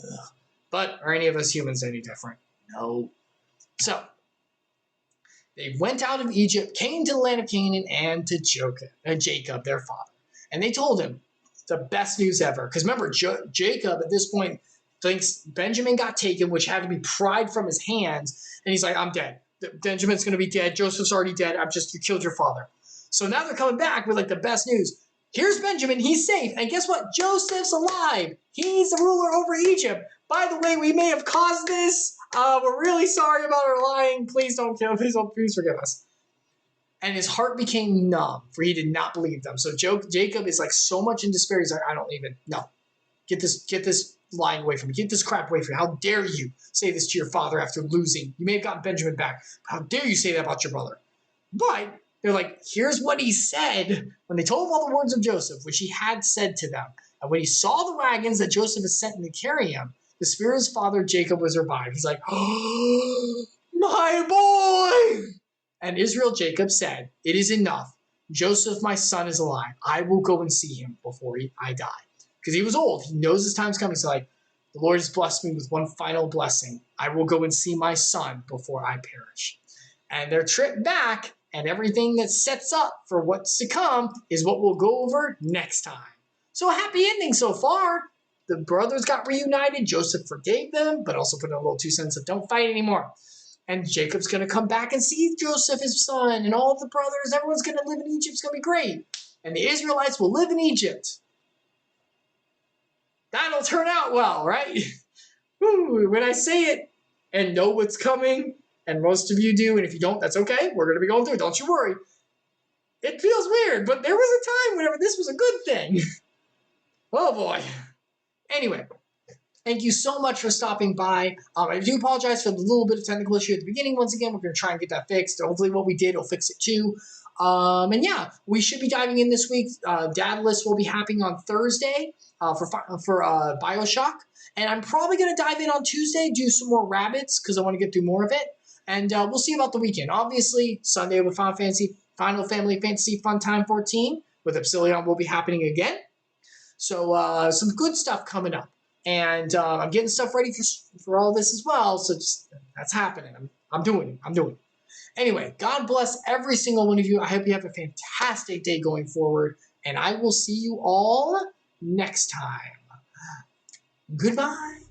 But are any of us humans any different? No. So, they went out of Egypt, came to the land of Canaan, and to Jacob, their father. And they told him the best news ever. Because remember, Jacob at this point thinks Benjamin got taken, which had to be pried from his hands. And he's like, I'm dead. Benjamin's going to be dead. Joseph's already dead. You killed your father. So now they're coming back with like the best news. Here's Benjamin. He's safe. And guess what? Joseph's alive. He's the ruler over Egypt. By the way, we may have caused this. We're really sorry about our lying. Please don't kill. Please forgive us. And his heart became numb, for he did not believe them. So Jacob is like so much in despair. He's like, no. Get this lying away from me. Get this crap away from me. How dare you say this to your father after losing? You may have gotten Benjamin back. How dare you say that about your brother? But they're like, here's what he said when they told him all the words of Joseph, which he had said to them. And when he saw the wagons that Joseph had sent to carry him, the spirit of his father Jacob was revived. He's like, oh, my boy! And Israel Jacob said, it is enough. Joseph, my son, is alive. I will go and see him before I die. Because he was old. He knows his time's coming. So like, the Lord has blessed me with one final blessing. I will go and see my son before I perish. And their trip back and everything that sets up for what's to come is what we'll go over next time. So a happy ending so far. The brothers got reunited. Joseph forgave them, but also put in a little 2 cents of don't fight anymore. And Jacob's going to come back and see Joseph, his son, and all the brothers. Everyone's going to live in Egypt. It's going to be great. And the Israelites will live in Egypt. That'll turn out well, right? Ooh, when I say it and know what's coming, and most of you do, and if you don't, that's okay. We're going to be going through it. Don't you worry. It feels weird, but there was a time whenever this was a good thing. Oh, boy. Anyway, thank you so much for stopping by. I do apologize for the little bit of technical issue at the beginning. Once again, we're going to try and get that fixed. Hopefully what we did will fix it too. And yeah, we should be diving in this week. Dad List will be happening on Thursday for Bioshock. And I'm probably going to dive in on Tuesday, do some more rabbits because I want to get through more of it. And we'll see about the weekend. Obviously, Sunday with Final Family Fantasy Funtime 14 with Epsilion will be happening again. So some good stuff coming up. And I'm getting stuff ready for all this as well. So just, that's happening. I'm doing it. Anyway, God bless every single one of you. I hope you have a fantastic day going forward. And I will see you all next time. Goodbye.